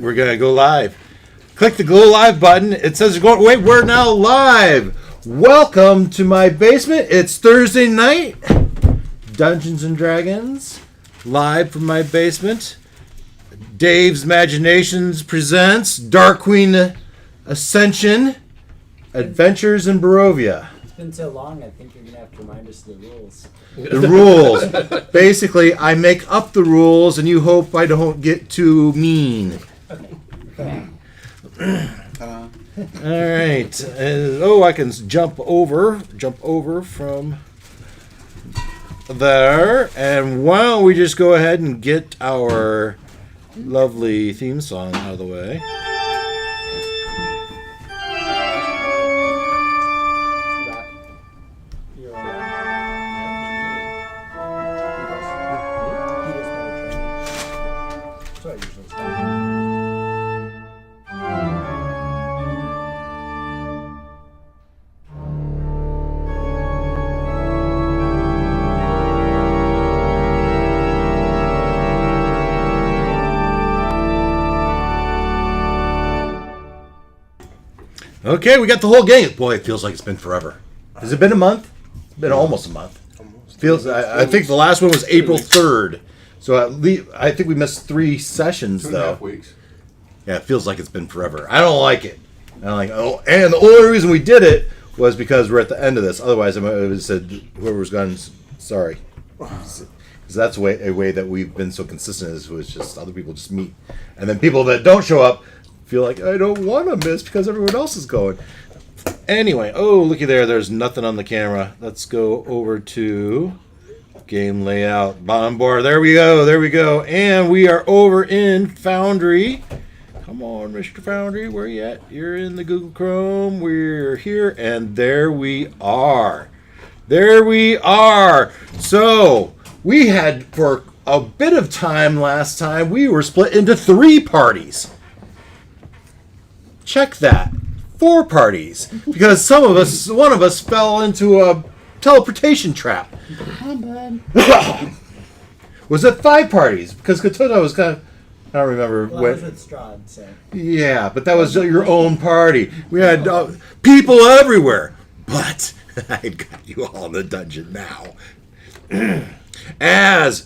We're going to go live. Click the go live button. It says we're now live. Welcome to my basement. It's Thursday night. Dungeons and Dragons. Live from my basement. Dave's Imaginations presents Dark Queen Ascension. Adventures in Barovia. It's been so long, I think you're going to have to remind us of the rules. The rules. Basically, I make up the rules and you hope I don't get too mean. Okay. All right. I can jump over from there. And why don't we just go ahead and get our lovely theme song out of the way. Okay, we got the whole gang. Boy, it feels like it's been forever. Has it been a month? It's been almost a month. Feels. I think the last one was April 3rd. So at least I think we missed 3 sessions though. 2.5 weeks. Yeah, it feels like it's been forever. I don't like it. And the only reason we did it was because we're at the end of this. Otherwise, I would have said whoever's gone, sorry. Because that's a way that we've been so consistent is just other people just meet, and then people that don't show up feel like I don't want to miss because everyone else is going. Anyway, looky there. There's nothing on the camera. Let's go over to game layout. Bottom bar. There we go. And we are over in Foundry. Come on, Mr. Foundry. Where you at? You're in the Google Chrome. We're here. And there we are. So, we had, for a bit of time last time, we were split into 3 parties. Check that. 4 parties. Because one of us fell into a teleportation trap. Was it 5 parties? Because Katoda was kind of, I don't remember. Well, I was with Strahd, so. Yeah, but that was your own party. We had people everywhere. But I got you all in the dungeon now. As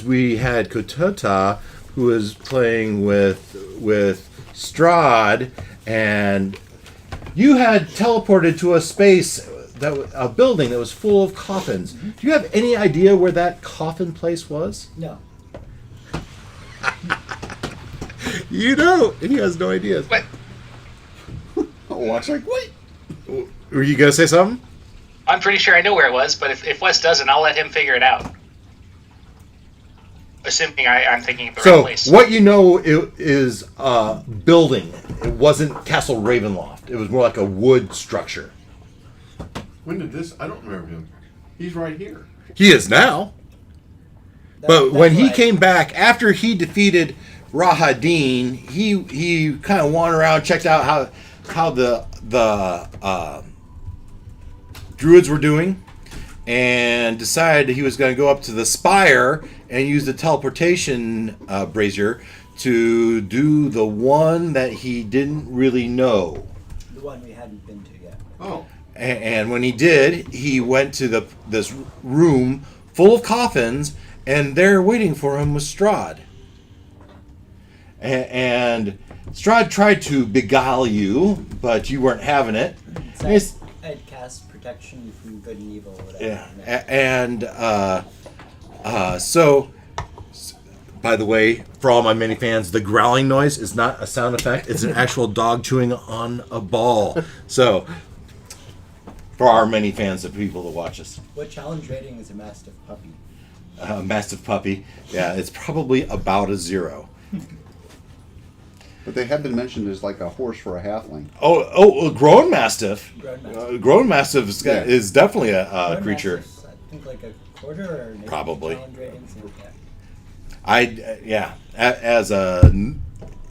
we had Kotota, who was playing with Strahd, and you had teleported to a space, a building that was full of coffins. Do you have any idea where that coffin place was? No. You know, he has no idea. What? Watch like, wait. Were you gonna say something? I'm pretty sure I know where it was, but if Wes doesn't, I'll let him figure it out. Assuming I'm thinking of the right place. So, what you know is a building. It wasn't Castle Ravenloft. It was more like a wood structure. When did this? I don't remember him. He's right here. He is now. But when he came back, after he defeated Rahadin, he kind of wandered around, checked out how the druids were doing, and decided he was going to go up to the spire and use the teleportation brazier to do the one that he didn't really know. The one we hadn't been to yet. Oh. And when he did, he went to this room full of coffins, and there waiting for him was Strahd. And Strahd tried to beguile you, but you weren't having it. I had cast protection from good and evil. Whatever. Yeah, and so, by the way, for all my mini fans, the growling noise is not a sound effect. It's an actual dog chewing on a ball. So, for our many fans, the people that watch us. What challenge rating is a Mastiff puppy? Mastiff puppy. Yeah, it's probably about a 0. But they have been mentioned as like a horse for a halfling. A grown Mastiff. Grown Grown Mastiff Mastiff. is definitely a Grown creature. Mastiffs, I think like a quarter or maybe Probably. challenge ratings. As a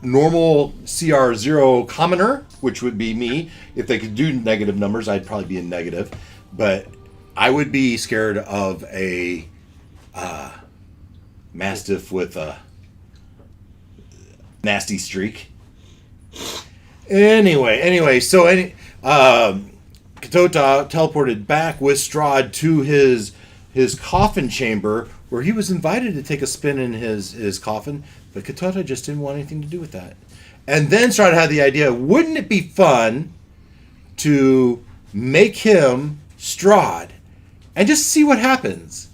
normal CR0 commoner, which would be me, if they could do negative numbers, I'd probably be a negative. But I would be scared of a Mastiff with a nasty streak. Anyway, so Ketota teleported back with Strahd to his coffin chamber, where he was invited to take a spin in his coffin, but Ketota just didn't want anything to do with that. And then Strahd had the idea, wouldn't it be fun to make him Strahd and just see what happens?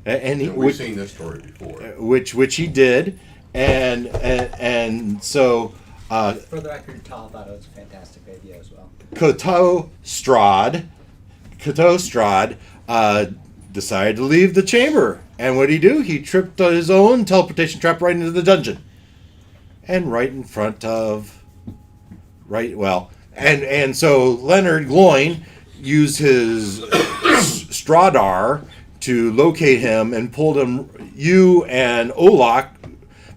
We've seen this story before. Which he did, and so For the record, Tal thought it was a fantastic idea as well. KetoStrahd decided to leave the chamber, and what did he do? He tripped his own teleportation trap right into the dungeon, and right in front of and so Leonard Gloin used his Strahdar to locate him and pulled him. You and Olak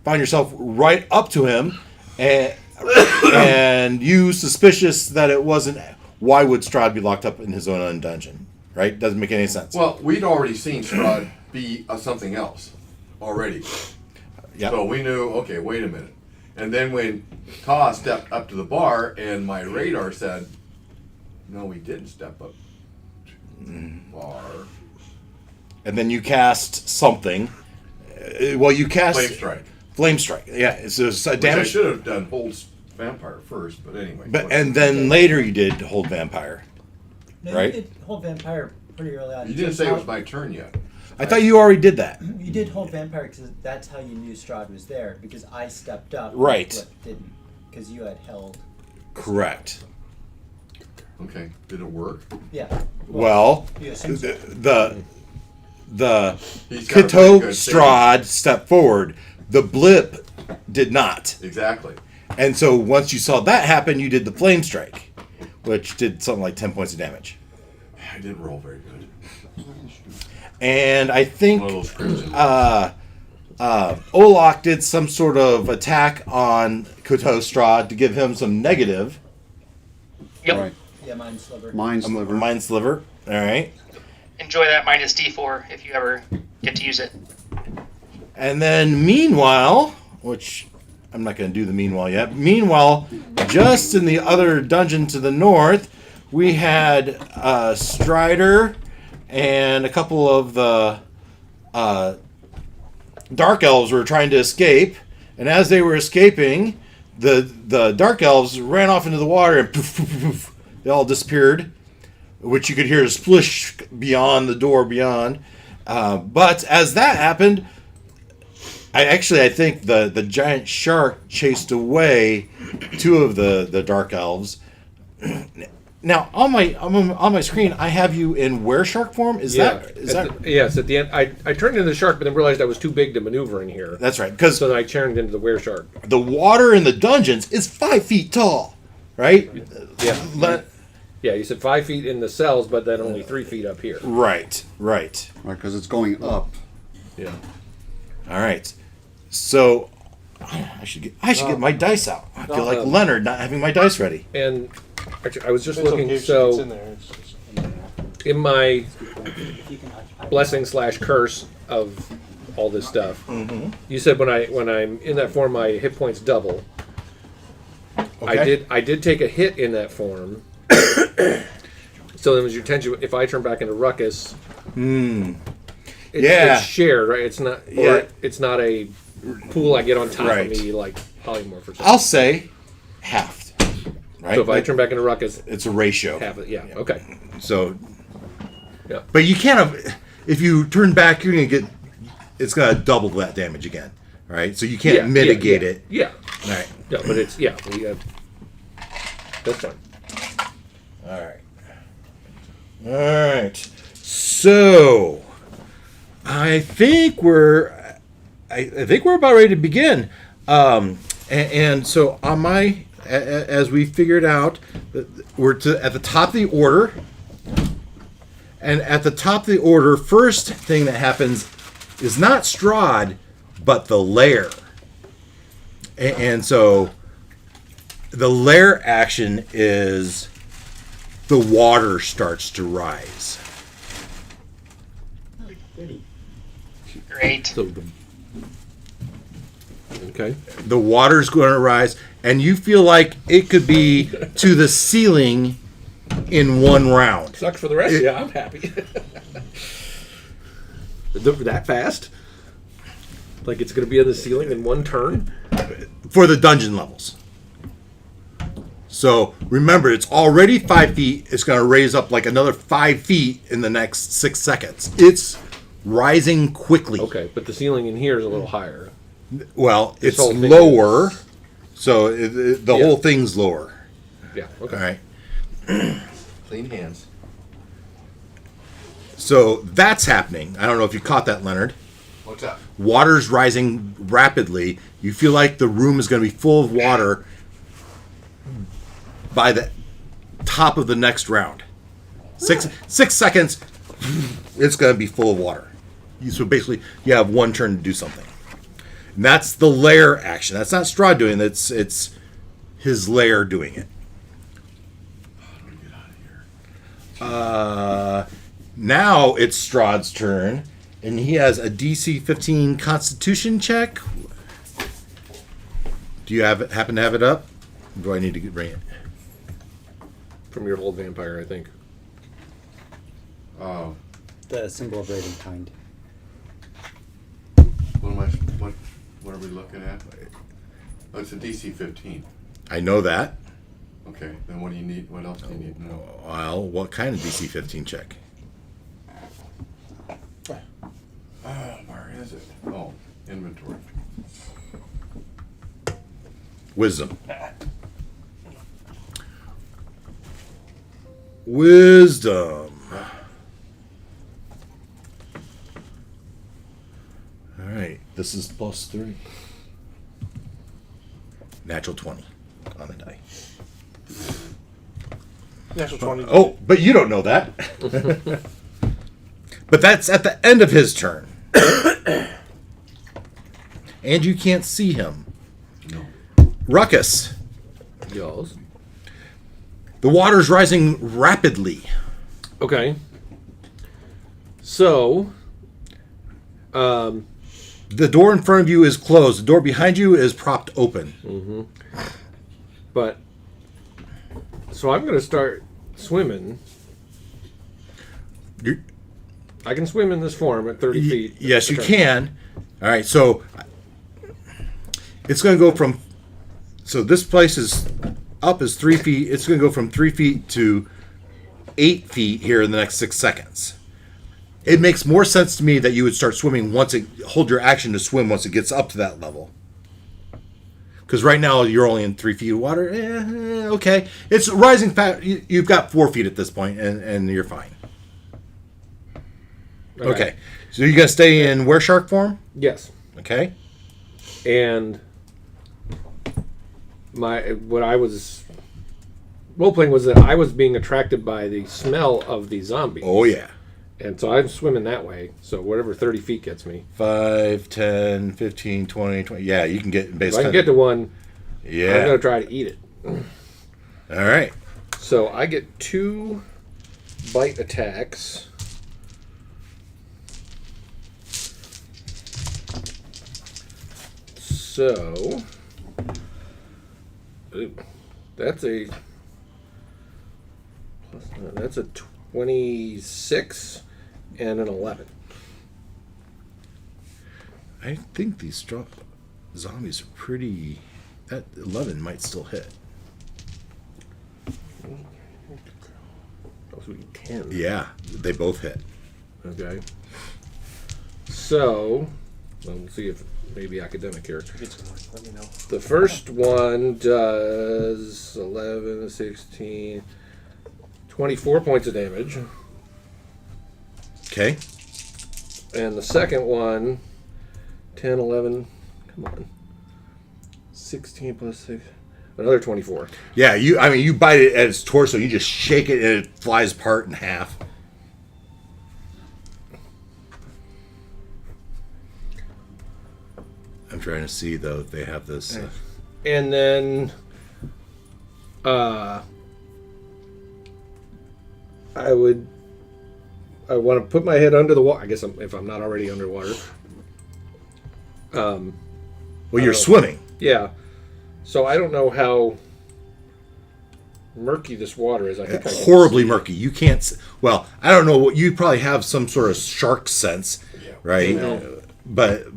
found yourself right up to him, and you suspicious that it wasn't. Why would Strahd be locked up in his own dungeon? Right? Doesn't make any sense. Well, we'd already seen Strahd be something else already. Yep. So we knew, okay, wait a minute. And then when Ta stepped up to the bar and my radar said, no, we didn't step up to the bar. And then you cast something. You cast Flame Strike. Flame Strike. Yeah, it's a Which I damage. should have done Hold Vampire first, but anyway. And then later you did Hold Vampire. No, Right? You did hold Vampire pretty early on. You didn't say it was my turn yet. I thought you already did that. You did hold Vampire because that's how you knew Strahd was there, because I stepped up. Right. Flip didn't, because you had held. Correct. Okay, did it work? Yeah. Well, you assume so. the He's got a pretty good KetoStrahd stepped forward. The blip did not. Exactly. And so once you saw that happen, you did the Flame Strike, which did something like 10 points of damage. I didn't roll very good. And I think One of those crimson. Olak did some sort of attack on KetoStrahd to give him some negative. Yep. Right. Yeah, Mind Sliver. Mind sliver. Mind Sliver. All right. Enjoy that minus D4 if you ever get to use it. And then meanwhile, which I'm not going to do the meanwhile yet. Meanwhile, just in the other dungeon to the north, we had Strider and a couple of the Dark Elves were trying to escape. And as they were escaping, the Dark Elves ran off into the water and poof, poof, poof, poof, they all disappeared, which you could hear a splish beyond the door beyond. But as that happened, I think the giant shark chased away two of the Dark Elves. Now on my screen, I have you in were shark form. Is that Yes, at the end, I turned into the shark, but then realized I was too big to maneuver in here. That's right, because So then I turned into the were shark. the water in the dungeons is 5 feet tall, right? Yeah. Yeah, you said 5 feet in the cells, but then only 3 feet up here. Right. Right, because it's going up. Yeah. All right. So I should get my dice out. I feel like Leonard not having my dice ready. And actually, I was just It's looking, okay if so it's in there. It's just in there. in my If you can occupy blessing / curse of all this stuff, you said when I'm in that form, my hit points double. Okay. I did take a hit in that form. So then was your tension, if I turn back into Ruckus, Yeah. it's shared, right? It's not, Yeah. it's not a pool I get on top Right. of me like polymorph or something. I'll say halved. Right. So if I turn back into Ruckus, it's a ratio. half it. Yeah. Okay. So, Yeah. but you can't. If you turn back, you're gonna get. It's gonna double that damage again. Right. So you can't mitigate it. Yeah. All right. Yeah, but it's that's fine. All right. All right. So, I think we're about ready to begin. And so on my, as we figured out, we're at the top of the order. And at the top of the order, first thing that happens is not Strahd, but the lair. And so the lair action is the water starts to rise. Great. So Okay. The water's going to rise, and you feel like it could be to the ceiling in one round. Sucks for the rest. Yeah, I'm happy. That fast? Like it's going to be on the ceiling in one turn? For the dungeon levels. So remember, it's already 5 feet. It's going to raise up like another 5 feet in the next 6 seconds. It's rising quickly. Okay, but the ceiling in here is a little higher. Well, it's whole thing lower. So the Yeah. whole thing's lower. Yeah, okay. All right. Clean hands. So that's happening. I don't know if you caught that, Leonard. What's up? Water's rising rapidly. You feel like the room is going to be full of water by the top of the next round. Six seconds, it's going to be full of water. So basically, you have one turn to do something. And that's the lair action. That's not Strahd doing it. It's his lair doing it. How do we get out of here? Now it's Strahd's turn, and he has a DC 15 Constitution check. Do you happen to have it up? Or do I need to bring it? From your old vampire, I think. Oh, The symbol of raven kind. what are we looking at? Oh, it's a DC 15. I know that. Okay, then what do you need? What else do you need to know? Well, what kind of DC 15 check? Where is it? Oh, inventory. Wisdom. Wisdom. All right, this is +3. Natural 20 on the die. Natural 20. Oh, but you don't know that. But that's at the end of his turn. And you can't see him. No. Ruckus. Yes. The water's rising rapidly. Okay. So, The door in front of you is closed. The door behind you is propped open. but so I'm going to start swimming. You're- I can swim in this form at 30 feet. Yes, you Okay. can. All right, so it's going to go from. So this place is up is 3 feet. It's going to go from 3 feet to 8 feet here in the next 6 seconds. It makes more sense to me that you would start swimming hold your action to swim once it gets up to that level. Because right now you're only in 3 feet of water. Okay, it's rising fast. You've got 4 feet at this point, and you're fine. Okay. So you're gonna stay in wereshark form? Yes. Okay. And what I was role playing was that I was being attracted by the smell of the zombies. Oh yeah. And so I'm swimming that way. So whatever 30 feet gets me. 5, 10, 15, 20. Yeah, you can get If basically. I can get to one, Yeah. I'm going to try to eat it. All right. So I get 2 bite attacks. So that's a 26 and an 11. I think these strong zombies are pretty. That 11 might still hit. Those would be 10. Yeah, they both hit. Okay. So, well, we'll see if maybe academic here. Let me know. The first one does 11, 16, 24 points of damage. Okay. And the second one, 10, 11, come on. 16 plus 6, another 24. Yeah, you bite it at its torso. You just shake it and it flies apart in half. I'm trying to see though if they have this. And then I want to put my head under the water. I guess if I'm not already underwater. Well, you're swimming. Yeah. So I don't know how murky this water is. I think I can Horribly see. murky. You can't. Well, I don't know what you probably have some sort of shark sense, right? But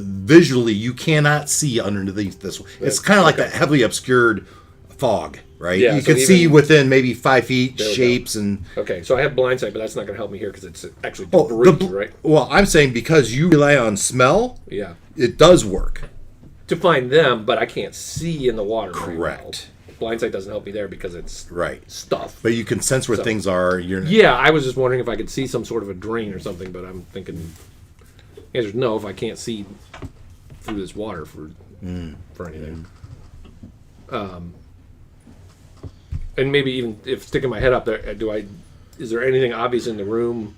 visually, you cannot see underneath this. It's kind of like that heavily obscured fog, right? Yeah, you so can see even- within maybe 5 feet There we shapes and. Okay, so I have blind sight, but that's not going to help me here because it's actually Oh, debris, right? Well, I'm saying because you rely on smell, Yeah. it does work. To find them, but I can't see in the water. very well. Correct. Blind sight doesn't help me there because it's Right. stuff. But you can sense where So- things are. You're Yeah, I was just wondering if I could see some sort of a drain or something, but I'm thinking the answer's no if I can't see through this water for anything. And maybe even if sticking my head up there, is there anything obvious in the room?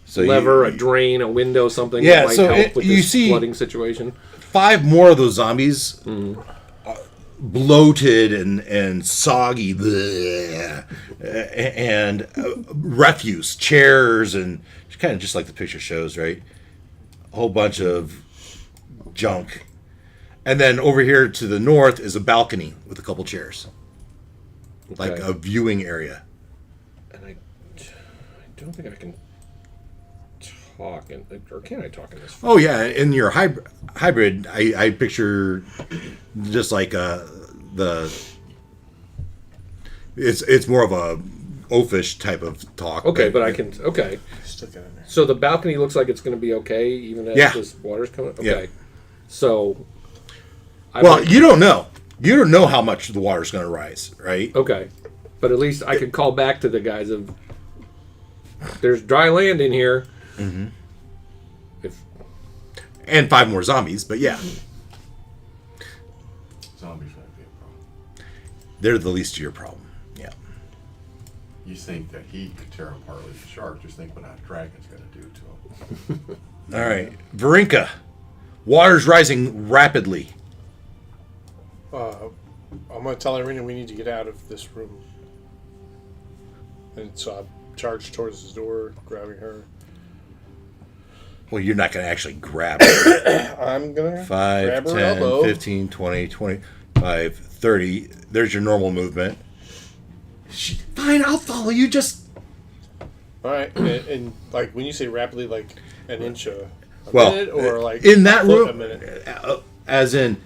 so Lever, you- a drain, a window, something Yeah, that might so help with you this see- flooding situation? 5 more of those zombies, bloated and soggy, bleh, and refuse, chairs, and kind of just like the picture shows, right? A whole bunch of junk. And then over here to the north is a balcony with a couple chairs, like Okay. a viewing area. And I don't think I can talk, or can I talk in this? Oh yeah, in your hybrid, I picture just like it's more of a oafish type of talk. Okay, but I can. Okay, Stick it in there. so the balcony looks like it's going to be okay, even as Yeah. this water's coming. Okay, Yeah. So. Well, you don't know. You don't know how much the water's going to rise, right? Okay, but at least I could call back to the guys of. There's dry land in here. Mm-hmm. If And 5 more zombies, but yeah, Zombies might be a problem. they're the least of your problem. Yeah. You think that he could tear apart like a shark, just think what that dragon's going to do to him. All right, Varinka, water's rising rapidly. I'm going to tell Irina we need to get out of this room. And so I charge towards the door, grabbing her. Well, you're not going to actually grab it. I'm going to 5, grab her 10, elbow. 15, 20, 25, 30. There's your normal movement. Fine, I'll follow you. Just All right. And like when you say rapidly, like an inch a well, minute or like in that a foot room, a minute? as in,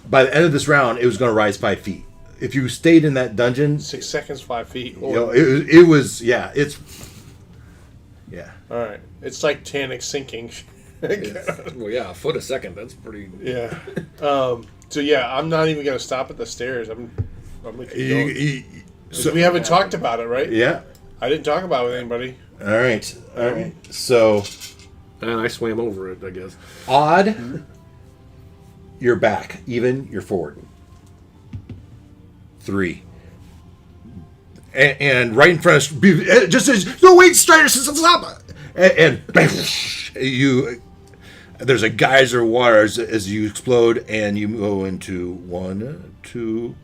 by the end of this round, it was going to rise 5 feet. If you stayed in that dungeon, 6 seconds, 5 feet. you Or, know, it was yeah. It's yeah. all right. It's like Titanic sinking. well, yeah, a foot a second. That's pretty. Yeah. So yeah, I'm not even going to stop at the stairs. I'm going to keep going. So We haven't talked about it, right? yeah. I didn't talk about it with anybody. All right. All right. So And I swam over it, I guess. odd. You're back. Even. You're forward. 3. And right in front of just as no wait, Strider, stop! And you. There's a geyser of water as you explode, and you go into 1, 2.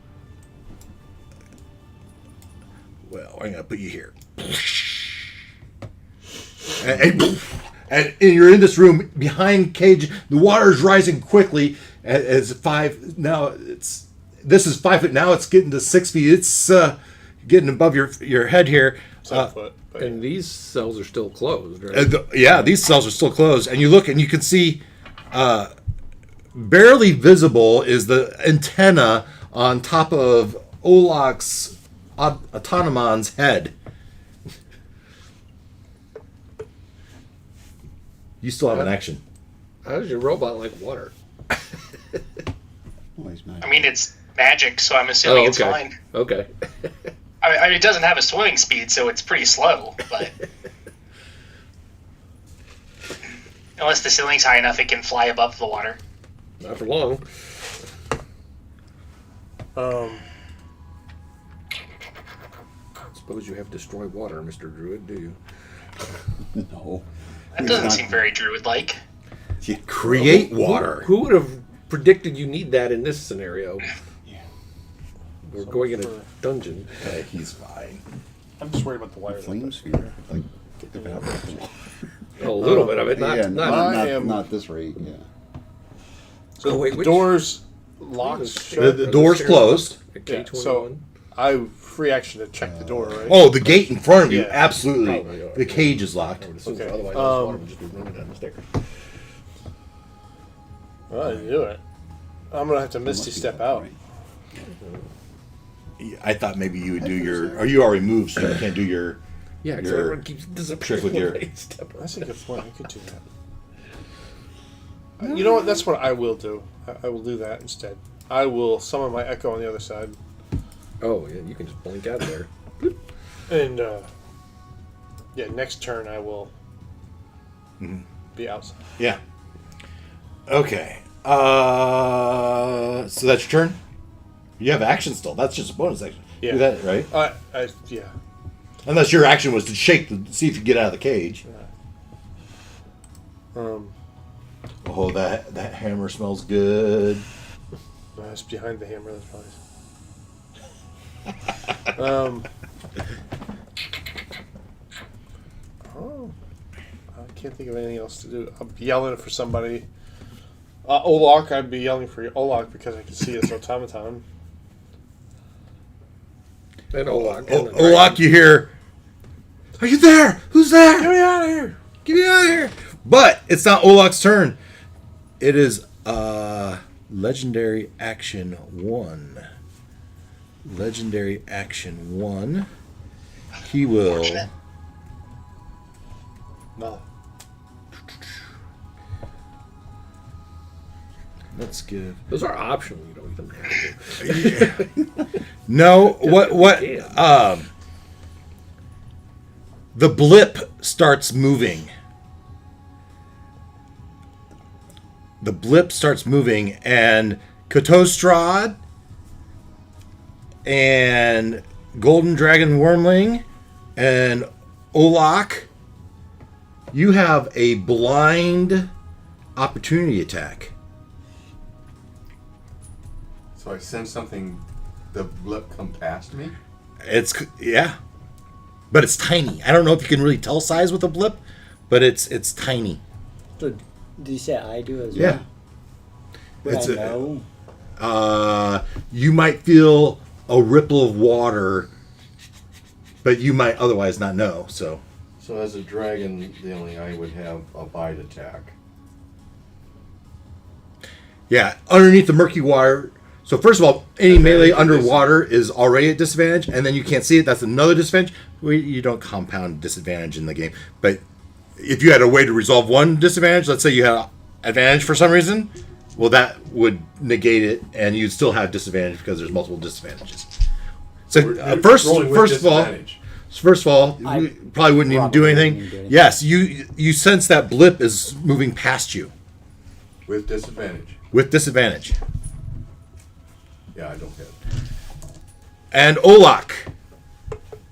Well, I'm gonna put you here. And you're in this room behind Cage. The water is rising quickly. As 5 now, this is 5 foot. Now it's getting to 6 feet. It's getting above your head here. 7 foot. But And these cells are still closed, right? Yeah, these cells are still closed, and you look and you can see, barely visible is the antenna on top of Olak's Autonomon's head. You still have an action. How does your robot like water? Well, he's mad. I mean, it's magic, so I'm assuming it's fine. Okay. I mean, it doesn't have a swimming speed, so it's pretty slow. But unless the ceiling's high enough, it can fly above the water. Not for long. Suppose you have destroyed water, Mr. Druid, do you? No. That doesn't seem very druid-like. Create water. Who would have predicted you need that in this scenario? We're going in a dungeon. He's fine. I'm just worried about the wire. Flame sphere. Like, get the A little bit of it, yeah, not I am- not this rate. Yeah. So wait, which- doors locked The- shut. The door's closed. Yeah, so I free action to check the door, right? Oh, the gate in front of you, Yeah. absolutely. Probably, yeah. The cage is locked. Okay. Otherwise, water would just be running down the stairs. Well, I do it. I'm gonna have to misty step out. I thought maybe you would do your. Or you already moved, so you can't do your. Yeah, because Your everyone keeps disappearing. trick with your- when they step on That's a good point. I could do that. You know what? That's what I will do. I will do that instead. I will summon my echo on the other side, Oh, yeah, you can just blink out of there. and yeah, next turn I will be outside. Yeah. Okay. So that's your turn. You have action still. That's just a bonus action. Yeah. Do that right. Yeah. Unless your action was to shake the see if you get out of the cage. Oh, that hammer smells good. It's behind the hammer. That's probably. Oh, I can't think of anything else to do. I'll be yelling for somebody. Olak, I'd be yelling for Olak because I can see his automaton. And Olak. Olak, you hear? Are you there? Who's there? Get me out of here! Get me out of here! But it's not Olak's turn. It is legendary action 1. Legendary action 1. He will. Fortunate. No. Let's give. Those are optional. You don't have to do. No, what? The blip starts moving. The blip starts moving, and KetoStrahd and Golden Dragon Wormling and Olak, you have a blind opportunity attack. So I sense something, the blip come past me. Yeah, but it's tiny. I don't know if you can really tell size with a blip, but it's tiny. So, did you say I do as Yeah. well? It's Would I know? You might feel a ripple of water, but you might otherwise not know. So So as a dragon, the only I would have a bite attack. yeah, underneath the murky water. So first of all, any melee underwater is already at disadvantage, and then you can't see it. That's another disadvantage. You don't compound disadvantage in the game, but if you had a way to resolve one disadvantage, let's say you had advantage for some reason, well, that would negate it, and you'd still have disadvantage because there's multiple disadvantages. So first of all, I you probably wouldn't even do anything. Yes, you sense that blip is moving past you With disadvantage. with disadvantage. Yeah, I don't hit. And Olak,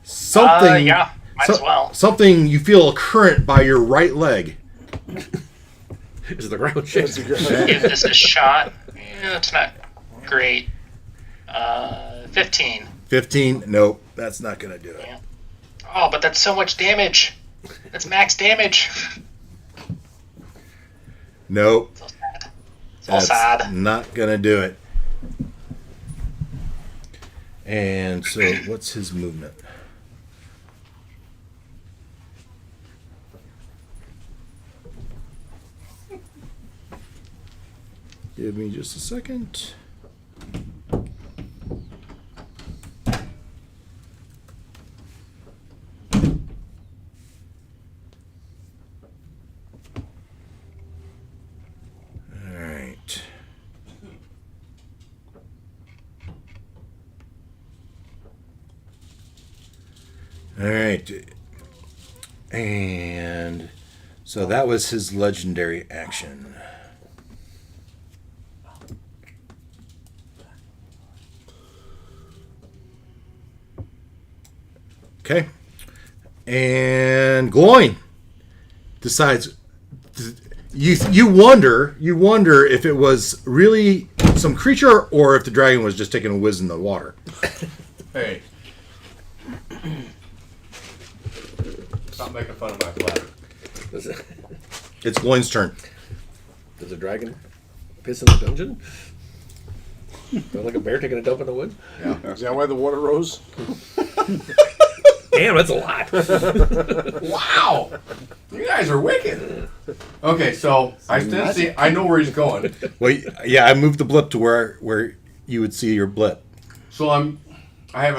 something. Yeah, might as well. Something you feel a current by your right leg. Is the ground shaking? Give this a shot. Yeah, it's not great. 15. 15. Nope, that's not gonna do it. Yeah. Oh, but that's so much damage. That's max damage. Nope, So sad. It's all that's sad. not gonna do it. And so, what's his movement? Give me just a second. All right. All right. And so that was his legendary action. Okay. And Gloin decides you wonder if it was really some creature or if the dragon was just taking a whiz in the water. Hey. Stop making fun of my flag. Does It's Gloin's turn. the dragon Piss in the dungeon? Felt like a bear taking a dump in the woods? Yeah. Is that why the water rose? Damn, that's a lot. Wow, you guys are wicked. Okay, so I still see. I know where he's going. Well, yeah, I moved the blip to where you would see your blip. So I have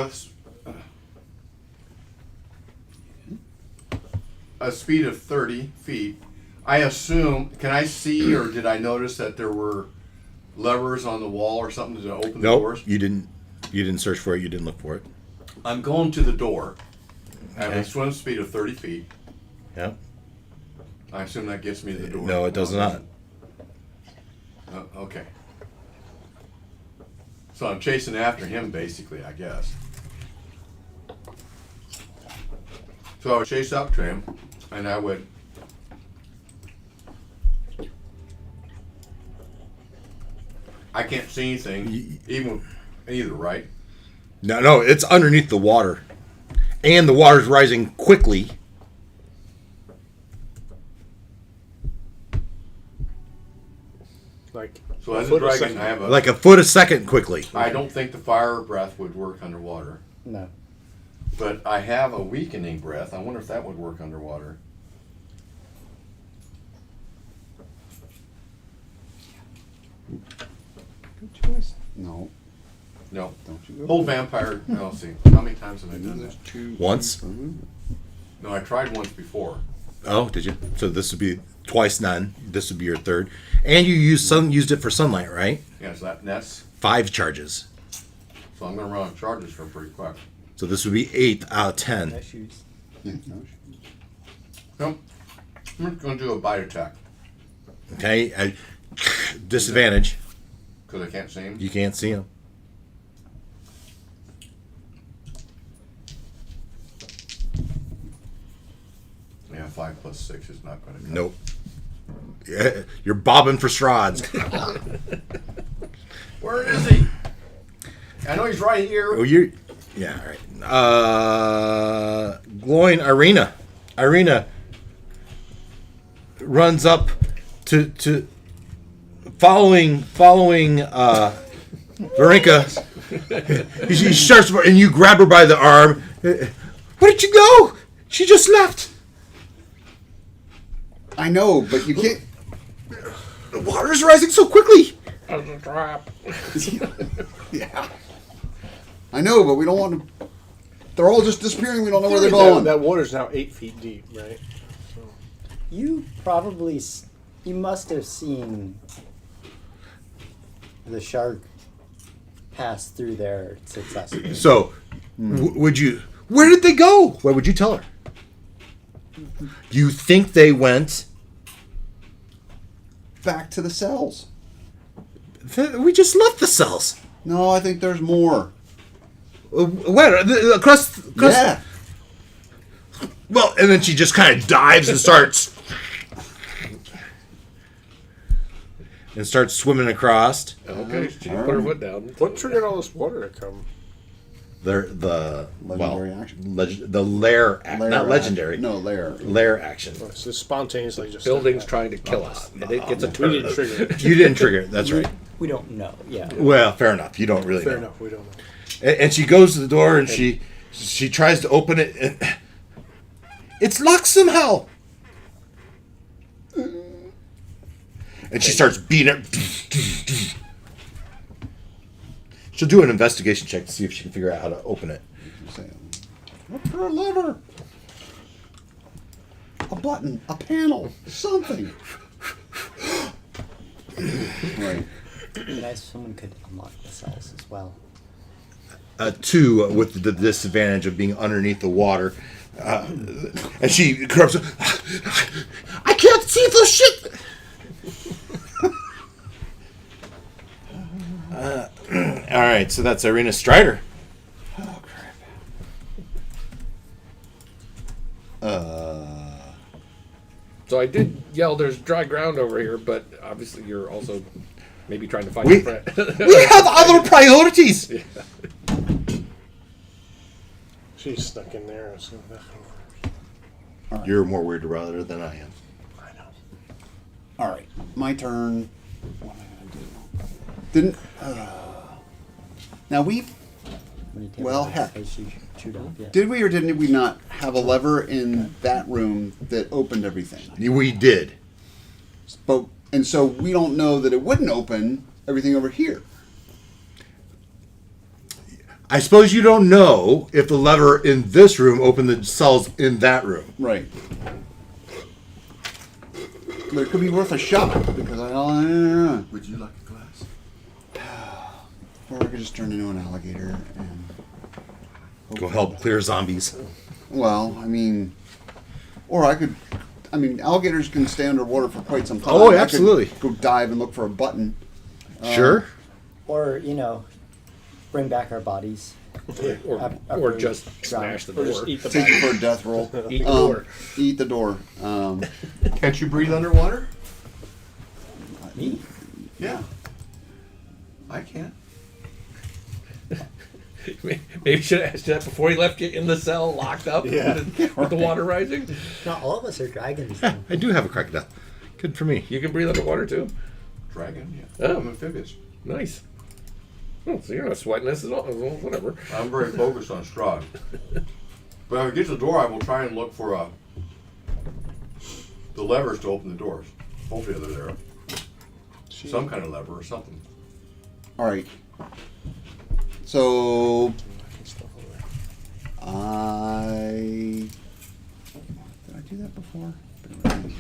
a speed of 30 feet. I assume. Can I see, or did I notice that there were levers on the wall or something to open the Nope, doors? you didn't. You didn't search for it. You didn't look for it. I'm going to the door. I have Okay. a swim speed of 30 feet. Yeah. I assume that gets me to the door. No, it does not. Okay. So I'm chasing after him, basically, I guess. So I would chase up to him, and I would. I can't see anything, even either, right? No, it's underneath the water, and the water's rising quickly. Like, So as a foot a dragon, second. I have a. Like a foot a second quickly. I don't think the fire breath would work underwater, No. but I have a weakening breath. I wonder if that would work underwater. Good choice. No, No. don't you go. Whole vampire. No, let's see. How many times have I done that? Once? No, I tried once before. Oh, did you? So this would be twice none. This would be your third. And you used it for sunlight, right? Yeah, so that's 5 charges. so I'm gonna run on charges for pretty quick. So this would be 8 out of 10. No shoes. Yeah, no, Nope. I'm just gonna do a bite attack Okay, disadvantage. because I can't see him. You can't see him. Yeah, 5 plus 6 is not gonna cut. Nope. Yeah, you're bobbing for Strahds. Where is he? I know he's right here. Oh, you're. Yeah, all right. Glowing Arena. Arena runs up to following Varinka. She starts and you grab her by the arm. Where did you go? She just left. I know, but you can't. The water's rising so quickly. That's a trap. Yeah. I know, but we don't want to. They're all just disappearing. We don't know where they're that, going. that water's now 8 feet deep, right? You probably, you must have seen the shark pass through there successfully. So, would you? Where did they go? What would you tell her? You think they went? Back to the cells. We just left the cells. No, I think there's more. Where? Across? Yeah. Well, and then she just kind of dives and starts swimming across. Okay, she put her foot down. What triggered all this water to come? The Legendary action. the lair, not legendary. No, lair. Lair action. It's just spontaneously just. Building's trying to kill us. And it gets a We turn. didn't trigger it. You didn't trigger it. That's right. We don't know. Yeah. Well, fair enough. You don't really Fair know. enough, we don't know. And she goes to the door and she tries to open it. And it's locked somehow. And she starts beating it. She'll do an investigation check to see if she can figure out how to open it. Look for a lever. A button. A panel. Something. Right. Nice. Someone could unlock the cells as well. 2 with the disadvantage of being underneath the water. And she corrupts. I can't see for shit. All right, so that's Irina Strider. Oh, crap. So I did yell, there's dry ground over here, but obviously you're also maybe trying to find We- your friend. We have other priorities. She snuck in there. So that's over. You're more worried about it than I am. I know. All right. My turn. What am I Didn't. Now we When you take Well, it, heck. it's chewed up, yeah. did we or didn't we not have a lever in that room that opened everything? We did. But and so we don't know that it wouldn't open everything over here. I suppose you don't know if the lever in this room opened the cells in that room. Right. But it could be worth a shot because I don't know. Would you like a glass? Or I could just turn into an alligator and Go help clear zombies. Well, I mean, or I could. I mean, alligators can stay underwater for quite some time. Oh, I could absolutely. go dive and look for a button. Sure. Or, bring back our bodies. Or After just drown. smash the Or just door. eat the Take body. it for a death roll. Eat the door. Eat the door. Can't you breathe underwater? Me? Yeah. I can't. Maybe you should have asked that before he left you in the cell, locked up with the water rising. Not all of us are dragons, though. I do have a crocodile. Good for me. You can breathe underwater too. Dragon, yeah. Oh. I'm amphibious. Nice. Oh, so you're not sweating this at all. Well, whatever. I'm very focused on Strahd. But when I get to the door, I will try and look for the levers to open the doors. Hopefully they're there. Some kind of lever or something. All right. So I did I do that before? Bear with me.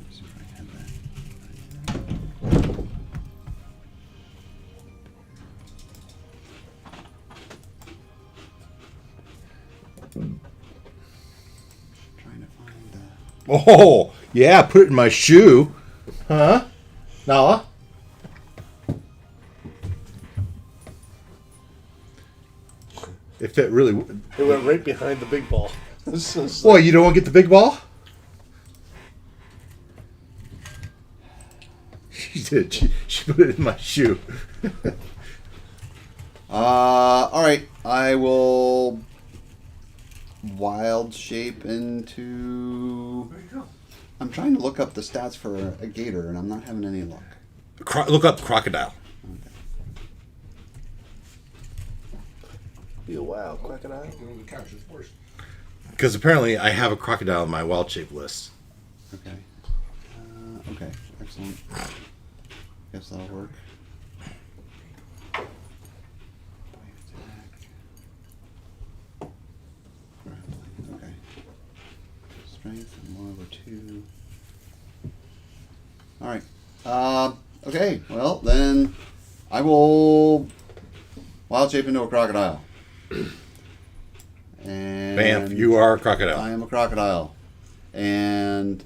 Let's see if I had that. Trying to find the. Oh, yeah, put it in my shoe. Huh? Nala? If it really. It went right behind the big ball. This is Boy, you don't want to get the big ball? She did. She put it in my shoe. All right. I will wild shape into. There you go. I'm trying to look up the stats for a gator, and I'm not having any luck. Look up crocodile. be a wild crocodile. The couch is worse. Because apparently I have a crocodile on my wild shape list. Okay. Okay. Excellent. Guess that'll work. Okay. Strength and 1/2. All right. Okay. Well, then I will wild shape into a crocodile. And Vamp, you are a crocodile. I am a crocodile. And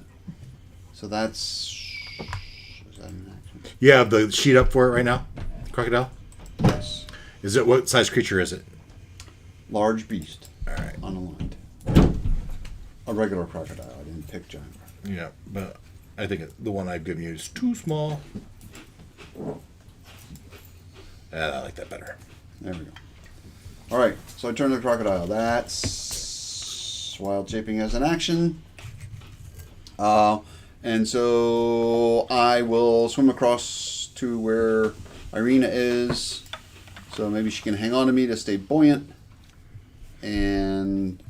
so that's. Is that an action? You have the sheet up for it right now? Crocodile? Yes. Is it what size creature is it? Large beast. All right. Unaligned. A regular crocodile. I didn't pick giant crocodile. Yeah, but I think the one I've given you is too small. I like that better. There we go. All right. So I turn to the crocodile. That's wild shaping as an action. And so I will swim across to where Irina is. So maybe she can hang on to me to stay buoyant. And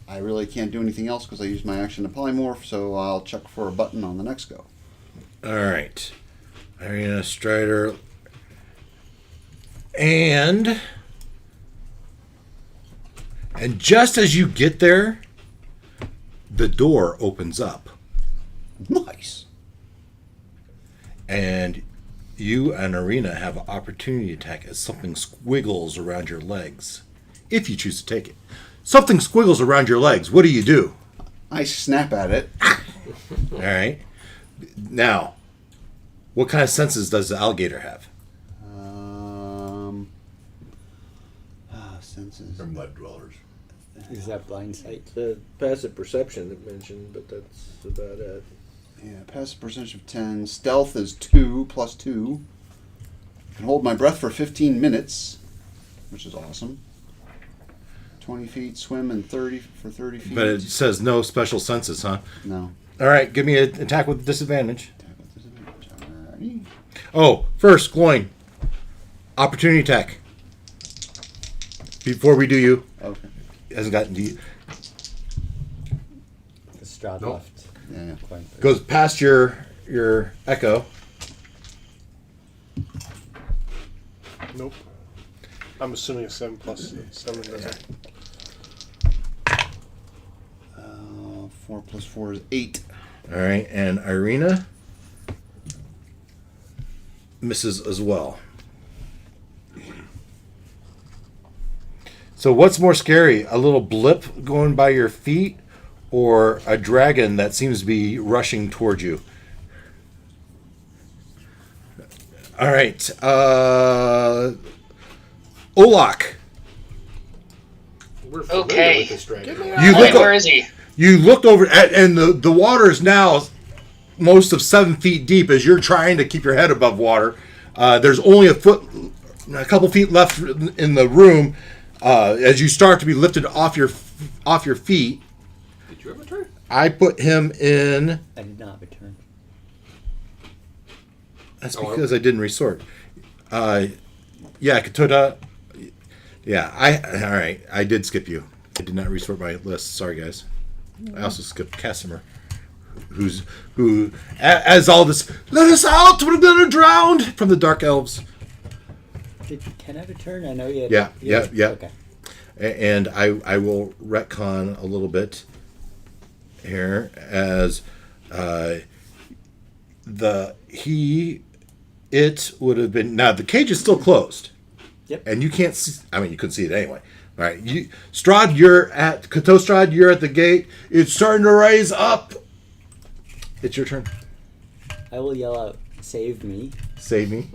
I really can't do anything else because I used my action to polymorph. So I'll check for a button on the next go. All right. Irina Strider. And just as you get there, the door opens up. Nice. And you and Irina have an opportunity attack as something squiggles around your legs. If you choose to take it. Something squiggles around your legs. What do? I snap at it. All right. Now, what kind of senses does the alligator have? Senses. They're mud dwellers. Is that blind sight? The passive perception that mentioned, but that's about it. Yeah, passive percentage of 10. Stealth is 2 plus 2. I can hold my breath for 15 minutes, which is awesome. 20 feet, swim, and 30 for 30 feet. But it says no special senses, huh? No. All right, give me an attack with disadvantage. Attack with disadvantage. Alrighty. Oh, first, Gloin. Opportunity attack. Before we do you. Okay. Hasn't gotten to you. The Strahd Nope. left. Yeah. Quite. Goes past your echo. Nope. I'm assuming a 7 plus 7 doesn't. 4 plus 4 is 8. All right, and Irina misses as well. So what's more scary, a little blip going by your feet or a dragon that seems to be rushing toward you? All right. Olak. We're familiar Okay. with this dragon. You Wait, look where is he? You looked over at, and the water is now most of 7 feet deep as you're trying to keep your head above water. There's only a couple feet left in the room as you start to be lifted off your feet. Did you have a turn? I put him in. I did not return. That's because I didn't resort. Yeah, KetoStrahd. Yeah, all right. I did skip you. I did not resort my list. Sorry, guys. I also skipped Casimir, who as all this, let us out, we're gonna drown from the Dark Elves. Can I return? I know you had. Yeah. Okay. And I will retcon a little bit here as it would have been, now the cage is still closed. Yep. And you can't see, I mean you couldn't see it anyway. All right, Strahd, you're at KetoStrahd, you're at the gate. It's starting to rise up. It's your turn. I will yell out, "Save me!" Save me.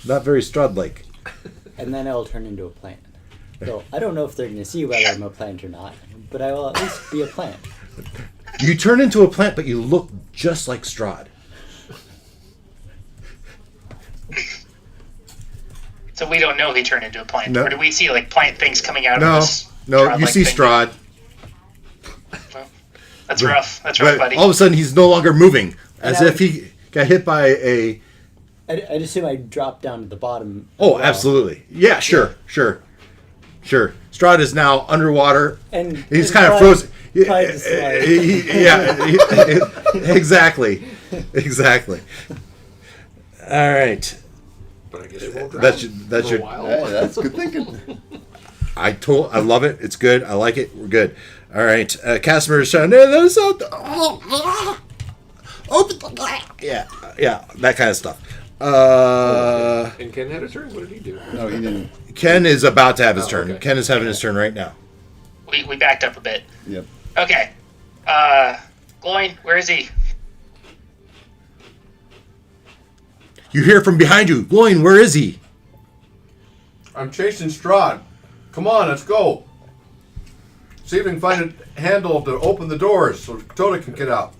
Not very Strahd-like. And then I will turn into a plant. So I don't know if they're going to see whether I'm a plant or not, but I will at least be a plant. You turn into a plant, but you look just like Strahd. So we don't know he turned into a plant. No. Or do we see like plant things coming out of No, this? no, you Strahd-like see thing? Strahd. Well, that's rough. That's rough, But buddy. all of a sudden, he's no longer moving, as And I if he got hit by a. I'd assume I dropped down to the bottom. as Oh, well. absolutely. Yeah, sure. Strahd is now underwater. And He's and kind of probably- frozen. probably just like- Exactly. All right. But I guess you won't drown That's for your. a while. Hey, that's good thinking. I love it. It's good. I like it. We're good. All right. Casimir is shouting. There's open. Yeah. That kind of stuff. And Ken had a turn. What did he do? No, he didn't. Ken is about to have his turn. okay. Ken is having his turn right now. We backed up a bit. Yep. Okay. Gloin, where is he? You hear from behind you. Gloin, where is he? I'm chasing Strahd. Come on, let's go. See if we can find a handle to open the doors so Tota can get out.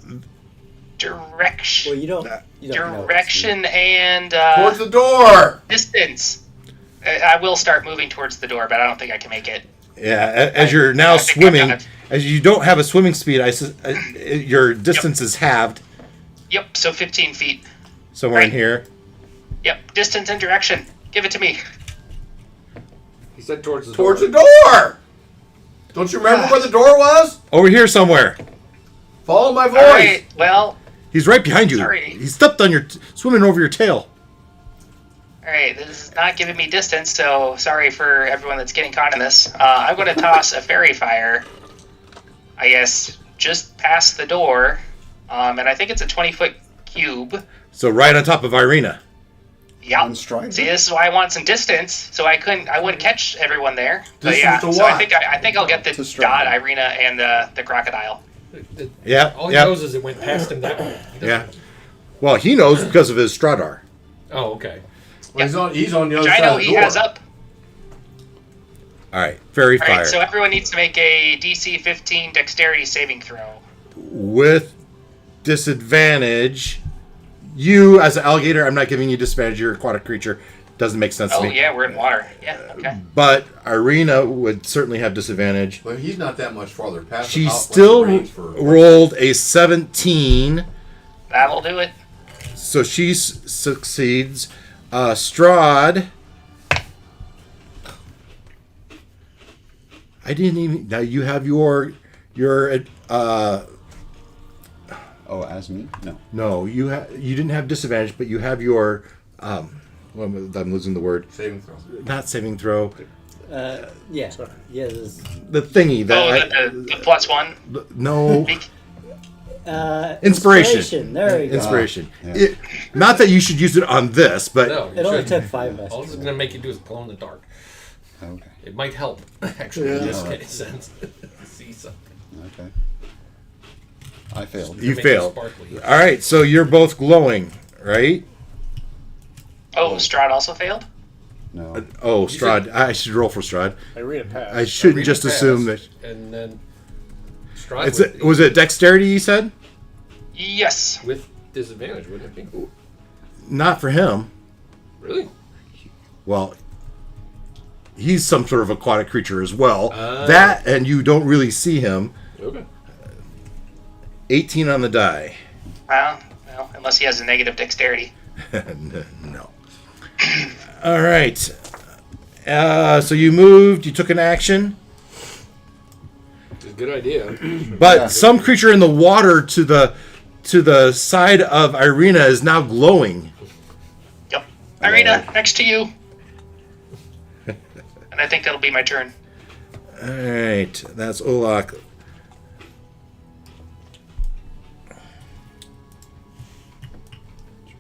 Direction. Well, you don't know it's Direction and Towards the door! distance. I will start moving towards the door, but I don't think I can make it. Yeah, as you're now I think I'm swimming, done. as you don't have a swimming speed, your distance is halved. Yep, so 15 feet. Somewhere in Right. here. Yep, distance and direction. Give it to me. He said towards the Towards door. the door! Don't you remember where the door was? Over here somewhere. Follow my voice. All right, well, He's right behind you. Sorry. He stepped on your, swimming over your tail. all right, this is not giving me distance, so sorry for everyone that's getting caught in this. I'm going to toss a fairy fire, I guess, just past the door, and I think it's a 20-foot cube. So right on top of Irina. Yeah. On Strahd? See, this is why I want some distance, so I wouldn't catch everyone there. But Distance yeah, to so what? I think I'll get the To Strahd. Dot, Irina, and the crocodile. Yeah. All he yeah. knows is it went past him that way. He doesn't- Yeah. Well, he knows because of his Stradar. Oh, okay. Well, he's on the other Which I side know of the he door. has up. All right. Fairy All fire. right, so everyone needs to make a DC 15 Dexterity saving throw. With disadvantage. You, as an alligator, I'm not giving you disadvantage. You're an aquatic creature. Doesn't make sense to Oh me. yeah, we're in water. Yeah, okay. But Irina would certainly have disadvantage. But he's not that much farther past. She What's the still range for- rolled a 17. That'll do it. So she succeeds. Strahd. I didn't even. Now you have your. Oh, as me? No. No, you didn't have disadvantage, but you have your. I'm losing the word. Saving throw. Not saving throw. Yeah. Sorry. Yeah. This, The thingy that. the +1. No. Inspiration. Inspiration. There you go. Inspiration. Yeah. Not that you should use it on this, but No, you It only shouldn't. took 5 less. All it's going to make you do is glow in the dark. Okay. It might help, actually, in this Yeah. case, sense. to see something. Okay. I failed. you Make it failed. sparkly. All right, so you're both glowing, right? Oh, Strahd also failed? No. Oh, Strahd. I should roll for Strahd. Irina passed. I shouldn't Irina just assume that. passed, And then Strahd Was it dexterity you said? Yes. with disadvantage, wouldn't it be? Not for him. Really? Well, he's some sort of aquatic creature as well. Ah. That, and you don't really see him. Okay. 18 on the die. Well, unless he has a negative dexterity. No. All right. So you moved. You took an action. It's a good idea. But Yeah. some creature in the water to the side of Irina is now glowing. Yep. Irina, next to you. And I think that'll be my turn. All right, that's Olak.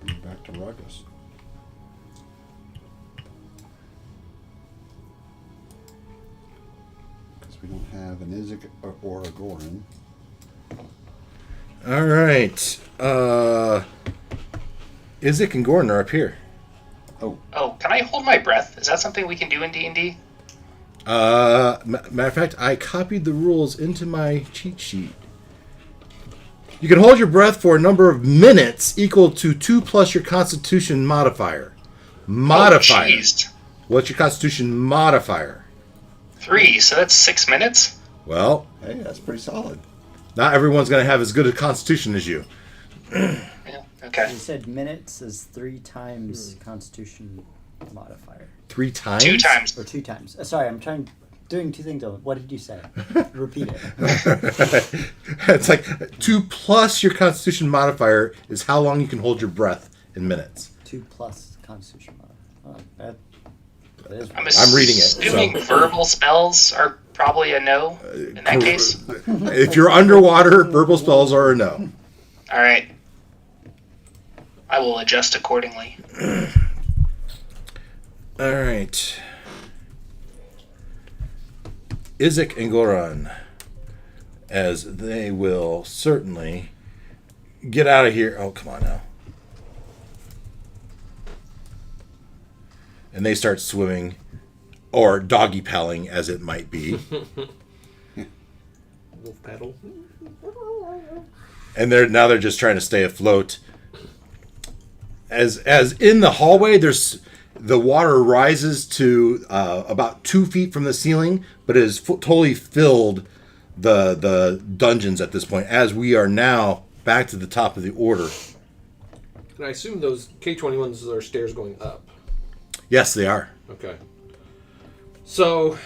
Bring it back to Ruckus. Because we don't have an Izik or a Gorin. All right. Izik and Gordon are up here. Oh, can I hold my breath? Is that something we can do in D&D? Matter of fact, I copied the rules into my cheat sheet. You can hold your breath for a number of minutes equal to 2 plus your Constitution modifier. Modifier. Oh, jeez. What's your Constitution modifier? 3, so that's 6 minutes? Well, Hey, that's pretty solid. not everyone's going to have as good a Constitution as you. Yeah, okay. You said minutes is 3 times Constitution modifier. 3 times? 2 times. Or 2 times. Sorry, I'm doing 2 things. What did you say? Repeat it. It's like 2 plus your Constitution modifier is how long you can hold your breath in minutes. 2 plus Constitution modifier. Oh, that is I'm reading it, Assuming verbal spells are probably a no in that case. If you're underwater, verbal spells are a no. All right. I will adjust accordingly. All right. Izik and Goran, as they will certainly get out of here. Oh, come on now. And they start swimming, or doggy paddling, as it might be. Wolf paddle. And they're just trying to stay afloat. As in the hallway, the water rises to about 2 feet from the ceiling, but it has totally filled the dungeons at this point. As we are now back to the top of the order. And I assume those K21s are stairs going up. Yes, they are. Okay. So.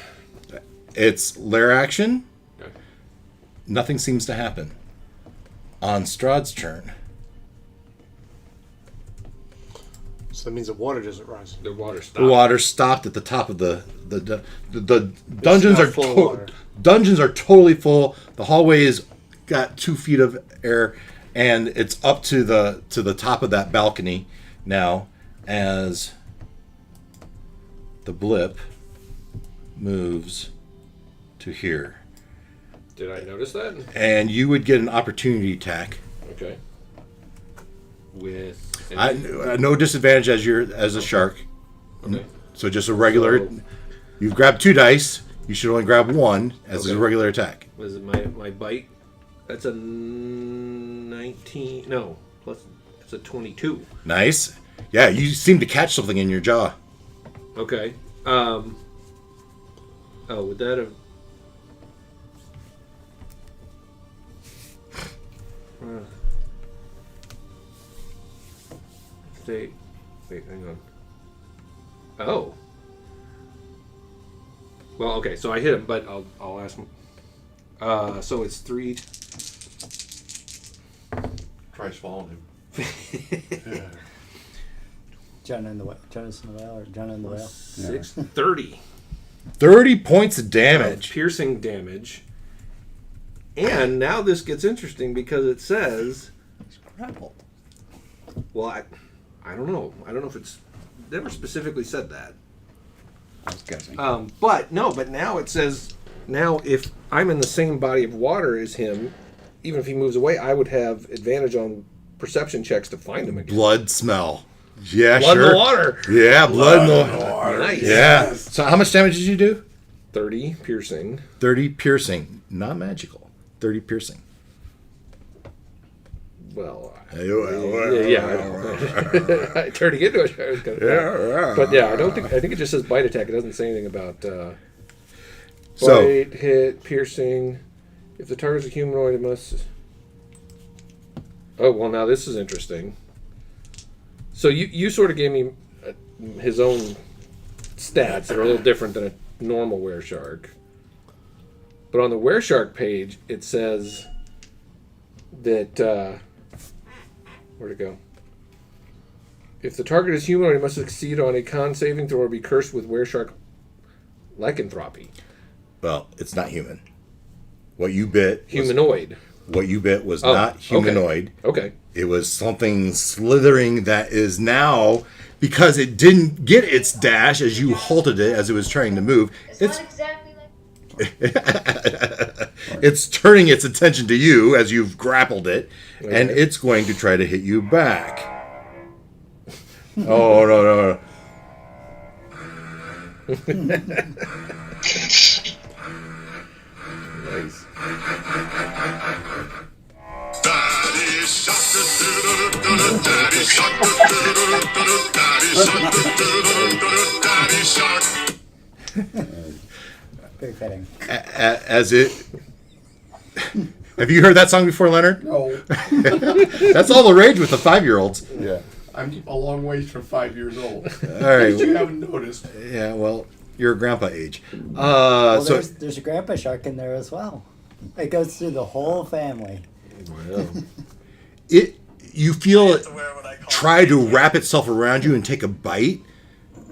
It's lair action. Okay. Nothing seems to happen. On Strahd's turn. So that means the water doesn't rise. The water stopped. The water stopped at the top of the dungeons now are full of water. dungeons are totally full. The hallway is got 2 feet of air, and it's up to the top of that balcony now as the blip moves to here. Did I notice that? And you would get an opportunity attack. Okay. With. No disadvantage as a shark. Okay. So just a regular. So- You've grabbed 2 dice. You should only grab 1 as a Okay. regular attack. Was it my bite? That's a 19. No, plus it's a 22. Nice. Yeah, you seem to catch something in your jaw. Okay. Oh, would that have? Wait, hang on. Oh. Well, okay, so I hit him, but I'll ask him. So it's 3. Try swallowing him. Jonah in the whale, Jonas in the whale, or Jonah in the whale. 6, 30. 30 points of damage. Piercing damage. And now this gets interesting because it says... He's grappled. Well, I don't know. I don't know if it's... Never specifically said that. I was guessing. But now it says... Now, if I'm in the same body of water as him, even if he moves away, I would have advantage on perception checks to find him again. Blood smell. Yeah, Blood sure. in the water. Yeah, blood in the water. Nice. Yeah. So how much damage did you do? 30 piercing. 30 piercing. Not magical. 30 piercing. Well, Yeah. I turned to get to it. I was gonna, but yeah, I think it just says bite attack. It doesn't say anything about bite, hit, piercing. If the target's a humanoid, it must. Oh well, now this is interesting. So you sort of gave me his own stats that are a little different than a normal wereshark. But on the wereshark page, it says that where'd it go? If the target is humanoid, it must succeed on a con saving throw or be cursed with wereshark lycanthropy. Well, it's not human. What you bit was, Humanoid. What you bit was not humanoid. Okay. It was something slithering that is now, because it didn't get its dash as you halted it as it was trying to move. It's not exactly like... It's turning its attention to you as you've grappled it, and it's going to try to hit you back. Oh, no. Nice. Very fitting. As it... Have you heard that song before, Leonard? No. That's all the rage with the 5-year-olds. Yeah. I'm a long ways from 5 years old. All right. You haven't noticed. Yeah, well, you're grandpa age. Well, So there's a grandpa shark in there as well. It goes through the whole family. you feel it try to wrap itself around you and take a bite,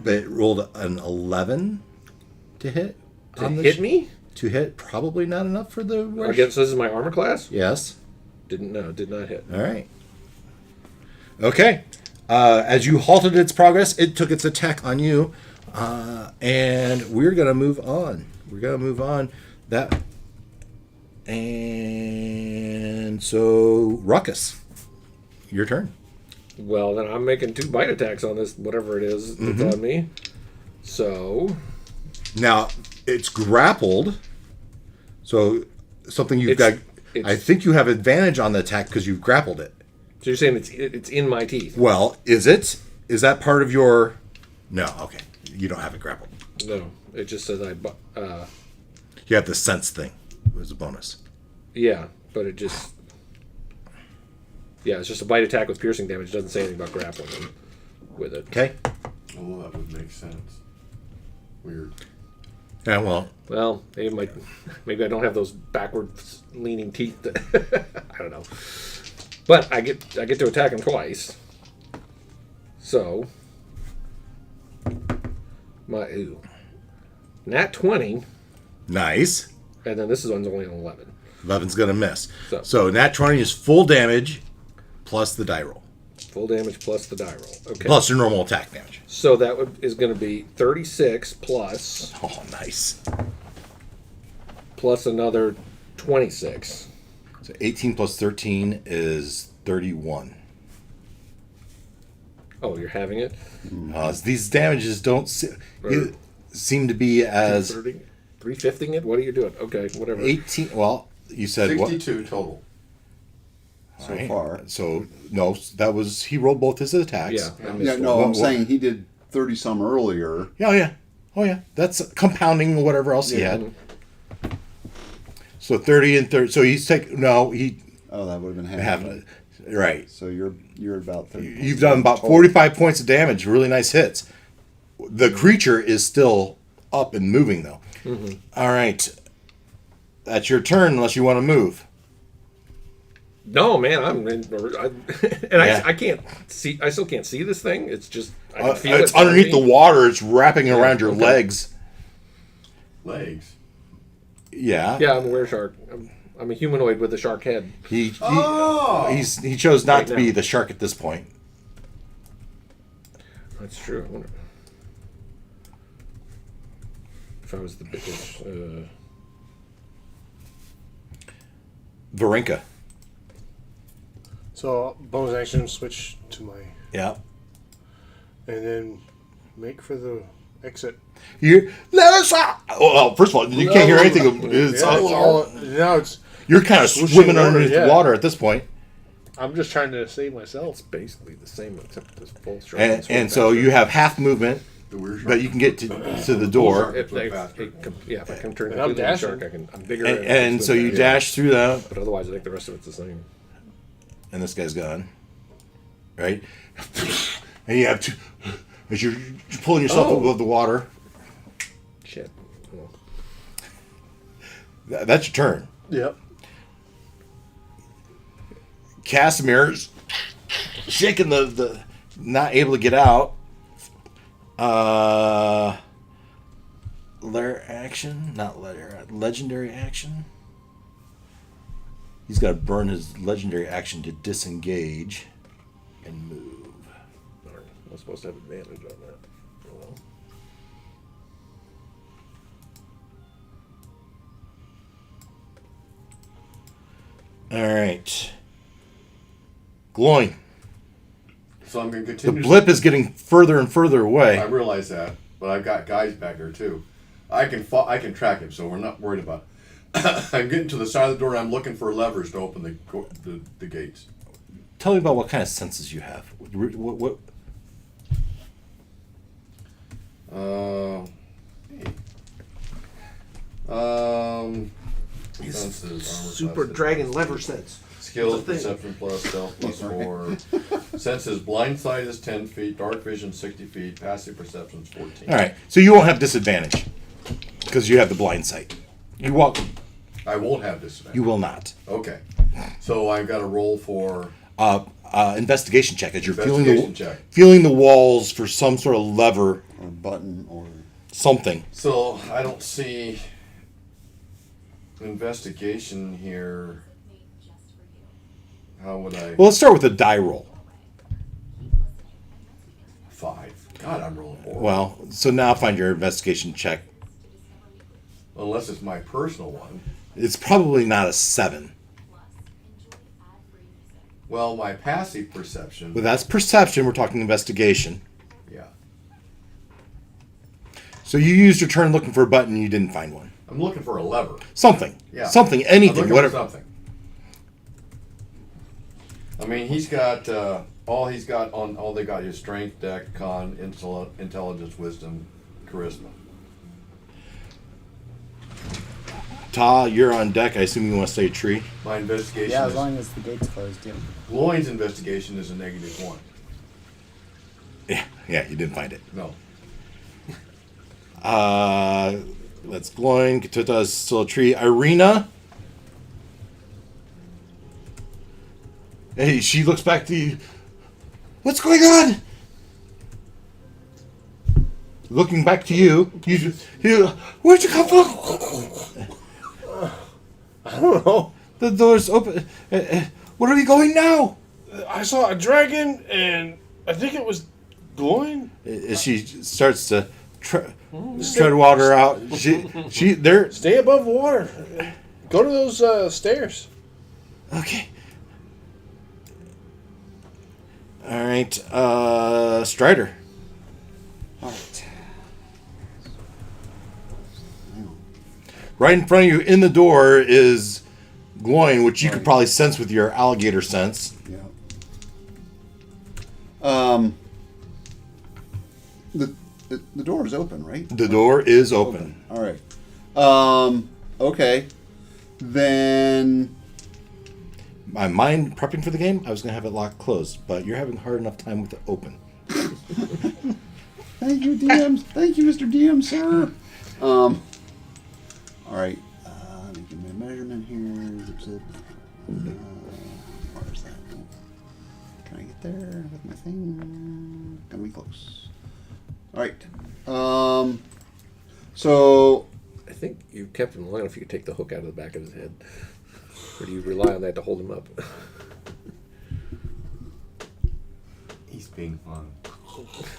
but it rolled an 11 to hit. To hit me? To hit, probably not enough for the I guess this is my armor class? Yes. Did not hit. All right. Okay. As you halted its progress, it took its attack on you, and we're gonna move on. And so, Ruckus, your turn. Well, then I'm making 2 bite attacks on this, whatever it is that's on me. So... Now, it's grappled, so something you've got... I think you have advantage on the attack because you've grappled it. So you're saying it's in my teeth? Well, is it? Is that part of your... No, okay. You don't have it grappled. No, it just says You have the sense thing as a bonus. Yeah, but it just... Yeah, it's just a bite attack with piercing damage. It doesn't say anything about grappling with it. Okay. Oh, that would make sense. Weird. Yeah, well... Well, maybe I don't have those backwards leaning teeth. I don't know. But I get to attack him twice. So... Nat 20. Nice. And then this one's only an 11. 11's going to miss. So Nat 20 is full damage plus the die roll. Full damage plus the die roll. Okay. Plus your normal attack damage. So that is going to be 36 plus... Oh, nice. Plus another 26. So 18 plus 13 is 31. Oh, you're having it? These damages don't seem to be as... 350ing it? What are you doing? Okay, whatever. 18... Well, you said 62 what? total. So far. So, no, that was... He rolled both his attacks. Yeah, I missed Yeah, one. no, I'm saying he did 30 some earlier. Oh, yeah. That's compounding whatever else he had. So 30 and 30... So he's taking... No, he... Oh, that would have been half. Half. Right. So you're about 30. You've done about 45 points of damage. Really nice hits. The creature is still up and moving, though. Mm-hmm. All right. That's your turn, unless you want to move. No, man, Yeah. I can't see. I still can't see this thing. It's just I can feel It's it underneath the me. water. It's wrapping around your okay. legs. Legs. Yeah. Yeah, I'm a were-shark. I'm a humanoid with a shark head. He Oh! he chose not Right to be now. the shark at this point. That's true. I wonder if I was the biggest. Varenka. So bonus action, switch to my, Yeah. and then make for the exit. You let us out. Well, first of all, you can't hear anything. It's, Yeah, it's all, now it's. you're kind of Swooshing swimming water, underneath yeah. the water at this point, I'm just trying to save myself. It's basically the same except this full shark. and so you have half movement, The weird but you can get to the door, If Faster. if I can turn And I'm into a dashing. shark, I'm bigger. and so you dash through that, But otherwise, I think the rest of it's the same. and this guy's gone, right? And you have to, as you're pulling yourself Oh. above the water. Shit. Well, That's your turn. Yep. Casimir's shaking the not able to get out. Legendary action. He's got to burn his legendary action to disengage and move. darn. I was supposed to have advantage on that. Oh, well. All right. Glowing. So I'm going to The continue. blip is getting further and further I away. realize that, but I've got guys back there too. I can track him, so we're not worried about. I'm getting to the side of the door and I'm looking for levers to open the gates. Tell me about what kind of senses you have. What Senses, armor Super class, dragon lever sets. skills, It's a thing. perception plus stealth plus 4. Senses, blind sight is 10 feet, dark vision 60 feet, passive perception is 14. All right, so you won't have disadvantage because you have the blind sight. You walk. I won't have this. You will not. Okay. So I've got to roll for Investigation check as you're investigation check. feeling the walls for some sort of lever, Or button or something. So I don't see investigation here. How would I? Well, let's start with a die roll. 5. God, I'm rolling 4. Well, so now find your investigation check. Unless it's my personal one. It's probably not a 7. Well, my passive perception. But that's perception. We're talking investigation. Yeah. So you used your turn looking for a button. You didn't find one. I'm looking for a lever. Something. Yeah. Something. I'm Anything. looking Whatever. for something. I mean, he's got all they got is strength, deck, con, intelligence, wisdom, charisma. Ta, you're on deck. I assume you want to stay a tree. My investigation Yeah, as is long as the gate's closed, yeah. Gloin's investigation is a -1. Yeah, you didn't find it. No. That's glowing. Katuta is still a tree. Irina. Hey, she looks back to you. What's going on? Looking back to you. You where'd you come from? I don't know. The door's open. Where are we going now? I saw a dragon, and I think it was glowing. As she starts to tread water out. They're Stay above water. Go to those stairs. okay. All right, Strider. all right. Right in front of you, in the door, is glowing, which you could probably sense with your alligator sense. Yeah. The door is open, right? The door is open. All right. Okay. Then my mind prepping for the game, I was going to have it locked closed, but you're having a hard enough time with it open. Thank you, DM. Thank you, Mr. DM, sir. All right. Let me give me a measurement here. Where's that? Can I get there with my thing? Gonna be close. All right. So I think you kept him long enough you could take the hook out of the back of his head. Or do you rely on that to hold him up? He's being fun.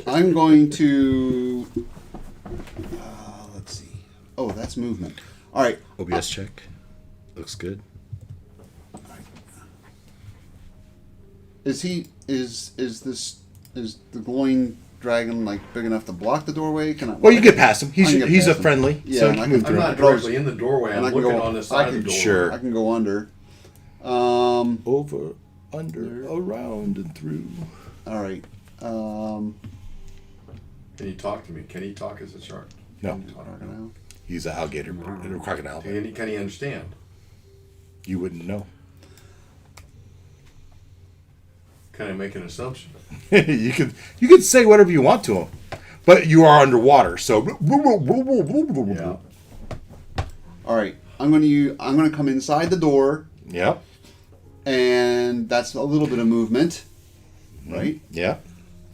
I'm going to. Let's see. Oh, that's movement. All right. OBS check. Looks good. Is the glowing dragon like big enough to block the doorway? Can I? Well, you get past him. I can get He's a past him. friendly. Yeah, so and you I can move can- I'm through. not directly in the doorway. And I'm I can looking go- on the I side can- of the door. Sure. I can go under. Over, under, around, and through. All right. Can you talk to me? Can he talk as a shark? No, Crocodile. he's an alligator, a crocodile. Can he understand? You wouldn't know. Can I make an assumption? you could say whatever you want to him, but you are underwater. So Yeah. All right. I'm gonna come inside the door, Yep. and that's a little bit of movement, right? Yeah.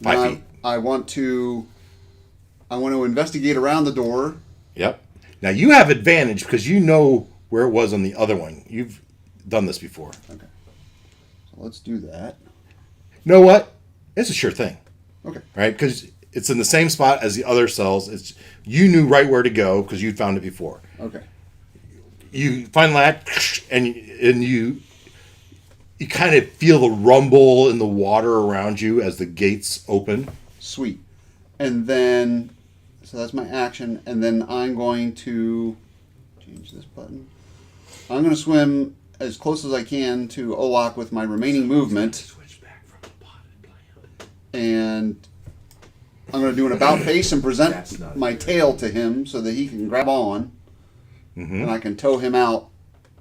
Now 5 feet. I want to investigate around the door. Yep. Now you have advantage because you know where it was on the other one. You've done this before. Okay. So let's do that. You know what? It's a sure thing, Okay. right? Because it's in the same spot as the other cells. It's you knew right where to go because you'd found it before. Okay. You find that, and you kind of feel the rumble in the water around you as the gates open. Sweet. And then, so that's my action, and then I'm going to change this button. I'm going to swim as close as I can to Olak with my remaining movement. And I'm going to do an about face and That's present not my good. tail to him so that he can grab on, and I can tow him out,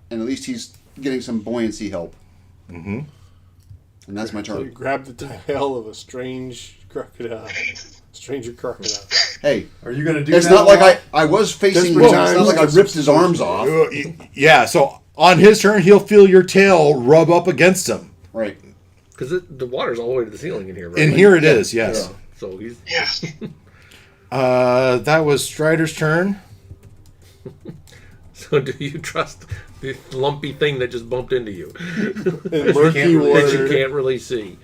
and at least he's getting some buoyancy help. Mm-hmm. And that's my So you turn. grab the tail of a strange crocodile. Stranger crocodile. Hey, Are you going to do it's that? not like Olaf? I was facing. Desperate It's not times, like I ripped his arms off. Yeah. So on his turn, he'll feel your tail rub up against him. Right. Because the water's all the way to the ceiling in here, right? And here it is. Yes. Yeah. So he's... Yeah. That was Strider's turn. So do you trust the lumpy thing that just bumped into you? In murky can't really- That you water. can't really see.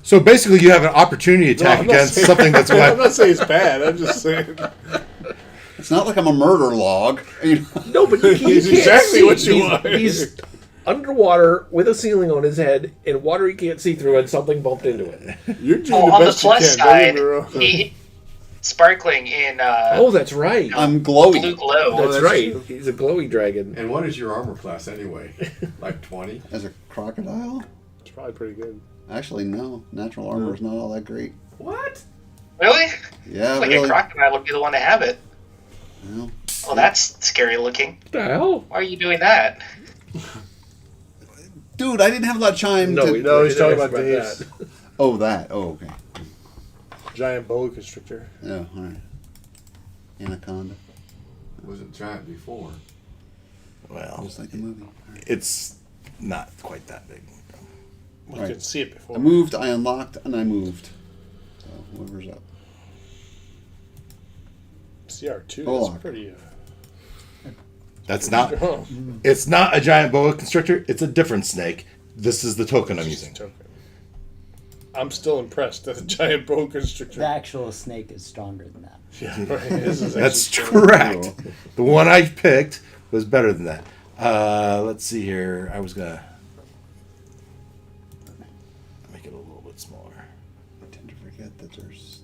So basically, you have an opportunity attack I'm not against saying- something that's I'm wet. not saying it's bad. I'm just saying It's not like I'm a murder log. You know? No, but you can't It's exactly see. what you he's, want. He's underwater with a ceiling on his head in water he can't see through, and something bumped into it. you're doing Oh, the on the best you plus can. Don't get side, me wrong. he sparkling in Oh, that's right. I'm blue glowy glow. That's that's right. true. He's a glowy dragon. And what is your armor class anyway? Like 20? as a crocodile. It's probably pretty good. Actually, no. Natural armor is not all that great. What? Really? Yeah, Like really. a crocodile would be the one to have it. Well, Well, that's scary looking. What the hell? Why are you doing that? dude, I didn't have a lot of time No, to. No, he's he didn't talking ask about Dave's that. Oh, that. Oh, okay. giant boa constrictor. Yeah, all right. Anaconda, Wasn't giant before. Well, just like the movie. All right. it's not quite that big. You Right. can see it before. I moved, I unlocked, and I moved. So whoever's up. CR2. Oh. That's pretty. That's not. strong. It's not a giant boa constrictor. It's a different snake. This is the token I'm Just using. a token. I'm still impressed that a giant boa constrictor. The actual snake is stronger than that. Yeah, right. This is That's actually correct. The one I picked was better than that. Let's see here. I was gonna make it a little bit smaller. I tend to forget that there's.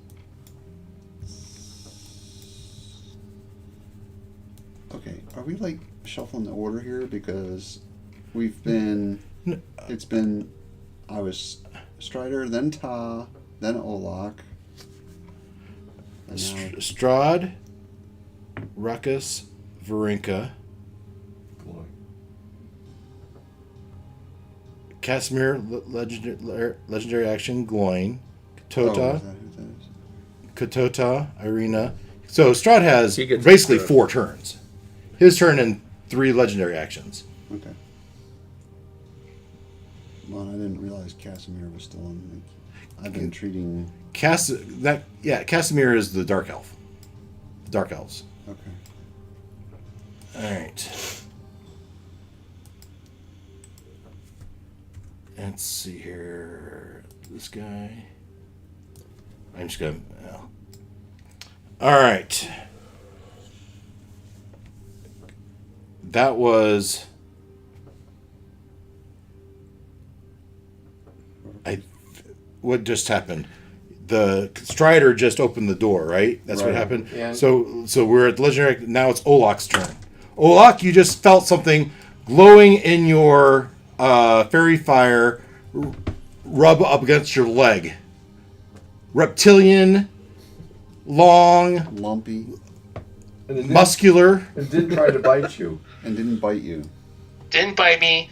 Okay, are we like shuffling the order here because we've been? It's been. I was Strider, then Ta, then Olak. And now Strahd, Ruckus, Varinka, Glory. Casimir, legendary action, Gloin. Oh, Katota, is that who that is? Katota, Irina. So Strahd has He gets basically extra. 4 turns. His turn and 3 legendary actions. Okay. Well, I didn't realize Casimir was still in. I've been treating. Casimir is the Dark Elf. Dark Elves. Okay. Alright. Let's see here. This guy. I'm just gonna. Alright. That was. What just happened? The Strider just opened the door, right? That's what Right. happened. Yeah. So we're at legendary. Now it's Olok's turn. Olok, you just felt something glowing in your fairy fire rub up against your leg. Reptilian, long, Lumpy And it muscular. It did try to bite you. and didn't bite you. Didn't bite me,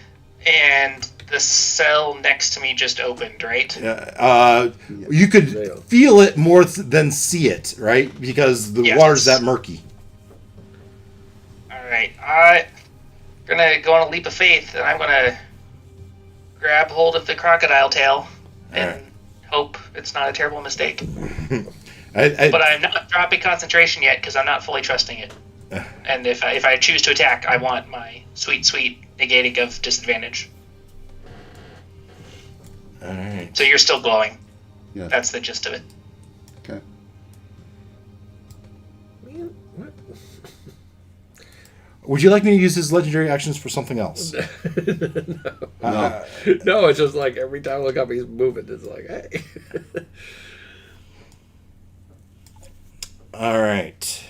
and the cell next to me just opened, right? You could feel it more than see it, right? Because the Yes. water's that murky. Alright, I'm gonna go on a leap of faith, and I'm gonna grab hold of the crocodile tail and Alright. hope it's not a terrible mistake. I, But I'm not dropping concentration yet because I'm not fully trusting it. And if I choose to attack, I want my sweet negating of disadvantage. all right. So you're still glowing. Yes. That's the gist of it. Okay. Man, what? Would you like me to use his legendary actions for something else? No. No, it's just like every time I look up, he's moving. It's like, hey. All right.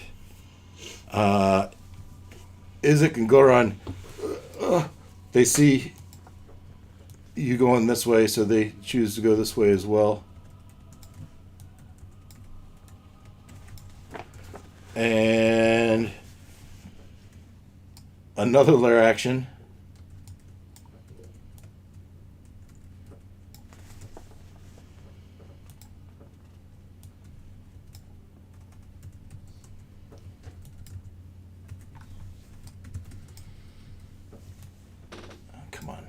Isaac and Goran, they see you going this way, so they choose to go this way as well. And another lair action. Come on.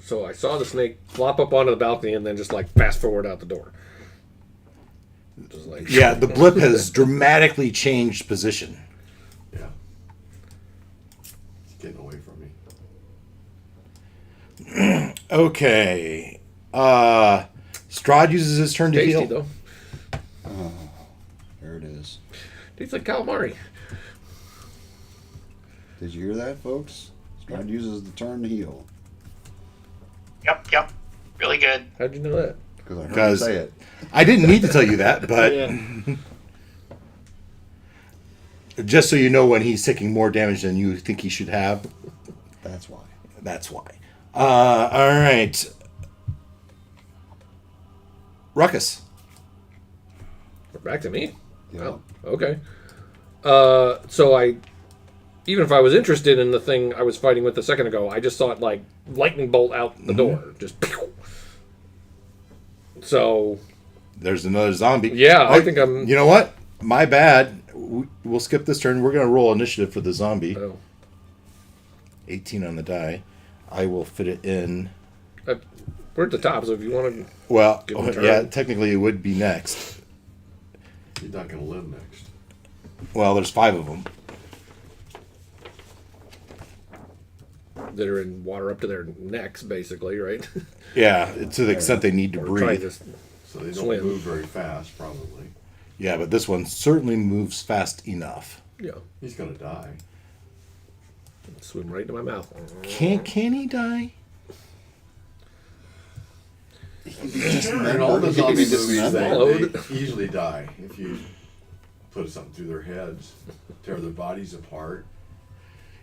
So I saw the snake flop up onto the balcony and then just like fast forward out the door. Just like Yeah, the blip has dramatically changed position. Yeah. It's getting away from me. Okay. Strahd uses his turn to tasty heal. though. There it is. Tastes like calamari. Did you hear that, folks? Strahd uses the turn to heal. Yep. Really good. How'd you know that? Because I heard him Because- say it. I didn't need to tell you that, but Yeah. just so you know, when he's taking more damage than you think he should have, That's why. that's why. All right. Ruckus. Back to me? Yeah. Oh, okay. So even if I was interested in the thing I was fighting with a second ago, I just saw it like lightning bolt out the door. Just pew. So There's another zombie. yeah, I think I'm. You know what? My bad. We'll skip this turn. We're going to roll initiative for the zombie. Oh. 18 on the die. I will fit it in. We're at the top, so if you want to. Well, Give him a turn. yeah, technically it would be next. He's not going to live next. Well, there's 5 of them. That are in water up to their necks, basically, right? Yeah, to the extent they need to Or trying breathe. to So they don't Swim. move very fast, probably. Yeah, but this one certainly moves fast enough. yeah, He's going to die. swim right into my mouth. Can he die? And all the He could be zombie movies, dismembered. they easily die if you put something through their heads, tear their bodies apart.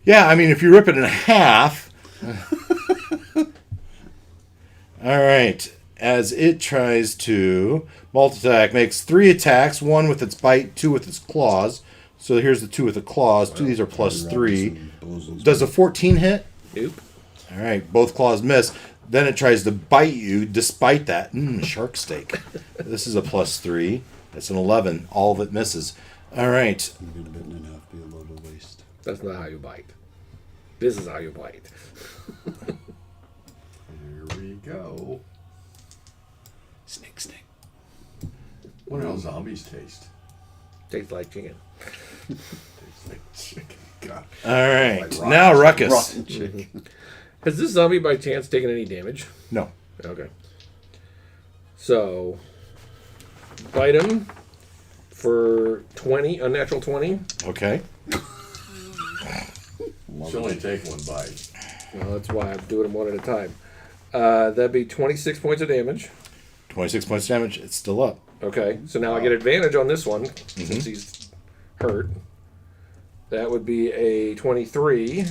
Yeah, I mean, if you rip it in half. All right. As it tries to multi-attack, makes 3 attacks, 1 with its bite, 2 with its claws, So here's the 2 with the claws. 2 of these are +3. Does a 14 hit? Nope. All right, both claws miss. Then it tries to bite you despite that. Shark steak. This is a +3. That's an 11. All of it misses. All right. You've been bitten enough, be a load of waste. That's not how you bite. This is how you bite. Here we go. Snake. What do zombies taste? Tastes like chicken. Tastes like chicken. God. All right. Like rotten Now Ruckus. Rotten chicken. Has this zombie by chance taken any damage? No. Okay. So, bite him for 20, unnatural 20. Okay. Should only take one bite. Well, that's why I'm doing them one at a time. That'd be 26 points of damage. 26 points damage. It's still up. Okay, so now I get advantage on this one since he's hurt. That would be a 23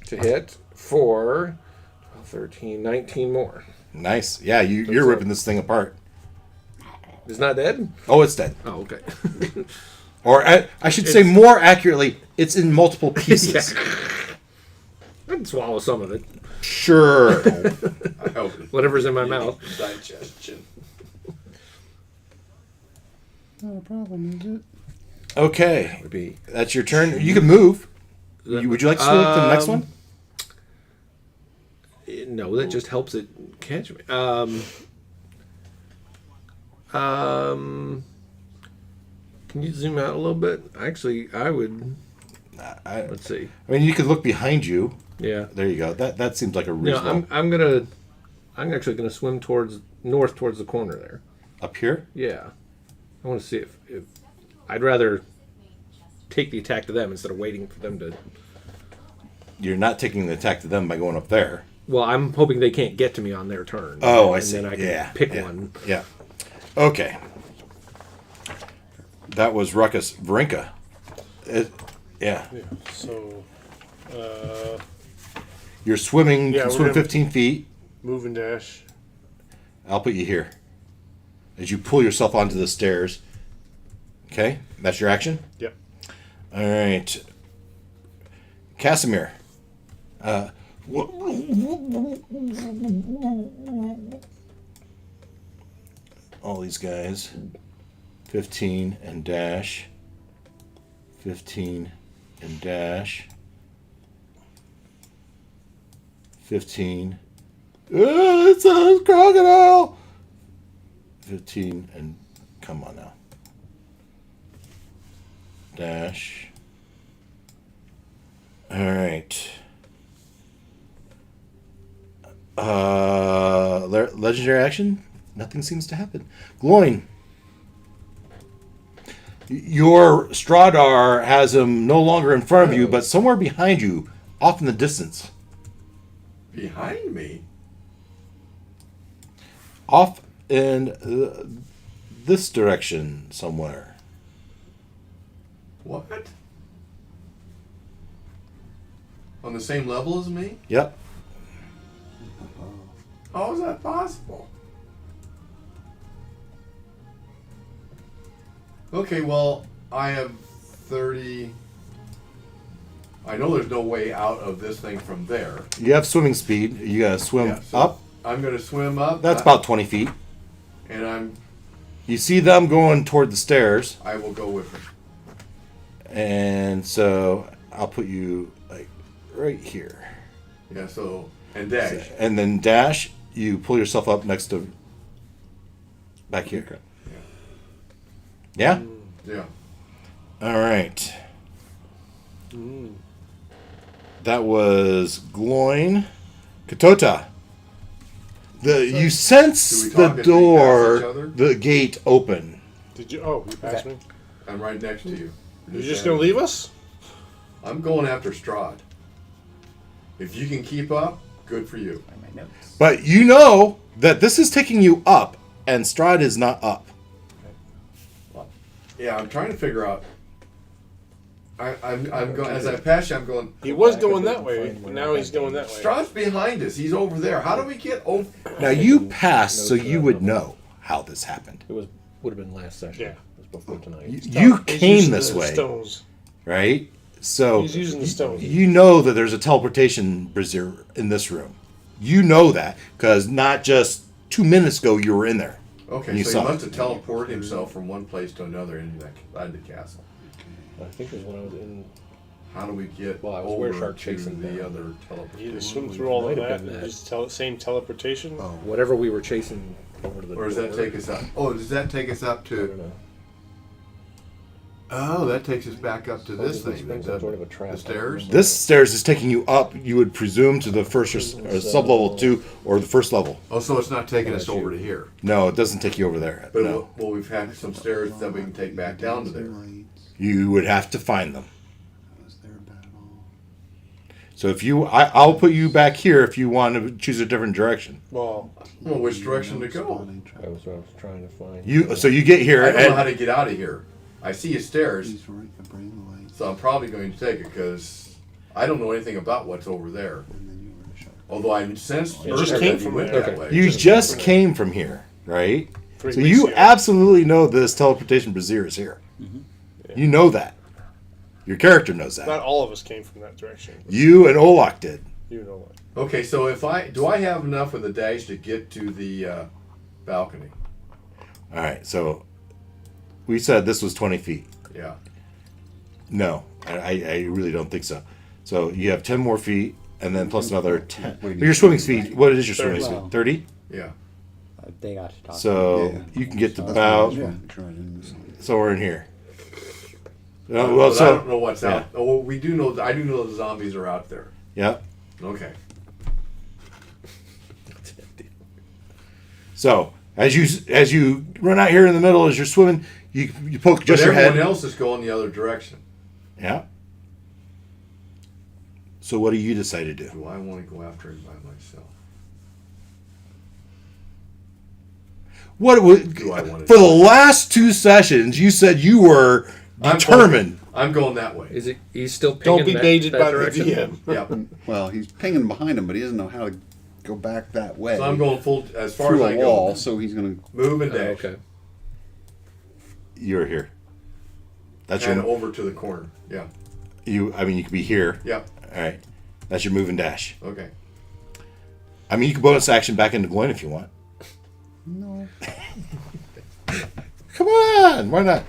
to hit for 12, 13, 19 more. Nice. Yeah, you're ripping this thing apart. It's not dead? Oh, it's dead. Oh, okay. Or I should say more accurately, it's in multiple pieces. I can swallow some of it. Sure. I hope it- Whatever's in my mouth. Digestion. Not a problem, is it? Okay. Would be That's your turn. You can move. Would you like to swim up to the next one? no, that just helps it catch me. Can you zoom out a little bit? Actually, I would. Let's see. I mean, you could look behind you. Yeah. There you go. That seems like a No, reasonable. I'm actually gonna swim north towards the corner there. Up here? Yeah. I want to see if I'd rather take the attack to them instead of waiting for them to. You're not taking the attack to them by going up there. Well, I'm hoping they can't get to me on their turn. Oh, I and see. then I can Yeah, pick yeah. one. Yeah. Okay. That was Ruckus. Varinka. Yeah. Yeah. So, You're swimming. Yeah, You can we're swim gonna- 15 feet. move and dash. I'll put you here. As you pull yourself onto the stairs. Okay? That's your action? Yep. All right. Casimir. All these guys. 15 and dash. 15 and dash. 15. It's a crocodile! 15 and come on now. Dash. Alright. Legendary action? Nothing seems to happen. Gloin. Your Strahdar has him no longer in front of you, but somewhere behind you, off in the distance. Behind me? Off in this direction somewhere. What? On the same level as me? Yep. How is that possible? Okay, well, I have 30. I know there's no way out of this thing from there. You have swimming speed. You gotta swim Yeah, so up. I'm going to swim up. That's about 20 feet. And You see them going toward the stairs. I will go with them. And so I'll put you like right here. Yeah, so, and dash. And then dash, you pull yourself up next to back here. Yeah? Yeah. All right. That was Gloin. Katota. You sense Do we the talk as we pass door, each other? the gate open. Did you? Oh, you passed me. I'm right next to you. You're just gonna leave us? I'm going after Strahd. If you can keep up, good for you. Find my notes. But you know that this is taking you up, and Strahd is not up. Yeah, I'm trying to figure out. I'm going as I pass you. I'm going. He was going that way, but now he's going that way. Strahd's behind us. He's over there. How do we get over? Now you passed, so you would know how this happened. It would have been last session. Yeah. It was before tonight. You He's came using this the way, Stones. right? So He's using the stones. you know that there's a teleportation brazier in this room. You know that because not just 2 minutes ago you were in there. Okay, And you so saw he must it. have teleported himself from one place to another inside the castle. I think it was when I was in. How do we get Well, I was over Wereshark to chasing the down. other You teleportation? just swim through all of Might have that been and that. just same teleportation. Oh. Whatever we were chasing over to the Or does that door. take us up? Oh, does that take us up I don't to? know. Oh, that takes us back up to this does this thing. bring some sort of a trap? The stairs. This stairs is taking you up. You would presume to the first or sub level 2 or the first level. Oh, so it's not taking us LSU. over to here. No, it doesn't take you over there. But No, well, we've had some stairs that we can take back down to there. you would have to find them. Was there a battle? So if you, I'll put you back here if you want to choose a different direction. Well, Well, which direction to go? That was what I was trying to find. So you get here I don't know how and to get out of here. I see a stairs, Please right, a brain light, so I'm probably going to take it because I don't know anything about what's over there. and then you were a shark. Although I sensed You just earlier came that he from went there. that Okay. way. you just came from here, right? 3 So weeks you ago. absolutely know this teleportation brazier is here. You know that. Your character knows not that. all of us came from that direction. You and Olak did. You know what? Okay, so if I have enough of the dash to get to the balcony? All right, so we said this was 20 feet. Yeah. No, I really don't think so. So you have 10 more feet, and then plus another 10. Wait, Your swimming speed, what is your swimming 30. speed? 30? Yeah. They got to talk. So Yeah. you can get to That's about Yeah, I'm sure I didn't miss something. somewhere in here. But Well, I so don't know what's out. Oh, we do know. I do know the zombies are out there. yeah. Okay. So as you run out here in the middle as you're swimming, you poke just but your everyone head. else is going the other direction. Yeah. So what do you decide to do? Do I want to go after him by myself? What would, Do I want to for the last 2 sessions you said you were determined. I'm going that way. Is it? He's still pinging Don't be that, baited that by the direction? DM. Yeah. Well, he's pinging behind him, but he doesn't know how to go back that way. So I'm going full as far through as a I wall, go. so he's gonna. Move and Oh, dash. okay. You're here. That's And your over to the corner. Yeah. you. I mean, you could be here. Yeah. All right. That's your move and dash. Okay. I mean, you can bonus action back into Gwen if you want. No. Come on, why not?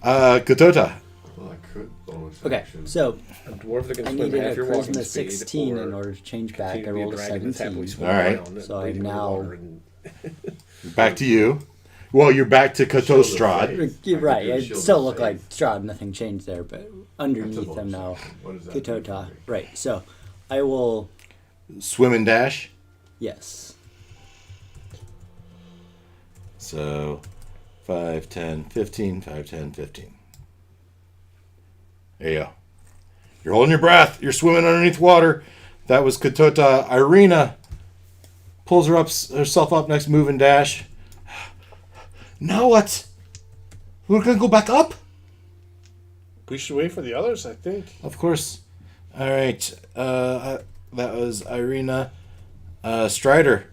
Katota. Well, I could bonus Okay, action. so A dwarf that can I swim needed half a your walking charisma speed, 16 or in order to change back. I continue to be rolled a dragon that's happily 17. swimming All right. around, So breathing I'm in the now- water and- Back to you. Well, you're back to KetoStrahd. You're right. do a I shield still of look like faith. Strahd. Nothing changed there, but underneath bonus them now, action. What is that? Ketota. Right. So I will. Swim and dash. Yes. So 5, 10, 15, 5, 10, 15. There you go. You're holding your breath. You're swimming underneath water. That was Katota. Irina pulls herself up next move and dash. Now what? We're going to go back up? We should wait for the others, I think. Of course. All right. That was Irina. Strider.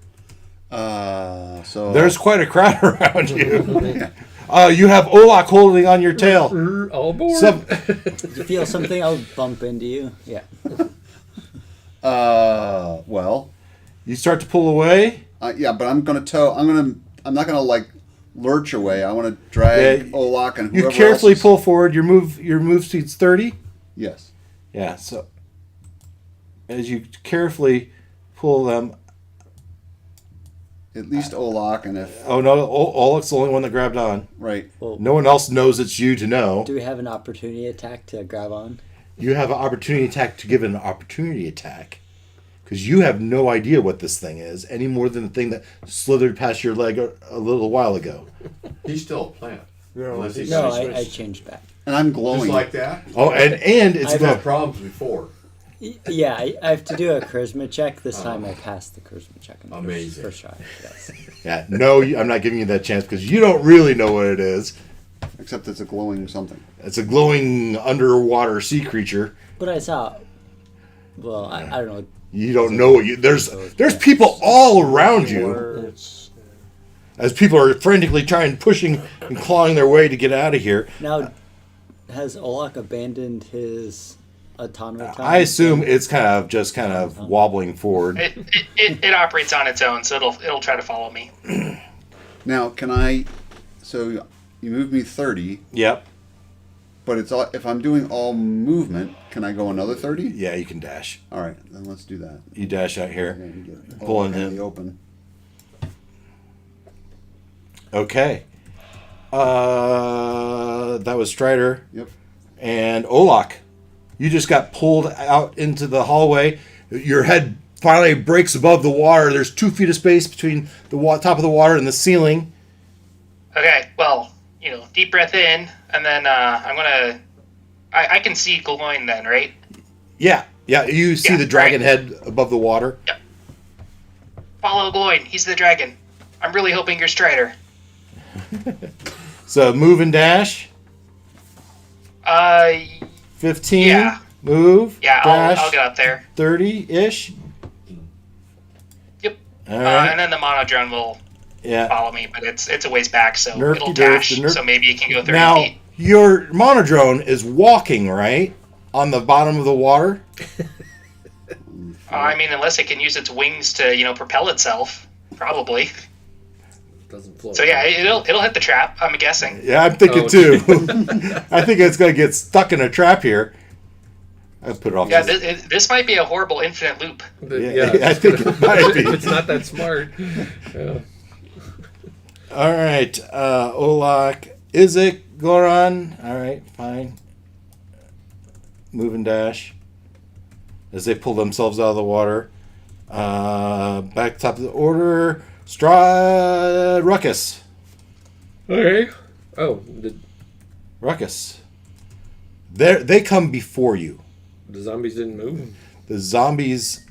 So There's quite a crowd around you. You have Olak holding on your tail. All aboard. Some- You feel something? I'll bump into you. Yeah. well, you start to pull away. yeah, but I'm gonna tow. I'm not gonna like lurch away. I want to drag Yeah, Olak and You whoever carefully else is- pull forward. Your move speed's 30. Yes. Yeah. So as you carefully pull them. At least Olak, and if Oh no, Olak's the only one that grabbed on. right. Well, No one else knows it's you to know. do we have an opportunity attack to grab on? You have an opportunity attack to give it an opportunity attack. Because you have no idea what this thing is, any more than the thing that slithered past your leg a little while ago. He's still a plant. No, Unless he's No, switched. I changed back. And I'm glowing. just like that. Oh, and it's I've the had problems before. Yeah, I have to do a charisma check. This time I passed the charisma check. On the Amazing. First try. Yes. yeah. No, I'm not giving you that chance because you don't really know what it is. Except it's a glowing something. It's a glowing underwater sea creature. But I saw. Well, I don't know. You don't know what you. There's people all around you. Words. as people are frantically pushing and clawing their way to get out of here. Now, has Olak abandoned his automaton? I assume it's kind of wobbling forward. It operates on its own, so it'll try to follow me. Now, can I? So you moved me 30, Yep. but it's all, if I'm doing all movement, can I go another 30? Yeah, you can dash. All right, then let's do that. You dash out here. Yeah, you get Pulling in him. the open. Okay. That was Strider. Yep. And Olak, you just got pulled out into the hallway. Your head finally breaks above the water. There's 2 feet of space between the top of the water and the ceiling. Okay, well, deep breath in, and then I'm gonna. I can see glowing then, right? Yeah. You see Yeah, the dragon right. head above the water. Yep. Follow glowing. He's the dragon. I'm really hoping you're Strider. So move and dash. 15. Yeah. Move. Yeah, Dash. I'll get up there. 30-ish. Yep. All right. And then the mono drone will Yeah. follow me, but it's a ways back, so Nerf it'll de nerf dash. de nerf. So maybe it can go 30 Now, feet. your monodrone is walking, right? On the bottom of the water? I mean, unless it can use its wings to propel itself, probably. Doesn't float. So yeah, it'll hit the trap. I'm guessing. Yeah, I'm thinking Oh, too. I think it's going to get stuck in a trap here. I'll put it off. Yeah, to- this might be a horrible infinite loop. Yeah, I think it might be. It's not that smart. Yeah. All right, Olak, Izik, Goran. All right, fine. Move and dash as they pull themselves out of the water. Back top of the order, Strahd, Ruckus. Okay. Oh, Ruckus. They come before you. the zombies didn't move? The zombies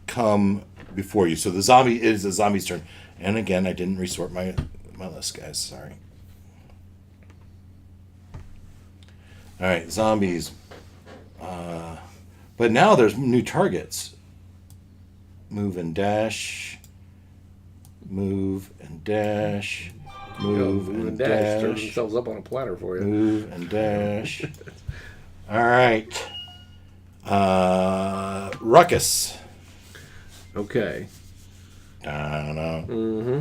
come before you. So it is the zombie's turn. And again, I didn't resort my list, guys. Sorry. All right, zombies. But now there's new targets. Move and dash. Move and dash. Move and dash. Turn dash. themselves up on a platter for you. Move and dash. All right. Ruckus. Okay. Da-da. Mm-hmm.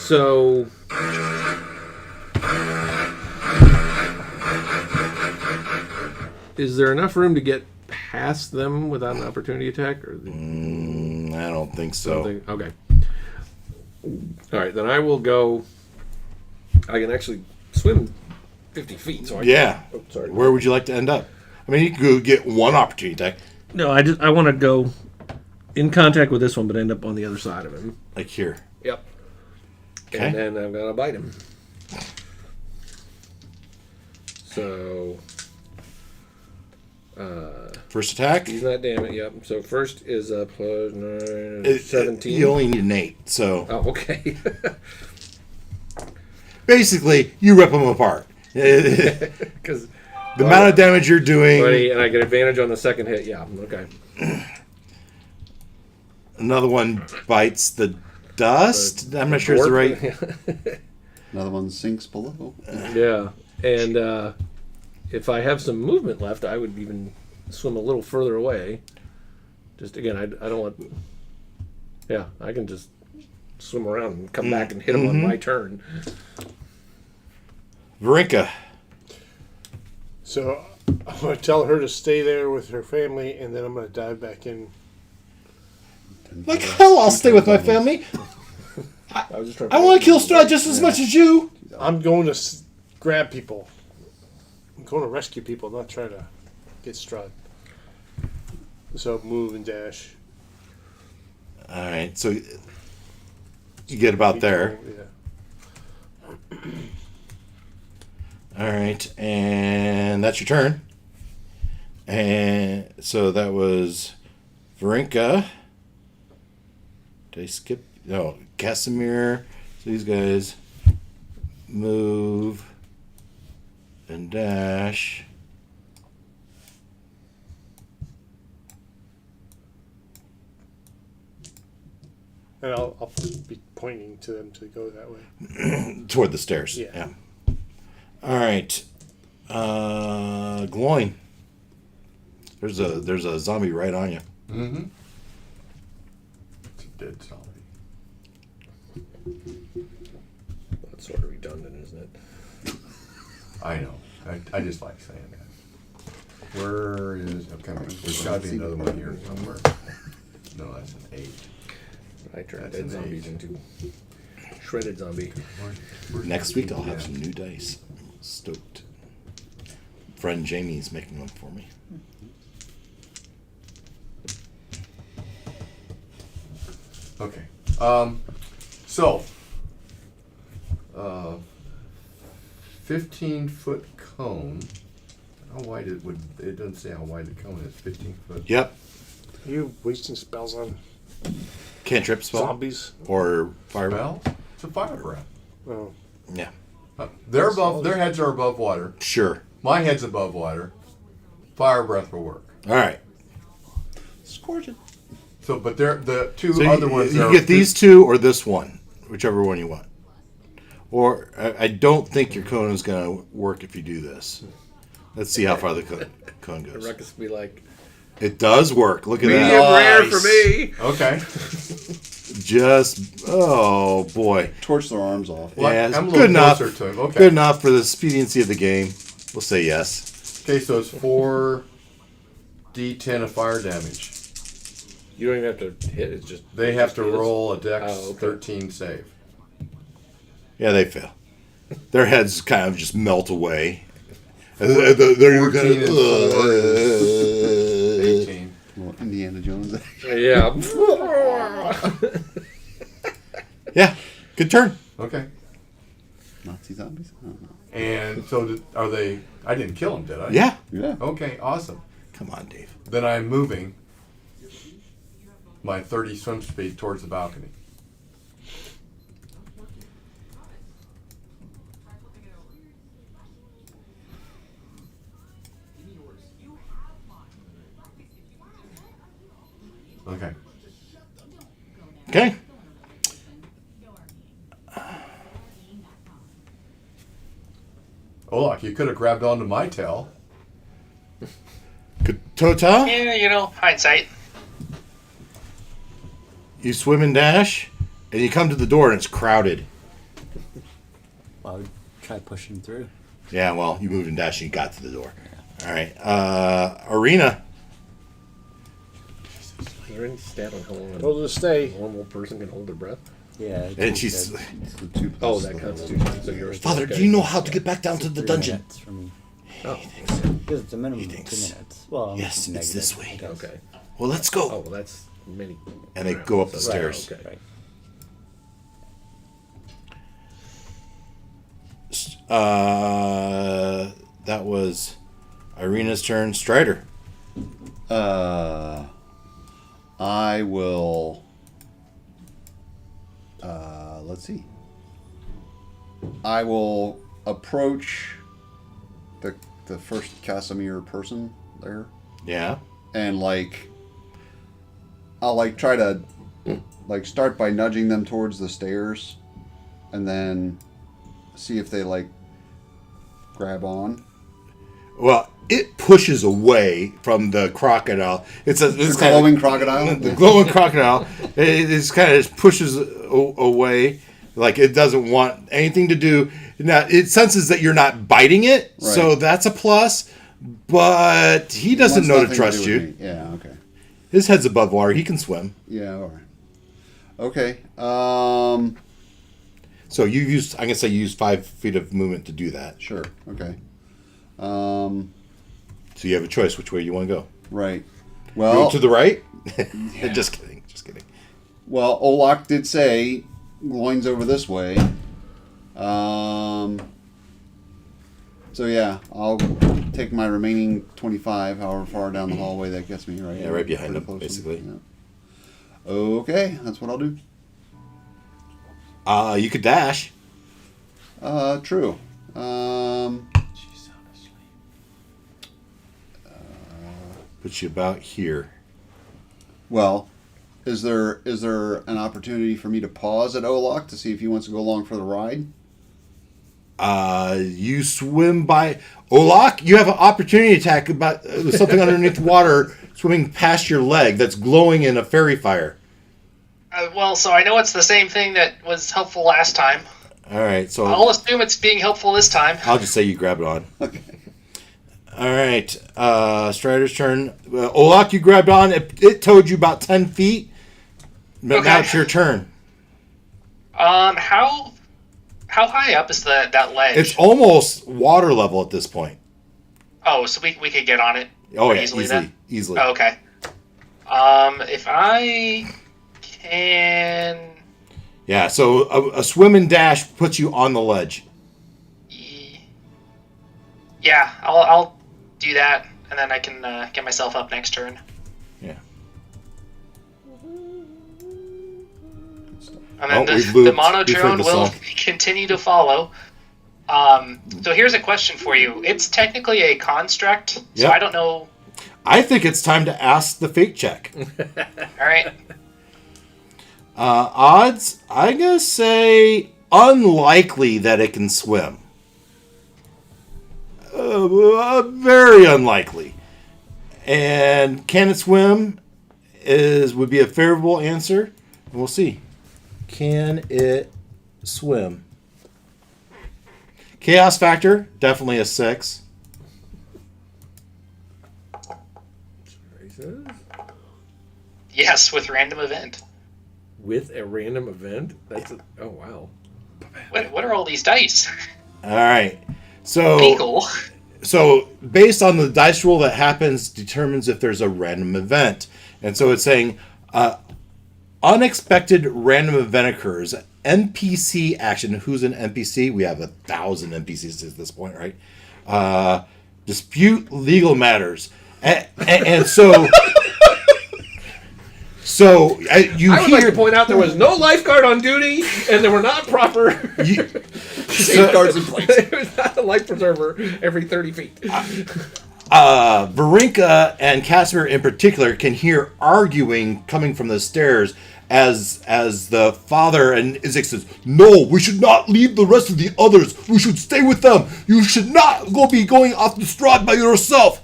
So is there enough room to get past them without an opportunity attack? Or I don't think so. something? Okay. All right, then I will go. I can actually swim 50 feet. So I Yeah. Can, oh, sorry. Where would you like to end up? I mean, you could go get one opportunity attack, No, I want to go in contact with this one, but end up on the other side of him. like here. Yep. Okay. And then I'm gonna bite him. So. First attack. He's not damn it. Yep. So first is a plus 9, It- 17. You only need an 8. So Oh, okay. basically, you rip them apart. The Because amount of damage you're doing. and I get advantage on the second hit. Yeah. Okay. Another one bites the dust. I'm not sure it's the right. Another one sinks below. Yeah. And if I have some movement left, I would even swim a little further away. Just again, I don't want. Yeah, I can just swim around and come back and hit him on my turn. Varinka. So I'm going to tell her to stay there with her family, and then I'm going to dive back in. Like hell, I'll stay with my family. I was just trying. I want to kill Strahd just as much as you. I'm going to grab people. I'm going to rescue people, not try to get Strahd. So move and dash. All right, so you get about there. Yeah. All right, and that's your turn. And so that was Varinka. Did I skip? No, Casimir. So these guys move and dash. And I'll be pointing to them to go that way. Toward the stairs. Yeah. All right. Gloin. There's a zombie right on you. Mm-hmm. It's a dead zombie. That's sort of redundant, isn't it? I know. I just like saying that. Where is... Okay, there's got to be another one here somewhere. No, that's an 8. I turned That's dead an zombies 8. into shredded zombie. Next week I'll have some new dice. I'm stoked. Friend Jamie's making them for me. Okay. So, 15-foot cone. How wide it would? It doesn't say how wide the cone is. 15 foot. Yep. Are you wasting spells on Cantrip spell. zombies? Or fire. Well, it's a fire breath. Oh. Yeah. They're above. Their heads are above water. Sure. My head's above water. Fire breath will work. All right. Scorch it. So, but they're the two So other ones. you are get these two or this one, whichever one you want. Or I don't think your cone is going to work if you do this. Let's see how far the cone The goes. ruckus will be like, It does work. Look at medium that. rare for me. Okay. Just oh boy. Torch their arms off. Well, Yeah, I'm a good little enough. closer to him. Okay. Good enough for the expediency of the game. We'll say yes. Okay, so it's 4d10 of fire damage. You don't even have to hit. It's just They have to hits. roll a Dex Oh, okay. 13 save. Yeah, they fail. Their heads kind of just melt away. They're kind 14 and 4 of, is 18. Well, Indiana Jones. Yeah. yeah, good turn. Okay. Nazi zombies. I don't know. And so are they... I didn't kill them, did I? Yeah. Yeah. Okay, awesome. Come on, Dave. Then I'm moving my 30 swim speed towards the balcony. Okay. Okay. Olak, you could have grabbed onto my tail. Good Tota, Yeah, hindsight. you swim and dash, and you come to the door and it's crowded. Well, I would try pushing through. Yeah, well, you moved and dashed and you got to the door. All right. Arena. Is there any stat on how long Told her to stay. a normal person can hold their breath? Yeah. And she's... It's the 2 Oh, plus that the- Constitution. So you're Father, do you know how to get back down to the 3 dungeon? minutes for me. Oh, Because it's a minimum of 2 thinks- minutes. Well, Yes, it's negative, this way. I guess. okay. Well, let's go. Oh, well, that's many. And they go up the Right, stairs. Okay. Right. That was Irina's turn. Strider. I will. Let's see. I will approach the first Casimir person there, Yeah. and I'll try to start by nudging them towards the stairs, and then see if they grab on. Well, it pushes away from the crocodile. It's The glowing crocodile. The glowing crocodile. It's kind of just pushes away, like it doesn't want anything to do. Now it senses that you're not biting it, so Right. that's a plus. But he doesn't Wants know to nothing trust do you. with me. Yeah. Okay. His head's above water. He can swim. Yeah. All right. Okay. So you used. I'm gonna say you used 5 feet of movement to do that. Sure. Okay. So you have a choice which way you want to go. Right. Go Well, to the right. Just kidding. Just kidding. well, Olak did say Gloin's over this way. So yeah, I'll take my remaining 25, however far down the hallway that gets me. Right. Yeah, right behind Pretty him, close to basically. Yeah. Okay, that's what I'll do. You could dash. True. Put you about here. Well, Is there an opportunity for me to pause at Olak to see if he wants to go along for the ride? You swim by Olak. You have an opportunity attack with something underneath water swimming past your leg that's glowing in a fairy fire. Well, so I know it's the same thing that was helpful last time. All right, so I'll assume it's being helpful this time. I'll just say you grab it on. Okay. All right, Strider's turn. Olak, you grabbed on. It towed you about 10 feet. But Okay. now it's your turn. How high up is that ledge? It's almost water level at this point. Oh, so we could get on it. Oh yeah, easily easily, then? easily. Oh, okay. If I can. Yeah, so a swim and dash puts you on the ledge. Yeah, I'll do that, and then I can get myself up next turn. Yeah. And then Oh, we've the looped. We've heard monotone the will song. continue to follow. So here's a question for you. It's technically a construct, so Yep. I don't know. I think it's time to ask the fake check. All right. Odds, I'm going to say unlikely that it can swim. Very unlikely. And can it swim would be a favorable answer. We'll see. Can it swim? Chaos factor, definitely a 6. Yes, with random event. With a random event? Oh, wow. What are all these dice? All right. So Legal. So based on the dice roll that happens determines if there's a random event. And so it's saying unexpected random event occurs. NPC action. Who's an NPC? We have 1,000 NPCs at this point, right? Dispute legal matters. And so... So you I would hear like to point out there was no lifeguard on duty, and there were not proper Safeguards in place. there was not a life preserver every 30 feet. Varinka and Casimir in particular can hear arguing coming from the stairs as the father and Izek says, "No, we should not leave the rest of the others. We should stay with them. You should not be going off the Strahd by yourself."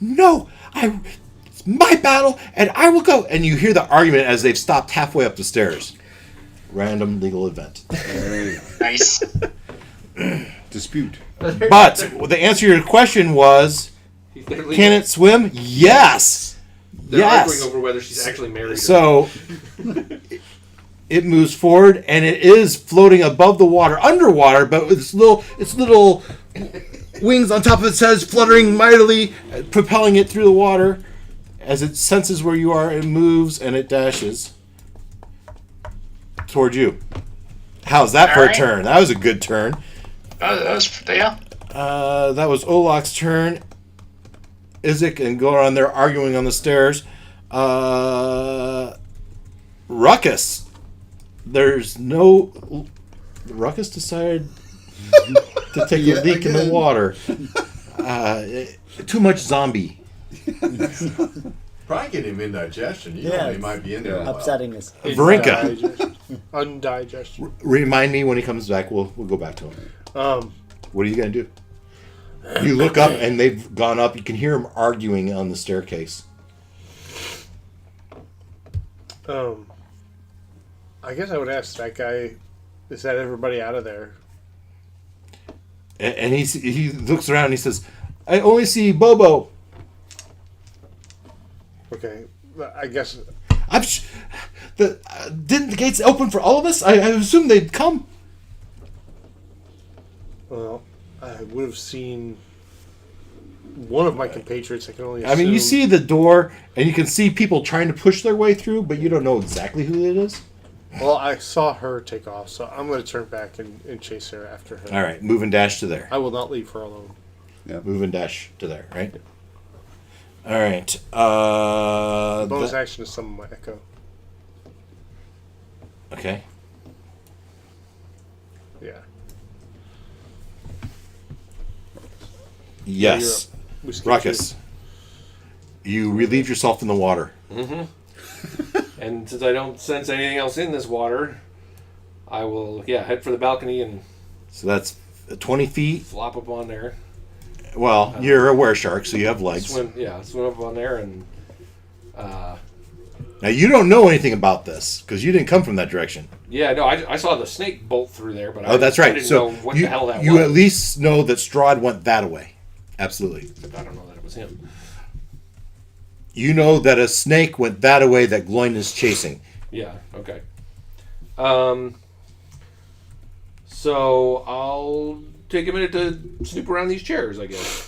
"No, it's my battle, and I will go." And you hear the argument as they've stopped halfway up the stairs. Random legal event. Nice. Dispute. But the answer to your question was, can it swim? Yes. They're Yes. arguing over whether she's actually married. So it moves forward, and it is floating above the water, underwater, but with its little wings on top of its head, fluttering mightily, propelling it through the water. As it senses where you are, it moves and it dashes toward you. How's that for a Alright. turn? That was a good turn. That was, yeah. That was Olak's turn. Izek and Goran, they're arguing on the stairs. Ruckus. There's no... Ruckus decided to take a leak in the again. water. Too much zombie. Probably get him indigestion. You Yeah, know he might be in there. a while. Upsetting us. Varinka. Undigestion. Remind me when he comes back. We'll go back to him. What are you going to do? You look up and they've gone up. You can hear them arguing on the staircase. I guess I would ask that guy, is that everybody out of there? And he looks around and he says, "I only see Bobo." Okay, I guess. Didn't the gates open for all of us? I assumed they'd come. Well, I would have seen one of my compatriots. I can only. I mean, you assume. see the door, and you can see people trying to push their way through, but you don't know exactly who it is. Well, I saw her take off, so I'm going to turn back and chase her after her. All right, move and dash to there. I will not leave her alone. Move and dash to there, right? All right. Bonus action is summon my echo. Okay. Yeah. Yes. We skipped Ruckus. You relieve yourself in the water. And since I don't sense anything else in this water, I will, head for the balcony and So that's 20 feet. flop up on there. Well, you're a were-shark, so you have legs. Swim up on there and... Now, you don't know anything about this, because you didn't come from that direction. Yeah, no, I saw the snake bolt through there, but Oh, that's right. I didn't So know what you, the hell that you was. at least know that Strahd went that way. Absolutely. But I don't know that it was him. You know that a snake went that way that Gloin is chasing. Yeah, okay. So I'll take a minute to snoop around these chairs, I guess.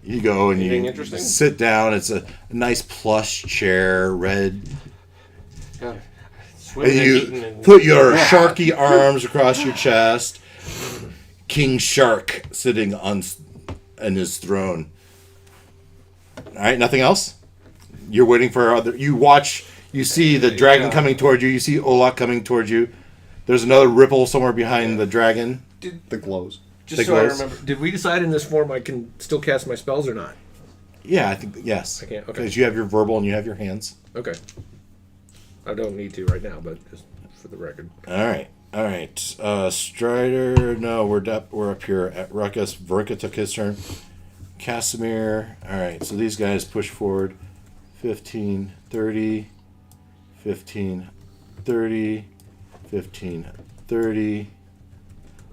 You go and Anything you interesting? sit down. It's a nice plush chair, red. God, swimming And and you eating and... put your sharky arms across your chest. King Shark sitting on his throne. All right, nothing else? You're waiting for other... You watch... You see the dragon coming toward you. You see Olak coming toward you. There's another ripple somewhere behind the dragon. The glows. Just Take so I those. remember, did we decide in this form I can still cast my spells or not? Yeah, I think... Yes. I can't, okay. Because you have your verbal and you have your hands. Okay. I don't need to right now, but just for the record. All right. Strider. No, we're up here at Ruckus. Verka took his turn. Casimir. All right. So these guys push forward. 15, 30, 15, 30, 15, 30.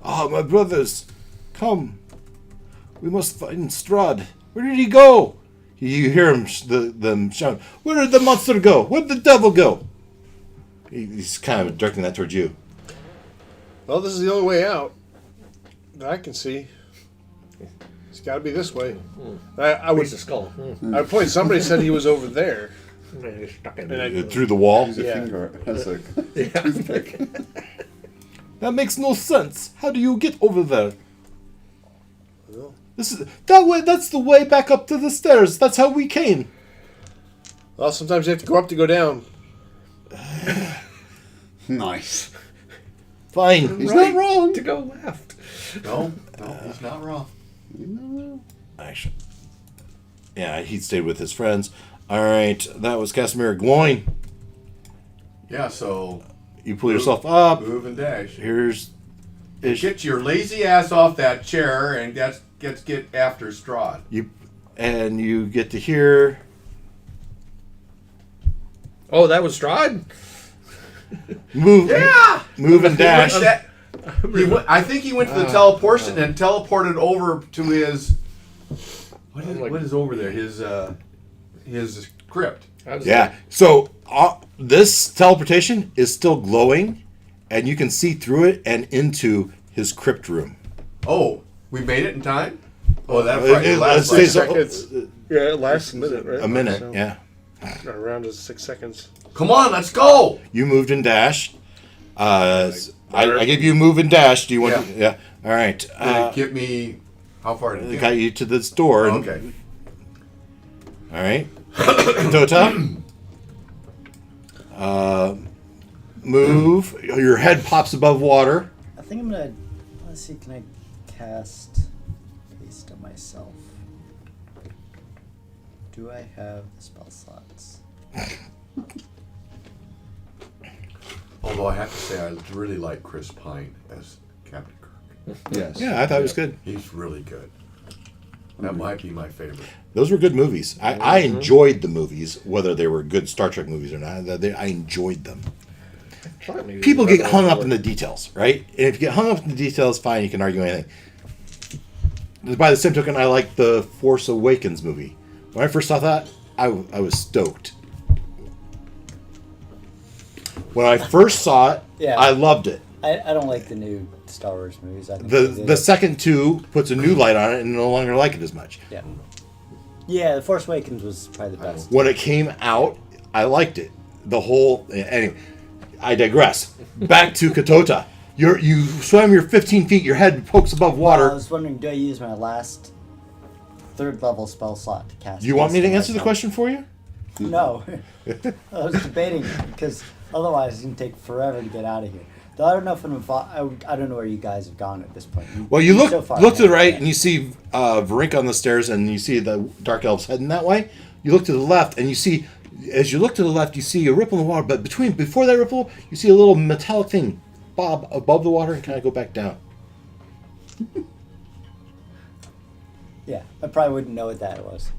Ah, my brothers, come. We must find Strahd. Where did he go? You hear them shout. Where did the monster go? Where did the devil go? He's kind of directing that towards you. Well, this is the only way out that I can see. It's got to be this way. I would. Piece of skull. I point. Somebody said he was over there. Stuck in And I, Through the wall? Yeah. Finger has a toothpick. That makes no sense. How do you get over there? Well, This is that way. That's the way back up to the stairs. That's how we came. well, sometimes you have to go up to go down. Nice. Fine. He's not wrong. To go left. No, he's not wrong. Actually, yeah, he stayed with his friends. All right, that was Casimir Gloin. Yeah, so You pull yourself up. move and dash. Here's Ish. Get your lazy ass off that chair and get after Strahd. You get to hear. Oh, that was Strahd? Move. Yeah! Move and dash. I think he went to the teleportation and teleported over to his. What is over there? His crypt. Yeah. So this teleportation is still glowing, and you can see through it and into his crypt room. Oh, we made it in time. Oh, that It probably lasts like stays seconds. Yeah, it lasts a minute, right? a minute. So, Yeah. Around is 6 seconds. Come on, let's go. You moved and dashed. I gave you move and dash. Do you want? Yeah. Yeah. All right. Get me. How far did It it got you to this door. And, Okay. All right. Dota. Move. Your head pops above water. I think I'm gonna. Let's see. Can I cast paste on myself? Do I have the spell slots? Although I have to say, I really like Chris Pine as Captain Kirk. Yes. Yeah, I thought it was good. He's really good. That might be my favorite. Those were good movies. I enjoyed the movies, whether they were good Star Trek movies or not. I enjoyed them. People get hung up in the details, right? And if you get hung up in the details, fine, you can argue anything. By the same token, I like the Force Awakens movie. When I first saw that, I was stoked. When I first saw it, Yeah. I loved it. I don't like the new Star Wars movies. I think The second two puts a new light on it and no longer like it as much. Yeah, The Force Awakens was probably the best. When it came out, I liked it. The whole anyway. I digress. Back to Katota. You swam your 15 feet. Your head pokes above water. I was wondering, do I use my last 3rd level spell slot to cast? Do you want me to answer the myself? question for you? No. I was debating because otherwise it's going to take forever to get out of here. Though I don't know if I don't know where you guys have gone at this point. Well, you You're look so far to the ahead. right and you see Varink on the stairs, and you see the Dark Elves heading that way. You look to the left and you see As you look to the left, you see a ripple in the water, but before that ripple, you see a little metallic thing bob above the water and kind of go back down. Yeah, I probably wouldn't know what that was.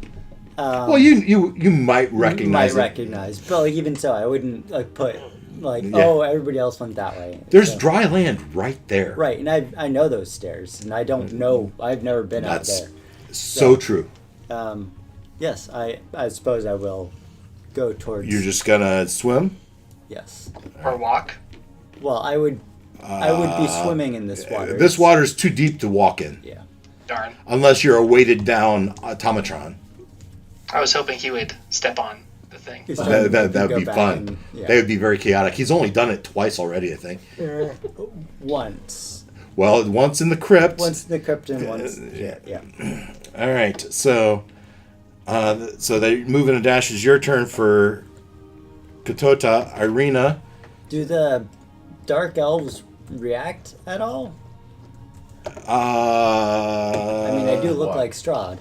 Well, you might recognize it. recognize, but like even so, I wouldn't like put like Yeah. oh everybody else went that way. There's So- dry land right there. right, and I know those stairs, and I don't know. I've never been That's out so true. there. Yes, I suppose I will go towards. You're just gonna swim? yes. Or walk. Well, I would be swimming in this water. This water's too deep to walk in, Yeah. Darn. unless you're a weighted down automatron. I was hoping he would step on the thing. It's That time to would go be back fun. and- yeah. That would be very chaotic. He's only done it twice already, I think. Once. Well, once in the crypt. Once the crypt and once. Yeah. All right, so they move in a dash. Is your turn for Katota, Irina. Do the dark elves react at all? I I mean, they do look what? like Strahd.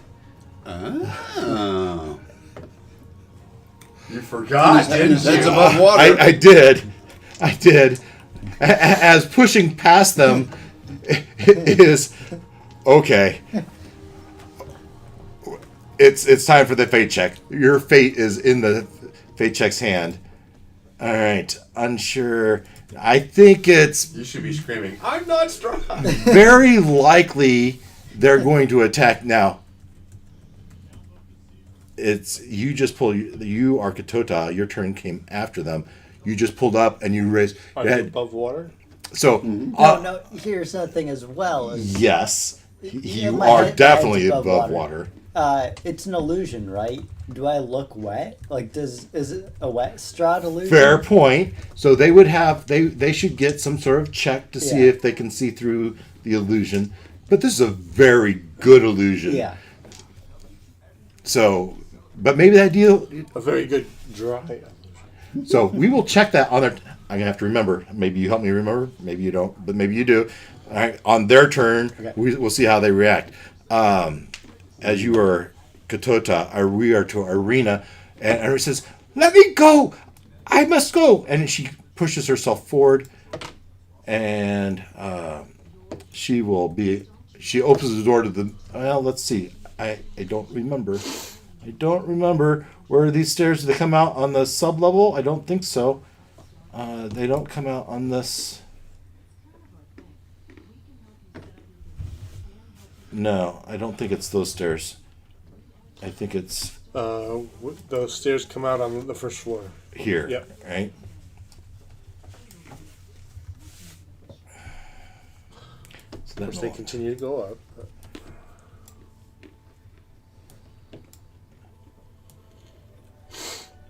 Oh. You forgot, didn't That's you? above water. I did. As pushing past them is okay. It's time for the fate check. Your fate is in the fate check's hand. All right, unsure. I think it's You should be screaming, I'm not strong. very likely they're going to attack now. It's you just pull. You are Katota. Your turn came after them. You just pulled up and you raised Are your you head. above water? So No, here's the thing as well. Is, yes, Yeah, you my are head's definitely above above water. water. it's an illusion, right? Do I look wet? Like, is it a wet Strahd illusion? Fair point. So they would have they should get some sort of check to see Yeah. if they can see through the illusion. But this is a very good illusion. Yeah. So, but maybe that deal. A very good dry. So we will check that on their. I'm gonna have to remember. Maybe you help me remember. Maybe you don't, but maybe you do. All right. On their turn, we'll see how they react. As you are Katota, we are to Irina, and Irina says, "Let me go! I must go!" And she pushes herself forward, and she will be. She opens the door to the. Well, let's see. I don't remember. I don't remember where are these stairs. Do they come out on the sub level? I don't think so. They don't come out on this. No, I don't think it's those stairs. I think it's Those stairs come out on the first floor. here. Yep. Right? So Of course, they continue to go up.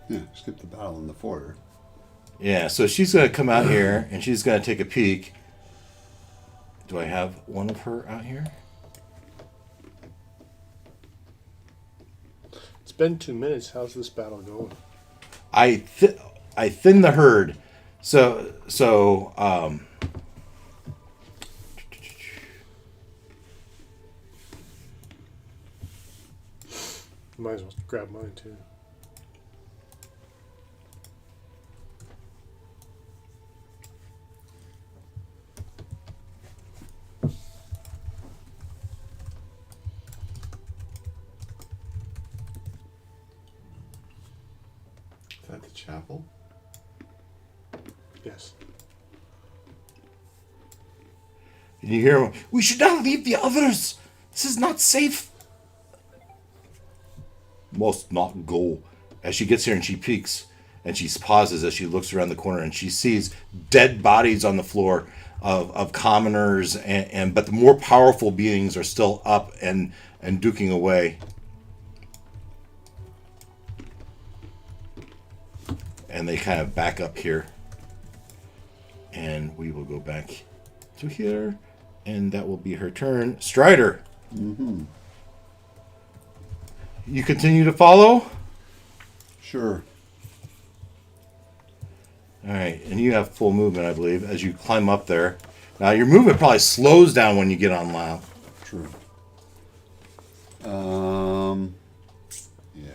Yeah, skip the battle in the fort. Yeah, so she's going to come out here and she's going to take a peek. Do I have one of her out here? It's been 2 minutes. How's this battle going? I thin the herd. So Might as well grab mine too. Is that the chapel? Yes. and you hear him, "We should not leave the others. This is not safe." Must not go. As she gets here and she peeks and she pauses as she looks around the corner and she sees dead bodies on the floor of commoners and but the more powerful beings are still up and duking away. And they kind of back up here. And we will go back to here. And that will be her turn. Strider. Mm-hmm. You continue to follow? Sure. All right. And you have full movement, I believe, as you climb up there. Now, your movement probably slows down when you get on loud. True. Yeah.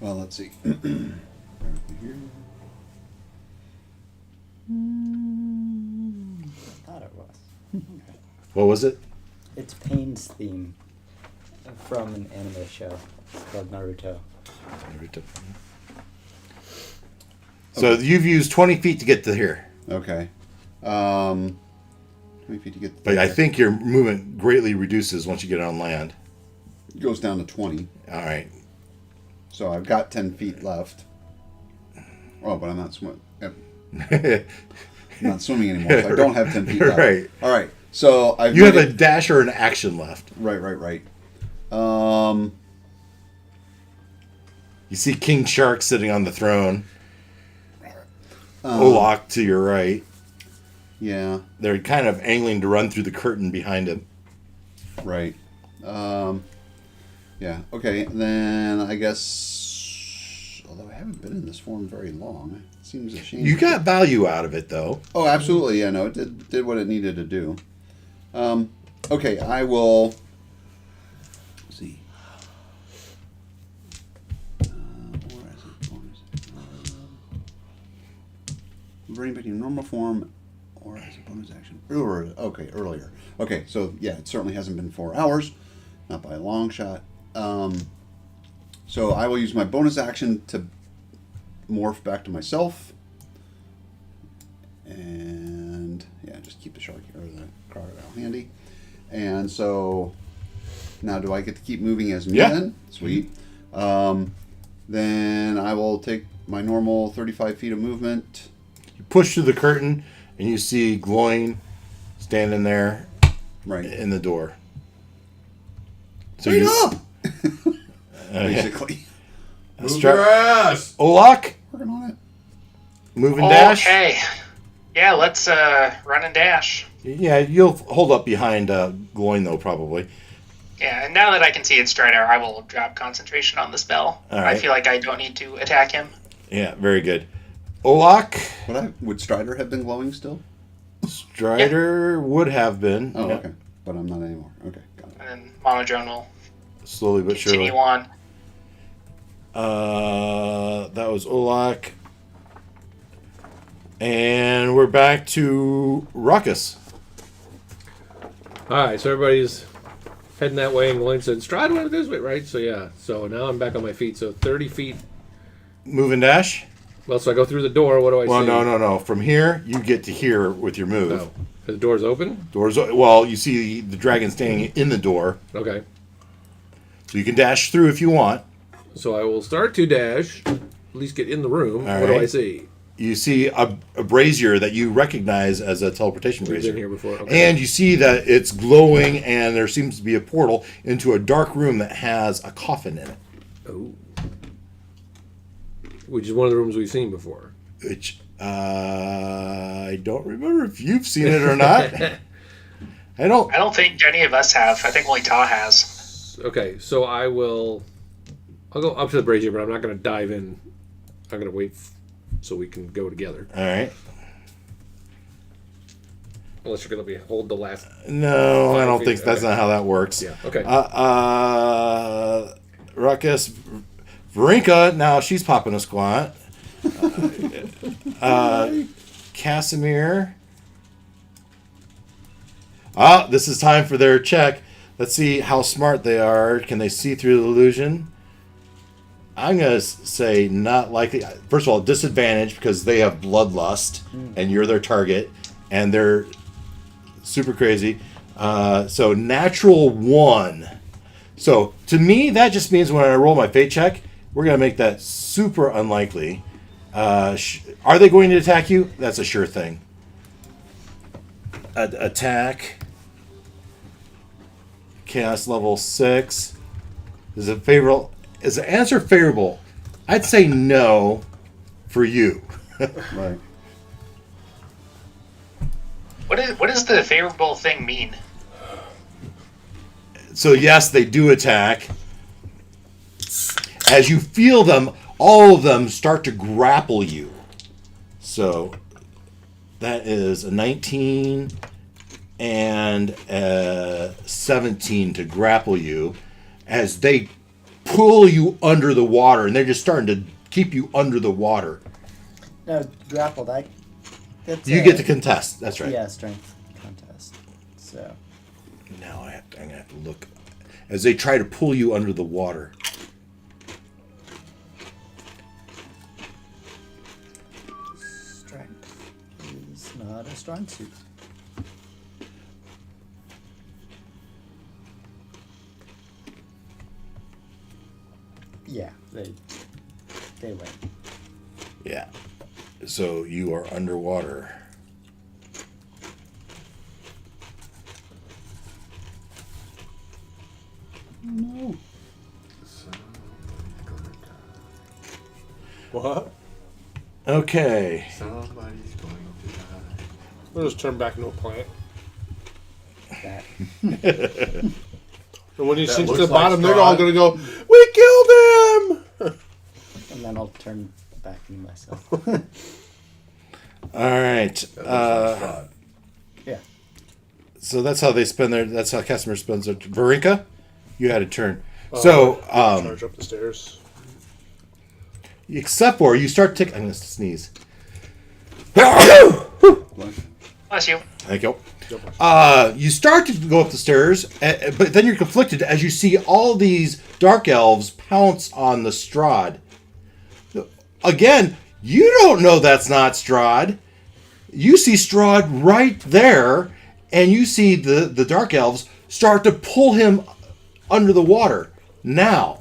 Well, let's see. I thought it was. What was it? It's Pain's theme from an anime show called Naruto. So you've used 20 feet to get to here. Okay. 20 feet to get. But I think your movement greatly reduces once you get on land. It goes down to 20. All right. So I've got 10 feet left. Oh, but I'm not swimming. I'm not swimming anymore, so I don't have 10 feet left. Right. All right. So I've You have made a dash or an action left. Right. You see King Shark sitting on the throne. Olak to your right. Yeah. They're kind of angling to run through the curtain behind him. Right. Yeah. Okay. Then I guess, although I haven't been in this form very long, it seems a shame. You got value out of it, though. Oh, absolutely. Yeah. No, it did what it needed to do. Okay. I will. Let's see. Where is it? Running back in normal form, or as a bonus action. Earlier. Okay, so yeah, it certainly hasn't been 4 hours, not by a long shot. So I will use my bonus action to morph back to myself, and yeah, just keep the shark or the crocodile handy. And so now, do I get to keep moving as me? Yeah. Then? Sweet. Then I will take my normal 35 feet of movement. You push through the curtain, and you see Gloin standing there Right. in the door. So Wait you up! Basically. Move your ass! Olak, Working on it. move and dash. Okay. Yeah, let's run and dash. Yeah, you'll hold up behind Gloin, though, probably. Yeah, and now that I can see it's Strider, I will drop concentration on the spell. All right. I feel like I don't need to attack him. Yeah, very good. Olak, Would Strider have been glowing still? Strider would have been. Oh, Yeah. okay. But I'm not anymore. Okay, got it. And then Monodrone will Slowly but surely. continue on. That was Olak. And we're back to Ruckus. Alright, so everybody's heading that way, and Glenn said, Strahd went this way, right? So yeah, so now I'm back on my feet, so 30 feet. Move and dash? Well, so I go through the door, what do I Well, see? no. From here, you get to here with your move. Oh, the door's open? Well, you see the dragon standing in the door. Okay. So you can dash through if you want. So I will start to dash, at least get in the room. All What do I right. see? You see a brazier that you recognize as a teleportation We've brazier. been here before. Okay. And you see that it's glowing, and there seems to be a portal into a dark room that has a coffin in it. Oh. Which is one of the rooms we've seen before. Which I don't remember if you've seen it or not. I don't. I don't think any of us have. I think only Ta has. Okay, so I'll go up to the brazier, but I'm not going to dive in. I'm going to wait so we can go together. All right. Unless you're going to let me hold the last. No, I don't think that's Okay. not how that works. Yeah. Okay. Ruckus, Varinka. Now she's popping a squat. Casimir. This is time for their check. Let's see how smart they are. Can they see through the illusion? I'm going to say not likely. First of all, disadvantage because they have bloodlust and you're their target and they're super crazy. So natural 1. So to me, that just means when I roll my fate check, we're going to make that super unlikely. Are they going to attack you? That's a sure thing. Attack. Chaos level 6. Is it favorable? Is the answer favorable? I'd say no for you. Right. What does the favorable thing mean? So yes, they do attack. As you feel them, all of them start to grapple you. So that is a 19 and a 17 to grapple you as they pull you under the water, and they're just starting to keep you under the water. No, grapple. That's You get to contest. That's right. Yeah, strength contest. So. Now I'm going to have to look as they try to pull you under the water. Strength is not a strong suit. Yeah, they win. Yeah. So you are underwater. No. What? Okay. Somebody's going to die. We'll just turn back into a plant. That. And when he That sinks to looks the bottom, like they're all Strahd. going to go, "We killed him!" And then I'll turn back into myself. All right. That looks like Strahd. Yeah. So that's how they spend their. That's how customer spends their. Varinka, you had a turn. So Charge up the stairs. except for you start I'm going to sneeze. Bless you. Thank you. You start to go up the stairs, but then you're conflicted as you see all these dark elves pounce on the Strahd. Again, you don't know that's not Strahd. You see Strahd right there, and you see the dark elves start to pull him under the water. Now,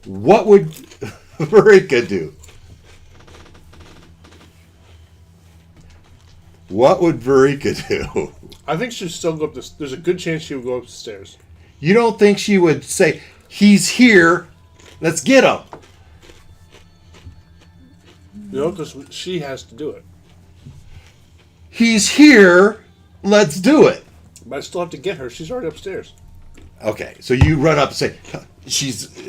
what would Marika do? What would Varika do? I think she'd still go up this. There's a good chance she would go up the stairs. You don't think she would say, "He's here, let's get him"? You know, because she has to do it. He's here, let's do it. But I still have to get her. She's already upstairs. Okay, so you run up and say,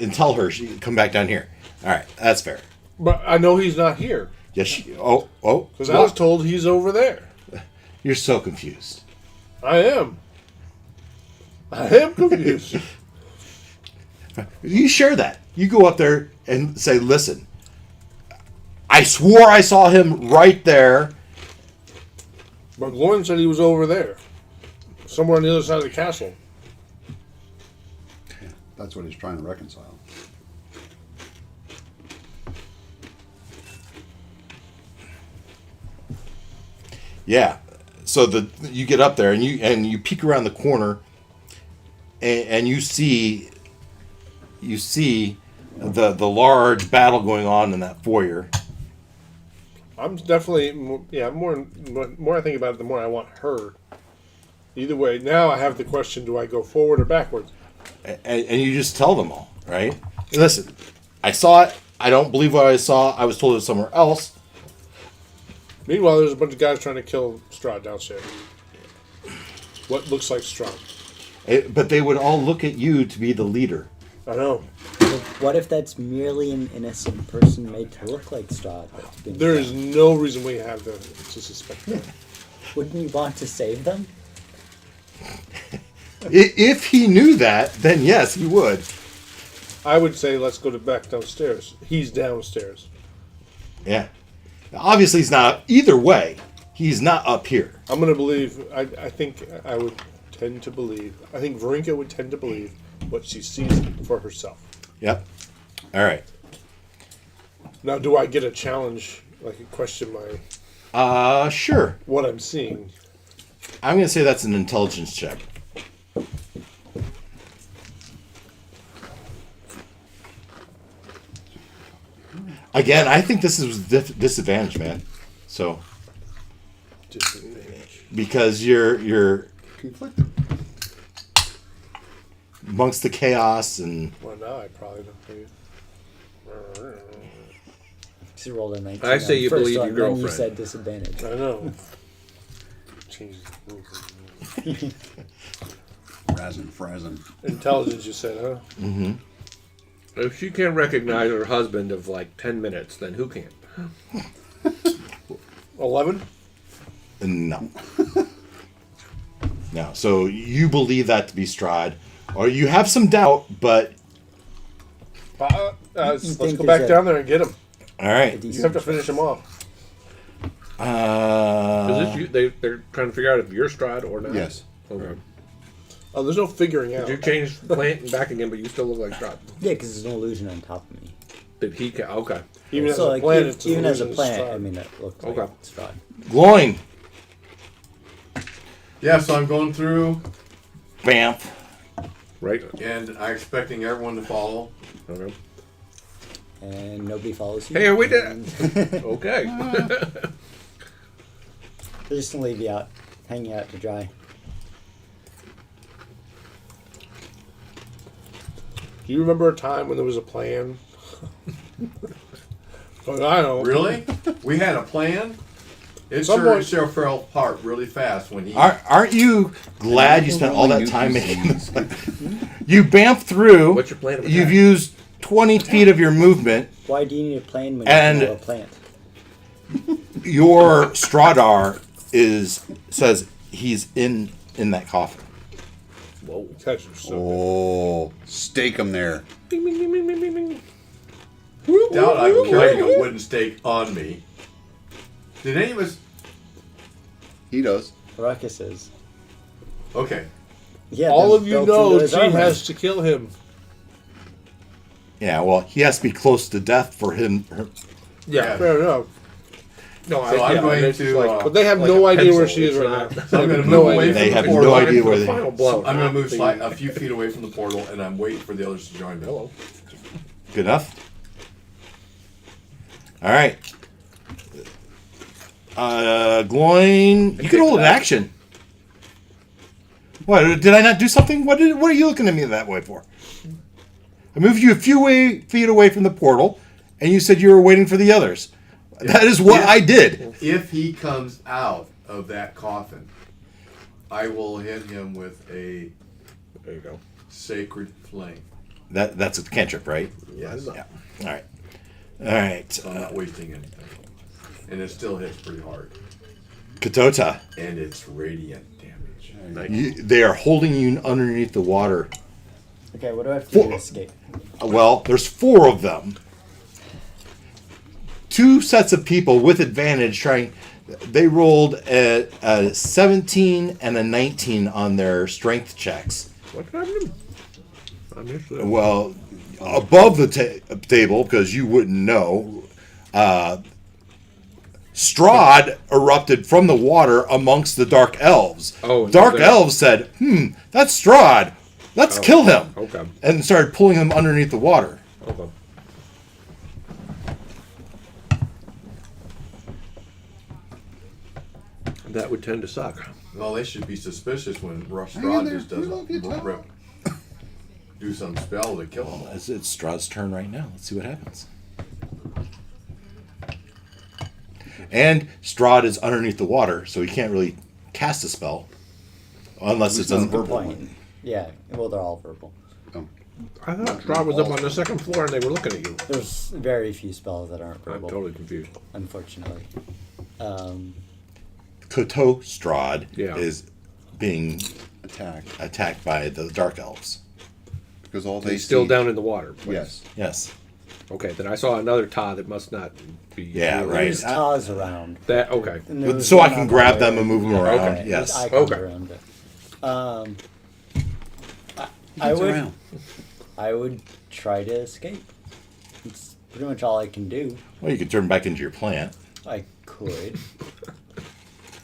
and tell her she come back down here. All right, that's fair. But I know he's not here. Yes, oh. Because I was told he's over there. You're so confused. I am. I am confused. You share that. You go up there and say, "Listen, I swore I saw him right there." But Lauren said he was over there. Somewhere on the other side of the castle. Yeah, that's what he's trying to reconcile. Yeah. So you get up there and you peek around the corner, and you see the large battle going on in that foyer. I'm definitely, more I think about it, the more I want her. Either way, now I have the question, do I go forward or backwards? And you just tell them all, right? Listen, I saw it. I don't believe what I saw. I was told it was somewhere else. Meanwhile, there's a bunch of guys trying to kill Strahd downstairs. What looks like Strahd. But they would all look at you to be the leader. I know. But what if that's merely an innocent person made to look like Strahd? that's being There is killed? no reason we have to suspect that. Wouldn't you want to save them? If he knew that, then yes, he would. I would say let's go back downstairs. He's downstairs. Yeah. Obviously, he's not. Either way, he's not up here. I'm going to believe, I think I would tend to believe, I think Varinka would tend to believe what she sees for herself. Yep. All right. Now, do I get a challenge, like a question my, Sure. what I'm seeing? I'm going to say that's an intelligence check. Again, I think this is disadvantage, man. So, Disadvantage. because you're Conflicted. amongst the chaos and Well, now I probably don't think. She rolled a 19. I say on the you first believe one, your then you girlfriend. said disadvantage. I know. Jesus. Razzin' frazzin'. Intelligence, you said, huh? mm-hmm. If she can't recognize her husband of like 10 minutes, then who can't? 11? No. No. So you believe that to be Strahd, or you have some doubt, but Let's think go there's back a- down there and get him. All right. You have to finish him off. Is this you? They're trying to figure out if you're Strahd or not. Yes. Okay. Oh, there's no figuring out. Did you change the plant and back again, but you still look like Strahd? Yeah, because there's an illusion on top of me. Did he? Okay. Even as So a like, plant, even, it's an even as a illusion, it's plant, Strahd. I mean, it looks like Okay. Strahd. Glowing. Yeah, so I'm going through, Vamp. Right. and I'm expecting everyone to follow. Okay. And nobody follows you. Hey, we did it. Okay. They're just gonna leave you out, hanging out to dry. Do you remember a time when there was a plan? But I don't. Really? We had a plan? It Some sure, point- sure fell apart really fast when he... Aren't you glad you spent all that Rolling time nucleus. making this? You bamp through. What's your plan of You've attack? used 20 feet of your movement. Why do you need a plane when And- you can grow a plant? Your Strahdar says he's in that coffin. Whoa. Catch you so Oh, stake him there. Bing, bing, bing, bing, bing, bing, bing. Doubt I'm carrying a wooden stake on me. Did any of us... He does. Ruckus is. Okay. Yeah. all they're of you built know into his she armor. has to kill him. Yeah, well, he has to be close to death for him. Yeah. Fair enough. No, So I'm going it's to, like- But they have like no a idea where pencil. she is It's right not- now. So I'm going to No move away idea. from They the have portal. no idea where they. Final blow. I'm going to move not a few feet away from the portal, and I'm waiting for the others to join me. Hello. Good enough. All right. Gloin, you can hold an action. What did I not do something? What are you looking at me that way for? I moved you a few feet away from the portal, and you said you were waiting for the others. That is what I did. If he comes out of that coffin, I will hit him with a There you go. sacred flame. That's a cantrip, right? Yes. Yeah. All right. All right. So I'm not wasting anything. And it still hits pretty hard. Katota, And it's radiant damage. they are holding you underneath the water. Okay, what do I have to do to Four. escape? Well, there's 4 of them. 2 sets of people with advantage trying. They rolled a 17 and a 19 on their strength checks. What happened? I missed it. Well, above the table, because you wouldn't know, Strahd erupted from the water amongst the Dark Elves. Oh, Dark there. Elves said, that's Strahd. Let's kill him. Okay. And started pulling him underneath the water. Okay. That would tend to suck. Well, they should be suspicious when Hang in Strahd there. just does We love you, Tom. do some spell to kill him. It's Strahd's turn right now. Let's see what happens. And Strahd is underneath the water, so he can't really cast a spell. Unless it's not a verbal. Point. Yeah, well, they're all verbal. Oh. I thought Strahd was up on the second floor and they were looking at you. There's very few spells that aren't I'm verbal, totally confused. unfortunately. KetoStrahd Yeah. is being Attack. attacked by the Dark Elves. Because all they He's still see- down in the water. Yes. Yes. Okay, then I saw another Ta that must not be. Yeah, you. right. There's Taz around. That okay. And there was So I one can on grab my them way. and move them around. Okay. Yes. Icons Okay. around it. I Gets would. around. I would try to escape. It's pretty much all I can do. Well, you can turn back into your plant. I could.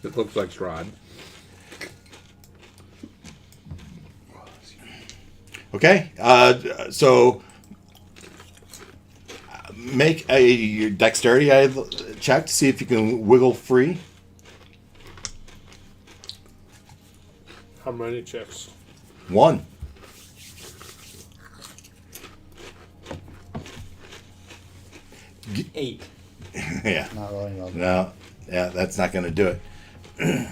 It looks like Strahd. Okay. So make a dexterity check to see if you can wiggle free. How many checks? 1. Eight. Yeah. Not rolling well. No. Yeah, that's not going to do it.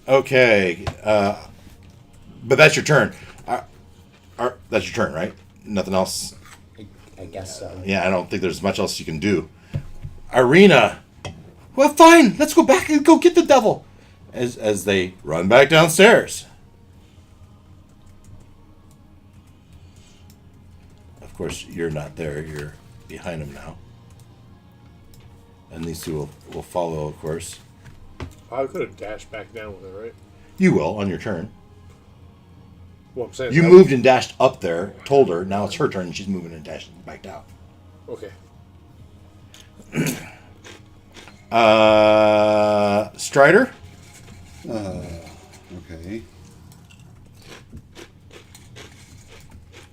Okay. But that's your turn. That's your turn, right? Nothing else. I guess so. Yeah, I don't think there's much else you can do. Irina. Well, fine. Let's go back and go get the devil. As they run back downstairs. Of course, you're not there. You're behind him now. And these two will follow, of course. I could have dashed back down with it, right? You will on your turn. Well, I'm saying You that- moved and dashed up there, told her. Now it's her turn, and she's moving and dashing back down. Okay. Strider? Okay.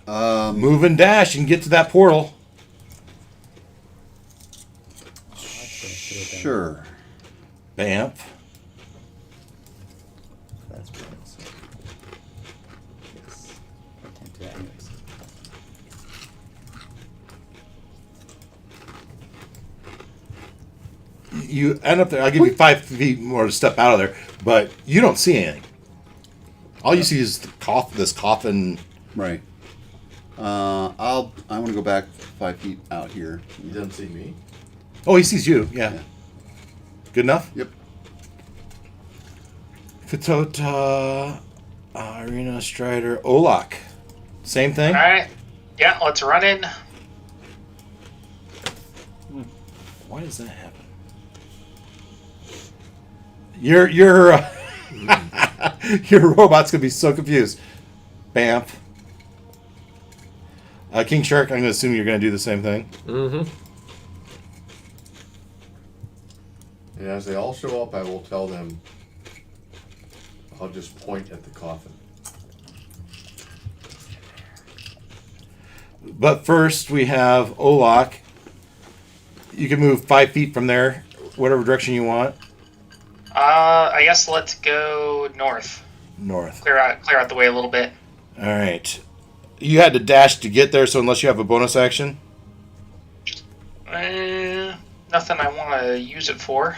Move and dash and get to that portal. Sure. Vamp. That's what it is. Yes. I can't do that anyways. You end up there. I'll give you 5 feet more to step out of there, but you don't see anything. All you see is this coffin. Right. I want to go back 5 feet out here. He doesn't see me. Oh, he sees you. Yeah. Good enough? Yep. Katota, Irina, Strider, Olak. Same thing? All right. Yeah, let's run in. Why does that happen? Your your robot's gonna be so confused. Bamp. King Shark, I'm gonna assume you're gonna do the same thing. Mm-hmm. And as they all show up, I will tell them. I'll just point at the coffin. But first, we have Olak. You can move 5 feet from there, whatever direction you want. I guess let's go north. North. Clear out the way a little bit. All right. You had to dash to get there, so unless you have a bonus action. Nothing I want to use it for.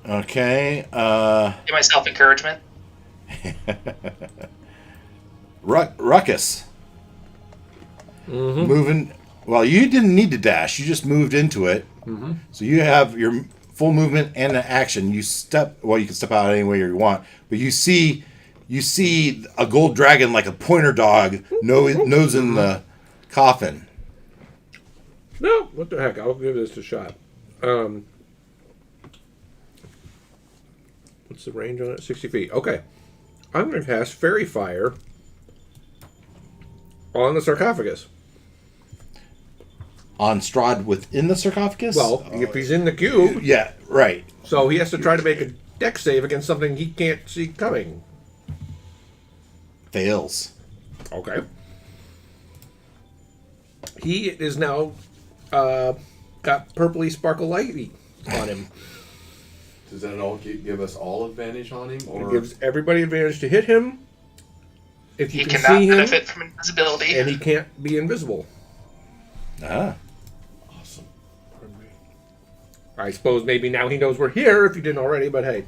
Okay. Give myself encouragement. Ruckus. Mm-hmm. Moving. Well, you didn't need to dash. You just moved into it. Mm-hmm. So you have your full movement and an action. You step. Well, you can step out any way you want, but you see a gold dragon like a pointer dog nose in the coffin. No, what the heck? I'll give this a shot. What's the range on it? 60 feet. Okay. I'm going to cast Fairy Fire on the sarcophagus. On Strahd within the sarcophagus? Well, if he's in the cube, Yeah, right. so he has to try to make a dex save against something he can't see coming. Fails. Okay. He is now got purpley sparkle lighty on him. Does that all give us all advantage on him? It Or gives everybody advantage to hit him if you He can cannot see him, benefit from invisibility. and he can't be invisible. Ah. awesome. Pardon me. I suppose maybe now he knows we're here if he didn't already, but hey.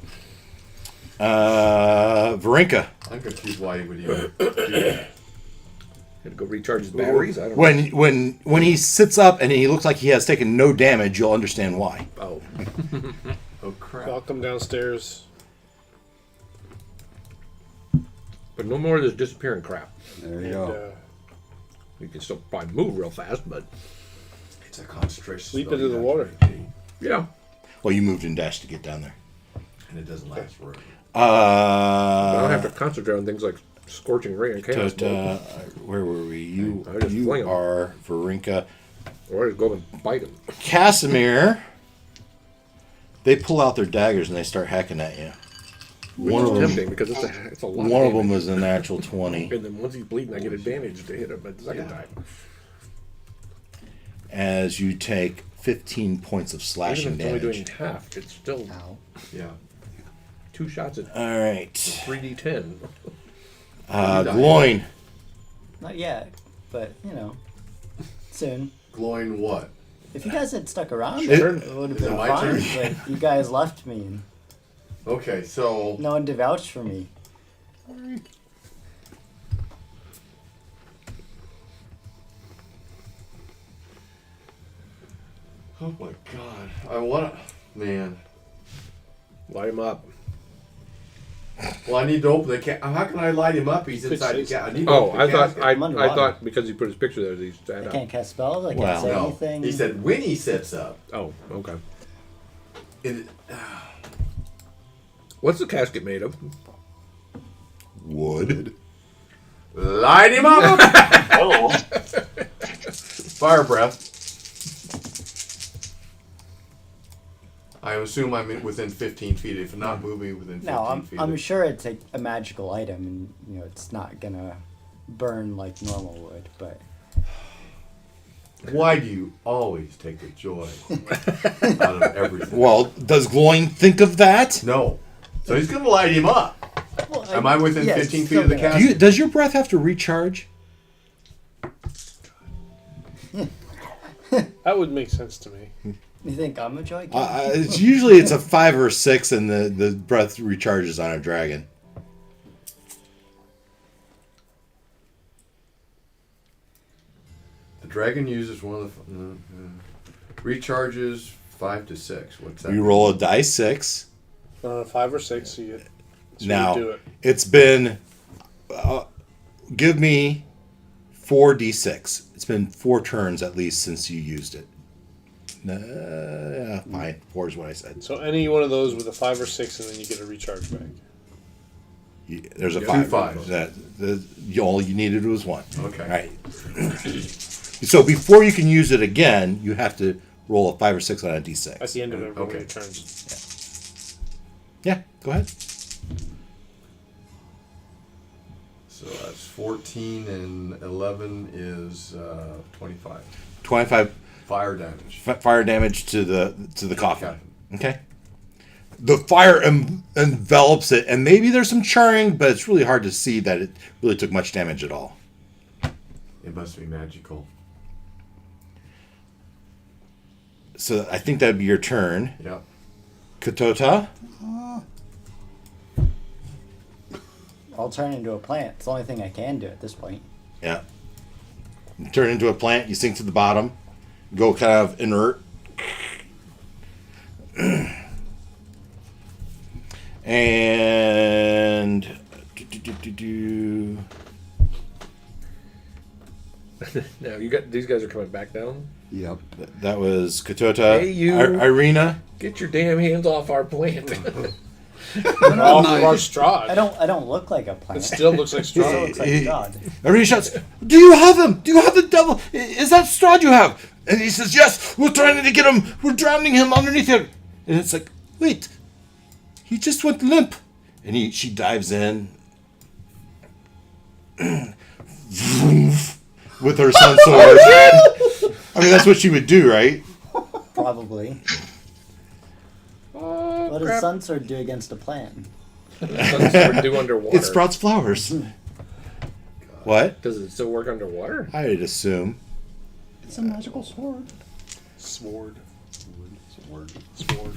Varinka. I'm confused why he would even do that. Had to go recharge his batteries. I don't When he sits up and he looks like he has taken no damage, you'll understand why. know. Oh. Oh crap! I'll come downstairs. But no more of this disappearing crap. There you And, go. You can still probably move real fast, but It's a concentration. Sleep spell into you the have water. to maintain, yeah. Well, you moved and dashed to get down there. and it doesn't last forever. I don't have to concentrate on things like scorching ray and chaos smoke. Where were we? You I just fling 'em. are Varinka. Or just go and bite him. Casimir. They pull out their daggers and they start hacking at you. Which One is of them, tempting because it's a lot. one of them damage. is a natural 20. And then once he's bleeding, I get advantage to hit him the second Yeah. time. As you take 15 points of slashing Even if it's only damage. doing half, it's still Ow. Yeah. 2 shots at All right. 3d10. Gloin. Not yet, but soon. Glowing what? If you guys had stuck around, Sure. it would have Is it been my fine. turn? But you guys left me, and Okay, so no one to vouch for me. oh my god, I want to, man. Light him up. Well, I need to open the cat. How can I light him up? He's inside the cat. I need to Oh, open the I thought casket. I underwater. thought because he put his picture there, that he's I sat can't up. cast spells. I can't Wow. say No, anything. he said when he sits up. Oh, okay. It, What's the casket made of? Wood. light him up. Oh, Fire breath. I assume I'm within 15 feet. If not moving within 15 No, feet. I'm sure it's a magical item, and it's not gonna burn like normal wood. But Why do you always take the joy out of everything? Well, does Gloin think of that? No. So he's going to light him up. well, Am I within yes, 15 feet still of the gonna- casket? Does your breath have to recharge? That would make sense to me. You think I'm a joy? It's usually it's a 5 or 6, and the breath recharges on a dragon. The dragon uses one of the... recharges 5 to 6. What's that? You roll a dice 6. 5 or 6, you get. So Now you do it. it's been. Give me 4d6. It's been 4 turns at least since you used it. Yeah, fine. 4 is what I said. So any one of those with a 5 or 6, and then you get a recharge back. There's a Yeah, 5. 2 fives. All you needed was 1. Okay. All right. So before you can use it again, you have to roll a 5 or 6 on a d6. At the end of every one of Okay. your turns. Yeah, go ahead. So that's 14 and 11 is 25. 25 Fire damage. fire damage to the coffin. Okay. Okay. The fire envelops it, and maybe there's some charring, but it's really hard to see that it really took much damage at all. It must be magical. So I think that'd be your turn. Yep. Katota? I'll turn into a plant. It's the only thing I can do at this point. Yeah. You turn into a plant, you sink to the bottom, go kind of inert. And Now you got these guys are coming back down. Yep. that was Katota. Hey, you. Irina. Get your damn hands off our plant. Off of our Strahd. I don't look like a plant. It still looks like It still Strahd. looks like Strahd. Irina shouts, "Do you have them? Do you have the devil? Is that Strahd you have?" And he says, "Yes, we're trying to get him. We're drowning him underneath here." And it's like, wait, he just went limp. And she dives in with her sun sword. I mean, that's what she would do, right? Probably. What does Sunsword do against a plant? Sunsword do underwater. It sprouts flowers. What? Does it still work underwater? I'd assume. It's a magical sword. Sword. Sword. Sword.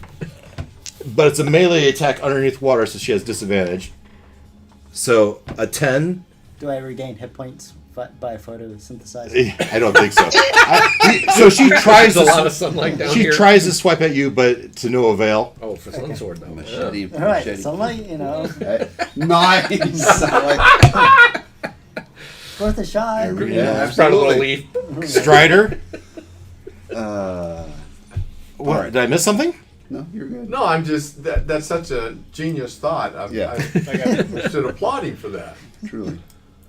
But it's a melee attack underneath water, so she has disadvantage. So a 10. Do I regain hit points by photosynthesizer? I don't think so. So she tries There's a lot to. of sunlight down She here. tries to swipe at you, but to no avail. Oh, for Sunsword though. Machete. All right, Machete. sunlight, Nice. worth a shot. Yeah, Sprout a little absolutely. leaf. Strider. What? Did I miss something? No, you're good. No, I'm just that's such a genius thought. Yeah. I should applaud him for that. Truly.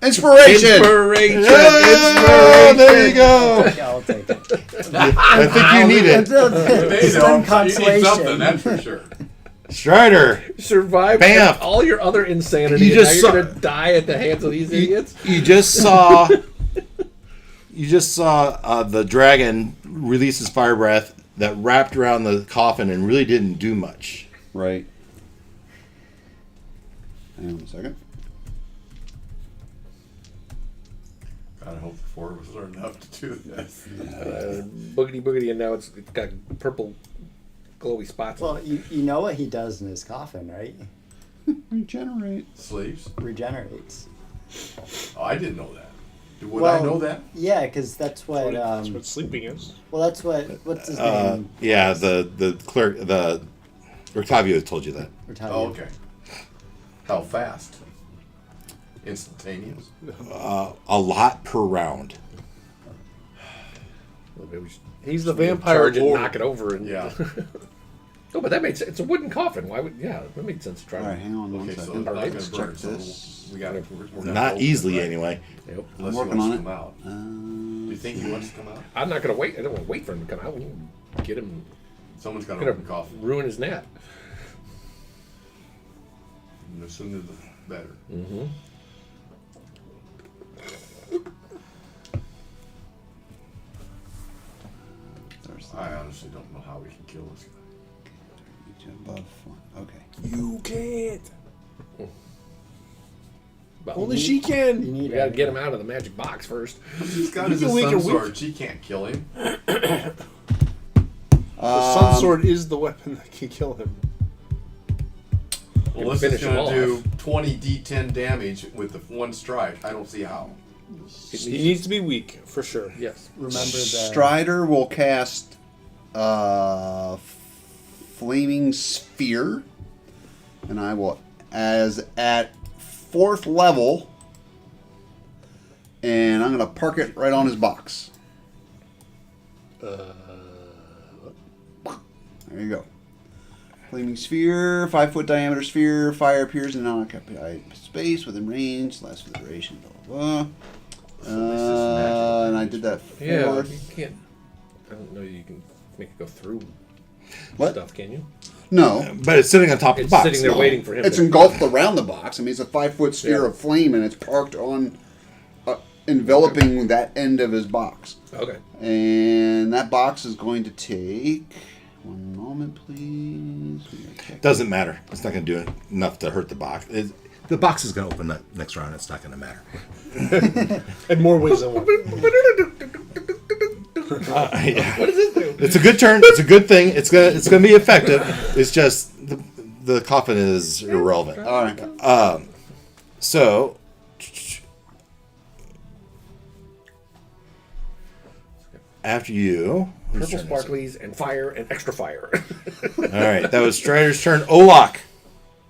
Inspiration. Inspiration. Oh, there you go. Yeah, I'll take it. I think you need it. Some Need something, consolation. that's for sure. Strider. Survive Vamp. all your other insanity. You and just now saw- you're gonna die at the hands of these idiots. You just saw. You just saw the dragon release his fire breath that wrapped around the coffin and really didn't do much. Right. Hang on a second. God, I hope the 4 was enough to do this. Boogity boogity, and now it's got purple, glowy spots. Well, you know what he does in his coffin, right? Regenerate. Sleeps? Regenerates. Oh, I didn't know that. Would I know that? Yeah, because that's what. That's what sleeping is. Well, that's what's his name? Yeah, the clerk, the Octavio told you that. We're talking Oh, okay. How fast? Instantaneous. A lot per round. Well, maybe we should He's the charge vampire it, and lord. knock it over, and Yeah. Oh, but that made sense. It's a wooden coffin. Why would? Yeah, that made sense to try. All right, hang on one Okay, so second. I'm not Let's gonna burn. check So this. we got. We're gonna Not open it, easily, right? anyway. Yep. Unless working he wants on to it. come out. Do you think he wants to come out? I'm not gonna wait. I don't want to wait for him to come out. We can get him. Someone's got to Gonna open coffin. ruin his nap. And the sooner the better. Mm-hmm. I honestly don't know how we can kill this guy. Above one. Okay. You can't. But Only we she need- can. You need We gotta get him out of the magic box first. He's got You his can weaken sun weak- sword. She can't kill him. The sun sword is the weapon that can kill him. Well, this finish is him going to do off. 20 d10 damage with the one strike. I don't see how. He needs to be weak, for sure. Yes. Remember the Strider will cast Flaming Sphere, and I will, as at 4th level, and I'm going to park it right on his box. There you go. Flaming Sphere, 5-foot diameter sphere, fire appears in unoccupied space within range, lasts for the duration, blah, blah, blah. And I did that 4th. Yeah. You can't. I don't know. You can make it go through What? stuff, can you? No, But it's sitting on top of It's the box. sitting there waiting for him. it's to engulfed around the box. I mean, it's a 5-foot sphere Yeah. of flame, and it's parked on, enveloping that end of his box. Okay. And that box is going to take. One moment, please. We gotta check. Doesn't matter. It's not going to do enough to hurt the box. The box is going to open up next round. It's not going to matter. In more ways than one. Yeah. What does it do? It's a good turn. It's a good thing. It's gonna be effective. It's just the coffin is irrelevant. All right. So. After you. Purple sparklies and fire and extra fire. All right, that was Strider's turn. Olak.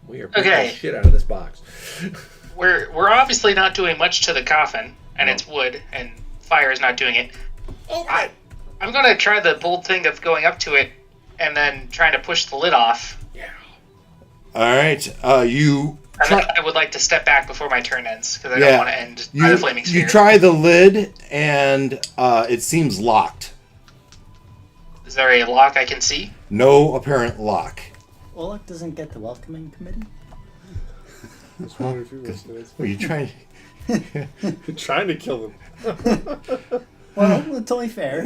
We are beating Okay. the shit out of this box. We're obviously not doing much to the coffin, and it's wood, and fire is not doing it. I'm gonna try the bold thing of going up to it and then trying to push the lid off. All right, you. And then I would like to step back before my turn ends because I don't want to end by the flaming sphere. You try the lid, and it seems locked. Is there a lock I can see? No apparent lock. Olak doesn't get the welcoming committee? Are you trying? Trying to kill him. Well, it's only fair.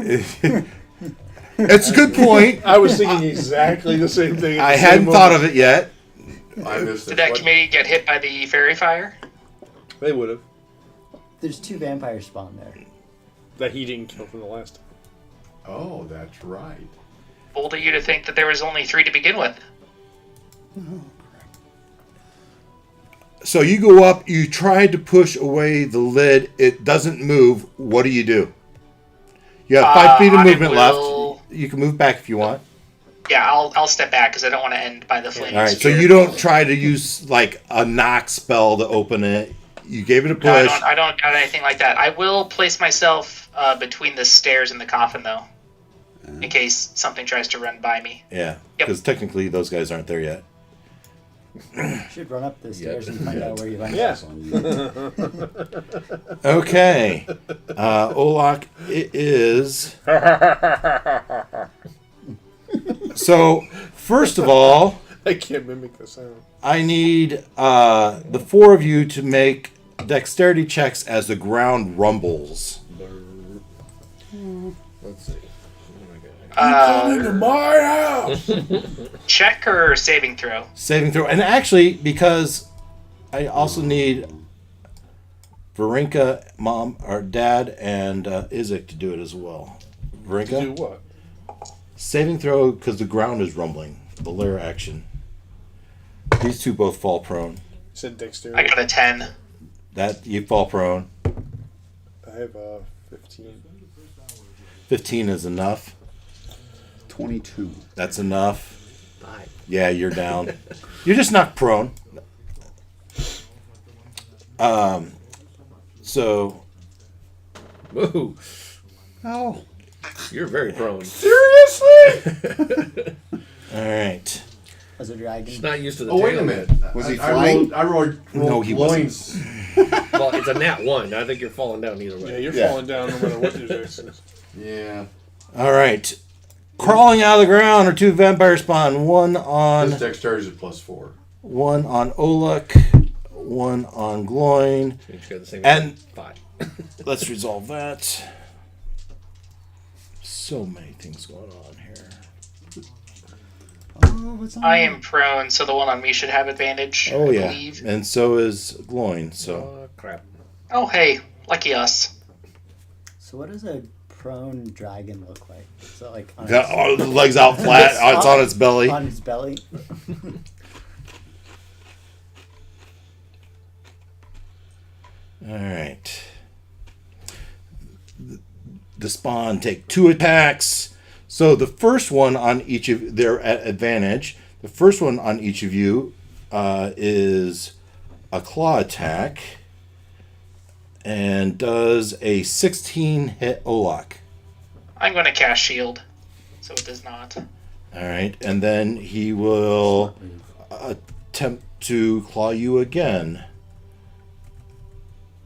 It's a good point. I was thinking exactly the same thing. I hadn't thought of it yet. I missed Did it. that What- committee get hit by the fairy fire? They would have. There's 2 vampires spawned there. That he didn't kill from the last time. Oh, that's right. Bold of you to think that there was only 3 to begin with. So you go up. You try to push away the lid. It doesn't move. What do? You have 5 feet of I movement will- left. You can move back if you want. Yeah, I'll step back because I don't want to end by the flaming All right. So sphere. you don't try to use like a knock spell to open it. You gave it a No, push. I don't got anything like that. I will place myself between the stairs and the coffin, though, in case something tries to run by me. Yeah, Yep. because technically those guys aren't there yet. You should run up the stairs and find out where you land. Yeah. Okay, Olak, it is. So, first of all, I can't mimic the sound. I need the 4 of you to make dexterity checks as the ground rumbles. Let's see. Into my house! Check or saving throw? Saving throw. And actually, because I also need Varinka, Mom, or Dad, and Izek to do it as well. Varinka? Do what? Saving throw because the ground is rumbling. The lair action. These 2 both fall prone. You said I dexterity. got a 10. That you fall prone. I have a 15. 15 is enough. 22. That's enough. 5. Yeah, you're down. You're just not prone. So, Whoa. Oh. You're very prone. Seriously? all right. Was a dragon? He's not used to the Oh, wait tail. a minute. Was he I flying? rolled No, he wasn't. loins. Well, it's a nat 1. I think you're falling down either way. Yeah, you're Yeah. falling down no matter what you do. Yeah. All right. Crawling out of the ground are 2 vampire spawn. One on His dexterity is +4. one on Olak, one on Gloin. You got the same And- 5. Let's resolve that. So many things going on here. Oh, it's on I there. am prone, so the one on me should have advantage. Oh I yeah, believe. and so is Gloin. So Oh, crap. Oh hey, lucky us. So what does a prone dragon look like? Is it like on, got all the legs out flat. It's on its belly. on his belly? All right. The spawn take 2 attacks. So the first one on each of they're at advantage. The first one on each of you is a claw attack and does a 16 hit Olak. I'm going to cast shield, so it does not. All right, and then he will attempt to claw you again.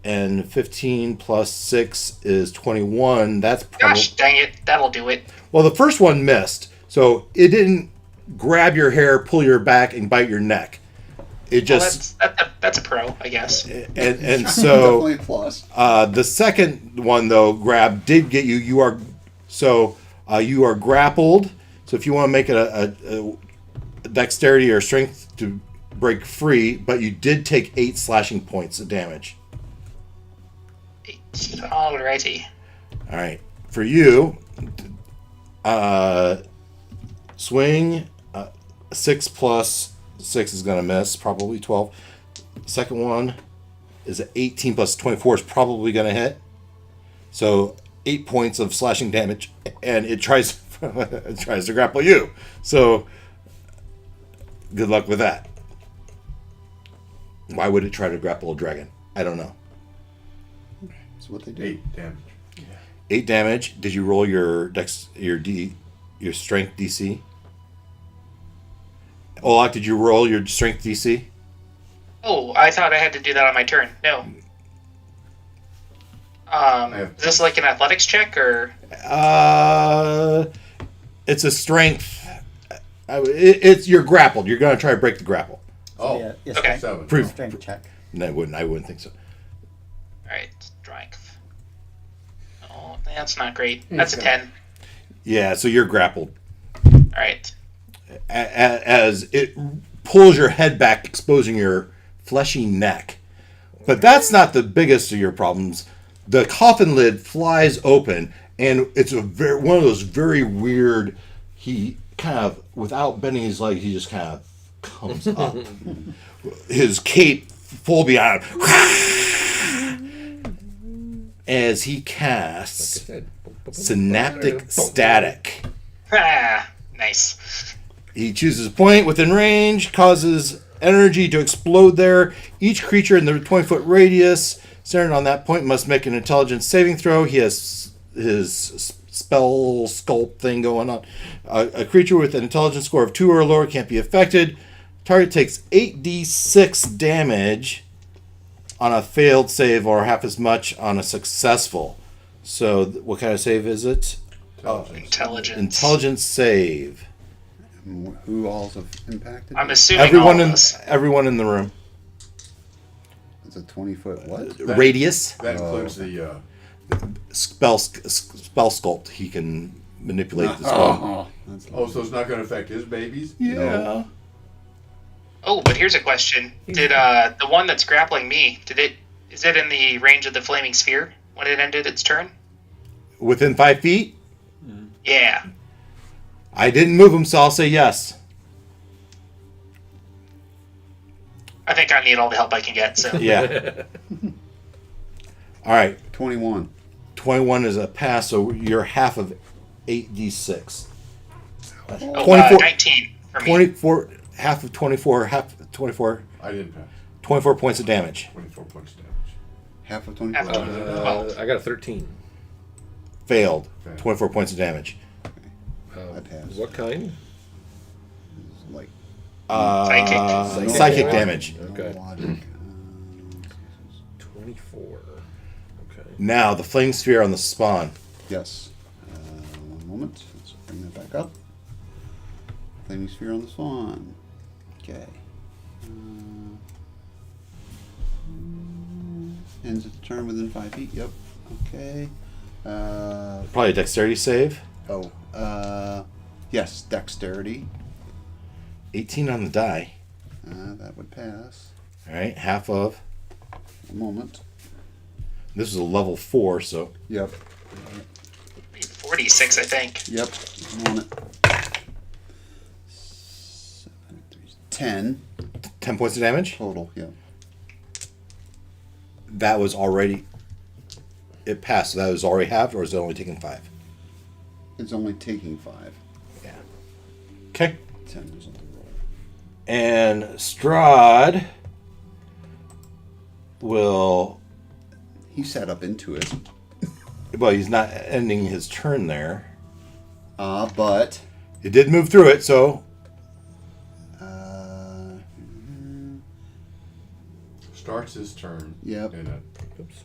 And 15 plus 6 is 21. That's probably Gosh dang it, that'll do it. well. The first one missed, so it didn't grab your hair, pull your back, and bite your neck. It Well, just that's a pro, I guess. and so Definitely a plus. the second one though grab did get you. You are grappled. So if you want to make it a dexterity or strength to break free, but you did take 8 slashing points of damage. Alrighty. All right, for you, swing 6 plus 6 is gonna miss, probably 12. Second one is an 18 plus 24 is probably gonna hit. So 8 points of slashing damage, and it tries it tries to grapple you. So good luck with that. Why would it try to grapple a dragon? I don't know. That's what they do. 8 damage. 8 damage. Did you roll your your strength DC? Olak, did you roll your strength DC? Oh, I thought I had to do that on my turn. No. Is this like an athletics check or? It's a strength. It's you're grappled. You're gonna try to break the grapple. Oh, Yeah, yes, Okay. 7. Proof. Strength check. No, I wouldn't think so. Alright, strength. Oh, that's not great. That's a 10. Yeah, so you're grappled Alright. as it pulls your head back, exposing your fleshy neck. But that's not the biggest of your problems. The coffin lid flies open, and it's one of those very weird. He kind of, without bending his leg, he just kind of comes up. His cape full beyond as he casts Synaptic Static. Ah, nice. He chooses a point within range, causes energy to explode there. Each creature in the 20-foot radius centered on that point must make an intelligence saving throw. He has his spell sculpt thing going on. A creature with an intelligence score of 2 or lower can't be affected. Target takes 8d6 damage on a failed save or half as much on a successful. So what kind of save is it? Intelligence. Intelligence save. Who all have impacted? I'm assuming all of us. Everyone in the room. It's a 20-foot what? Radius. That includes the. Spell sculpt. He can manipulate the spell. That's Oh, so it's not going to affect his babies? Yeah. Oh, but here's a question. Did the one that's grappling me, is it in the range of the flaming sphere when it ended its turn? Within 5 feet? Yeah. I didn't move him, so I'll say yes. I think I need all the help I can get, so. Yeah. All right. 21. 21 is a pass, so you're half of 8d6. Oh, 24 19 for me. 24, half of 24, half of 24. I didn't pass. 24 points of damage. 24 points damage. Half of 24. Half of I got a 13. Failed. Okay. 24 points of damage. I passed. What kind? Like Psychic. Psychic damage. Okay. no logic. 24. Okay. Now, the flame sphere on the spawn. Yes. One moment. Let's bring that back up. Flaming sphere on the swan. Okay. Ends at the turn within 5 feet. Yep. Okay. Probably a dexterity save. Yes, dexterity. 18 on the die. That would pass. All right, half of. One moment. This is a level 4, so Yep. 46, I think. Yep. I'm on it. 10 10 points of damage. total. Yep. That was already. It passed, so that was already halved, or is it only taking 5? It's only taking 5. Yeah. Okay. 10 was on the roll. And Strahd will. He sat up into it. Well, he's not ending his turn there. But. It did move through it, so. Starts his turn. Yep. Oops.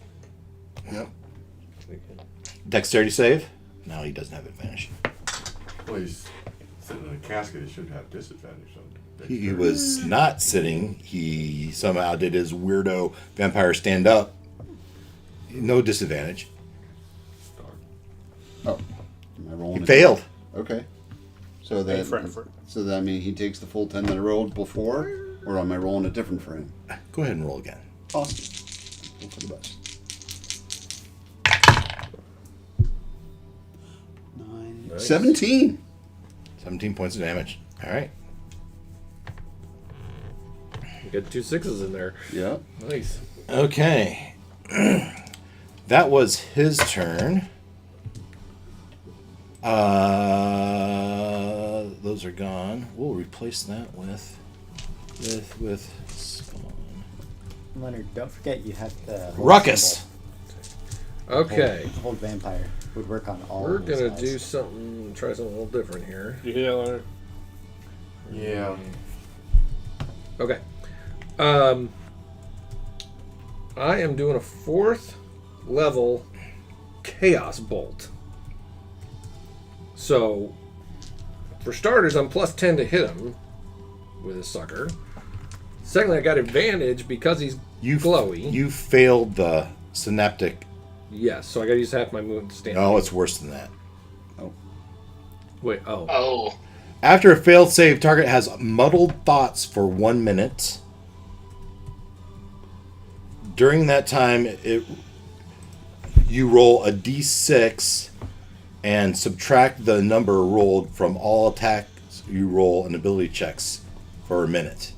Yep. Dexterity save? No, he doesn't have advantage. Well, he's sitting in a casket. He should have disadvantage on He was not sitting. He somehow did his weirdo vampire stand up. No disadvantage. Oh. Am I rolling? He it? failed. Okay. So A that for effort. so that means he takes the full 10 that I rolled before, or am I rolling a different for him? Go ahead and roll again. Awesome. Go for the best. 9, Nice. 17. 17 points of damage. All right. You got 2 6s in there. Yep. Nice. Okay. That was his turn. Those are gone. We'll replace that with spawn. Leonard, don't forget you have the hold Ruckus. symbol. Okay. Hold vampire would work on all. We're of those gonna guys. do something, try something a little different here. You hear that, Leonard? Yeah. Okay. I am doing a 4th level Chaos Bolt. So, for starters, I'm plus 10 to hit him with his sucker. Secondly, I got advantage because he's glowy. You failed the synaptic. Yes, so I gotta use half my movement to stand. No, it's worse than that. Wait, oh. Oh, After a failed save, target has muddled thoughts for 1 minute. During that time, you roll a d6 and subtract the number rolled from all attacks you roll and ability checks for a minute,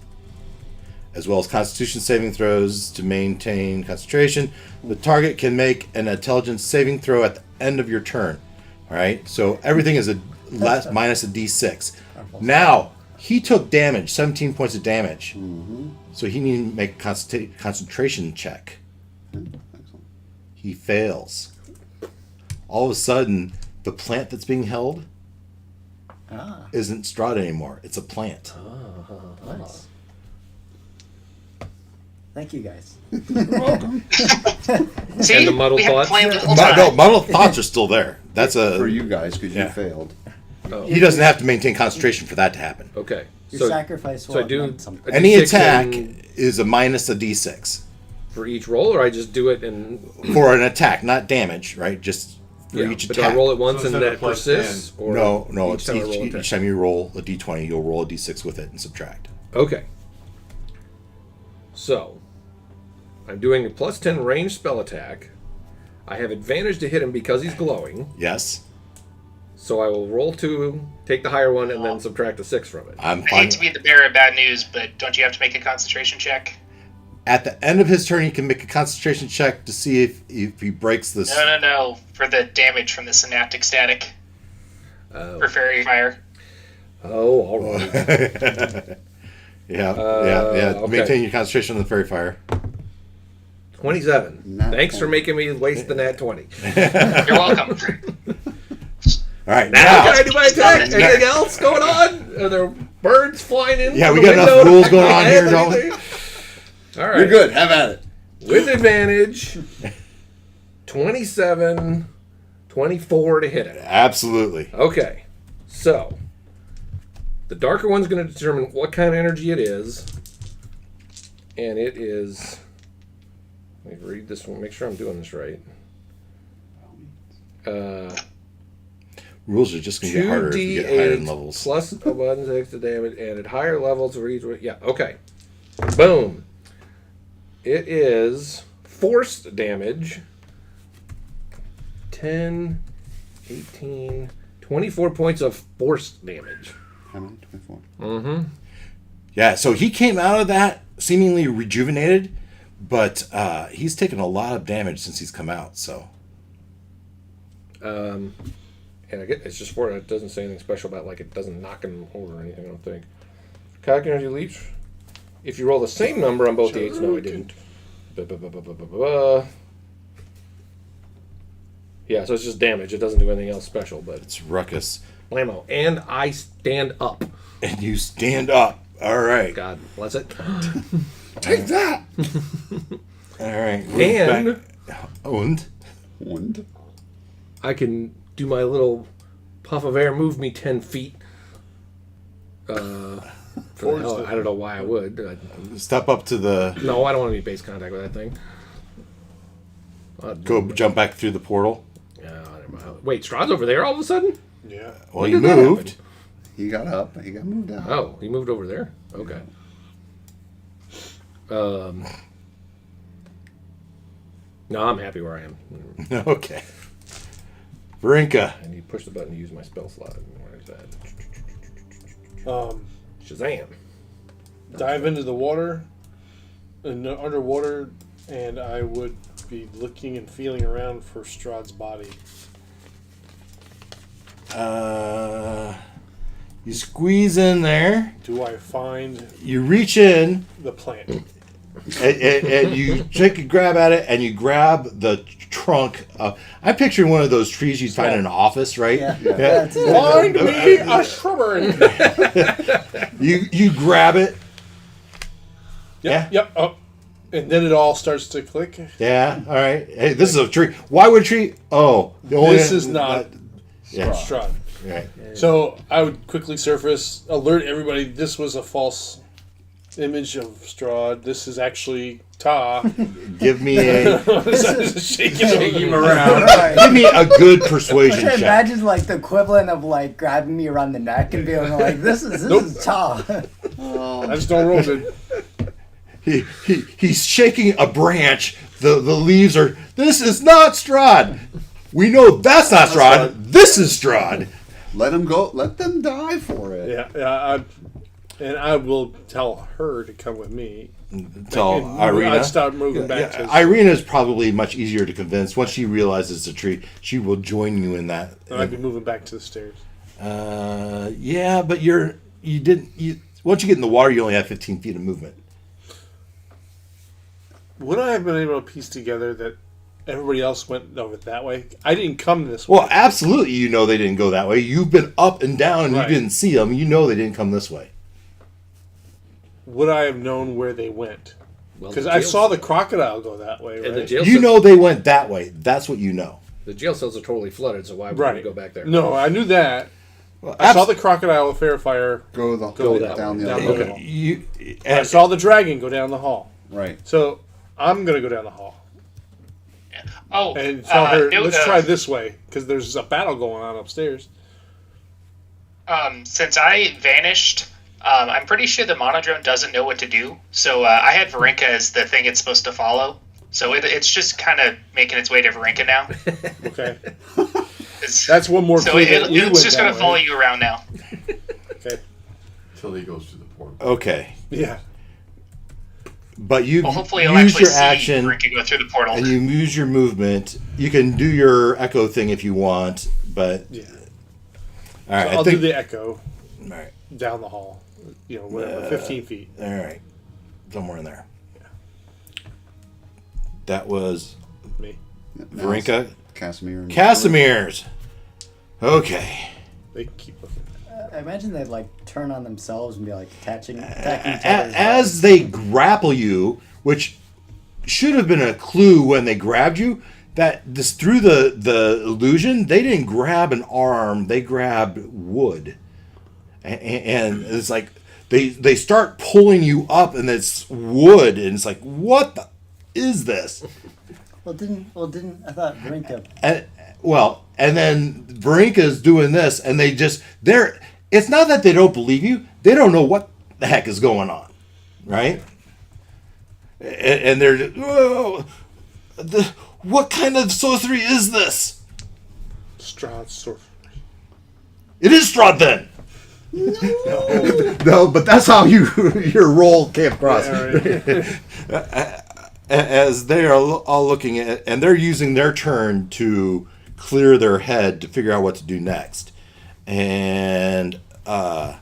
as well as Constitution saving throws to maintain concentration. The target can make an intelligence saving throw at the end of your turn. All right, so everything is minus a d6. Now he took damage, 17 points of damage. So he needs to make a concentration check. Excellent. He fails. All of a sudden, the plant that's being held isn't Strahd anymore. It's a plant. Nice. Thank you guys. see, And the muddled we have thoughts? planned the whole time. No, muddled thoughts are still there. That's For a. you guys, because Yeah. you failed. He doesn't have to maintain concentration for that to happen. Okay. Your sacrifice so I will do meant something. a Any D6 attack in- is a minus a d6 for each roll, or I just do it and for an attack, not damage, right? Just for each but attack. do I roll it once So and instead then of it plus persists? 10. Or No, each it's time I roll an each attack? time you roll a d20, you'll roll a d6 with it and subtract. Okay. So, I'm doing a plus 10 range spell attack. I have advantage to hit him because he's glowing. Yes, So I will roll 2, take the higher one, and then subtract a 6 from it. I'm I fine. hate to be the bearer of bad news, but don't you have to make a concentration check? At the end of his turn, he can make a concentration check to see if he breaks this. No. For the damage from the synaptic static. For fairy fire. Oh, all right. Yeah. Okay. Maintain your concentration on the fairy fire. 27. Nat Thanks for 20. making me waste the nat 20. You're welcome. All right. Now Now. can I do my attack? Anything else going on? Are there birds flying in? Yeah, from we the got enough window to rules going on here, add don't we? anything? All right. You're good. Have at it. With advantage. 27, 24 to hit it. Absolutely. Okay. So, the darker one's going to determine what kind of energy it is. And it is... Let me read this one. Make sure I'm doing this right. Rules are just going to get harder if you get higher in 2d8 levels. plus 1 extra damage, and at higher levels for each... Yeah, okay. Boom. It is forced damage. 10, 18, 24 points of forced damage. How many? 24. Mm-hmm. Yeah, so he came out of that seemingly rejuvenated, but he's taken a lot of damage since he's come out, so... And I get it's just for it. It doesn't say anything special about like it doesn't knock him over or anything. I don't think. Cog energy leaps. If you roll the same number on both the eights, no, I didn't. Yeah, so it's just damage. It doesn't do anything else special, but It's ruckus. blammo. And I stand up. And you stand up. All right. God bless it. Take that! All right. And And I can do my little puff of air, move me 10 feet. I don't know why I would. Step up to the... No, I don't want to be base contact with that thing. Go jump back through the portal. Yeah, I don't know. Wait, Strahd's over there all of a sudden? Yeah. Well, When you did that moved. happen? he got up. He got moved out. Oh, he moved over there? Okay. No, I'm happy where I am. Okay. Varinka. I need to push the button to use my spell slot. Where is that? Um, Shazam. dive into the water, underwater, and I would be looking and feeling around for Strahd's body. You squeeze in there. Do I find You reach in. the plant? And you take a grab at it, and you grab the trunk. I'm picturing one of those trees you'd find in an office, right? Yeah. That's Find me a shrubbery. You grab it. Yep. Yep. Oh. And then it all starts to click. Yeah. All right. Hey, this is a tree. Why would a tree? Oh, the only This is not Yeah. Strahd. Right. So I would quickly surface, alert everybody. This was a false image of Strahd. This is actually Ta. Give me a Shaking him around. give me a good persuasion I check. imagine like the equivalent of like grabbing me around the neck and being like, "This is Ta." I just don't roll good. He's shaking a branch. The leaves are. This is not Strahd. We know that's not Strahd. This is Strahd. Let them go. Let them die for it. Yeah. And I will tell her to come with me. Tell And Irina. I'd start moving back to. Irina is probably much easier to convince. Once she realizes it's a tree, she will join you in that. And I'd be moving back to the stairs. Yeah, but once you get in the water, you only have 15 feet of movement. Would I have been able to piece together that everybody else went over that way? I didn't come this way. Well, absolutely, you know they didn't go that way. You've been up and down, and Right. you didn't see them. You know they didn't come this way. Would I have known where they went? Well, Because the I jail saw cell- the crocodile go that way, And the right? jail You cell- know they went that way. That's what you know. the jail cells are totally flooded, so why would Right. we go back there? No, I knew that. Well, I saw the crocodile with fair fire. Go that down way. the Down other the way. You, I saw the dragon go down the hall. Right. So I'm going to go down the hall Oh, and tell her, no, let's try this way, because there's a battle going on upstairs. Since I vanished, I'm pretty sure the monodrone doesn't know what to do. So I had Varinka as the thing it's supposed to follow. So it's just kind of making its way to Varinka now. Okay. It's- That's one more so clue that you it's went just that going to way. follow you around now. Okay. Until he goes to the portal. okay, Yeah. but you Well, hopefully you'll use actually your see action Varinka go through the portal. and you use your movement. You can do your echo thing if you want, but Yeah. all right. So I'll I think do the echo all right. down the hall. Whatever, 15 feet. All right, somewhere in there. That was Me. Varinka. Casimir. And Casimir's. Okay. They keep looking. I imagine they'd like turn on themselves and be like attacking each other's As they grapple you, which should have been a clue when they grabbed you, that this through the illusion, they didn't grab an arm, they grabbed wood. And it's like they start pulling you up and it's wood and it's like, what the is this? Well, didn't I thought Brinka? And then Varinka's doing this, and they're. It's not that they don't believe you; they don't know what the heck is going on, right? And they're, what kind of sorcery is this? Strahd sorcery. It is Strahd then. No, but that's how your roll came across. Yeah, right. As they are all looking at it, and they're using their turn to clear their head to figure out what to do next. And a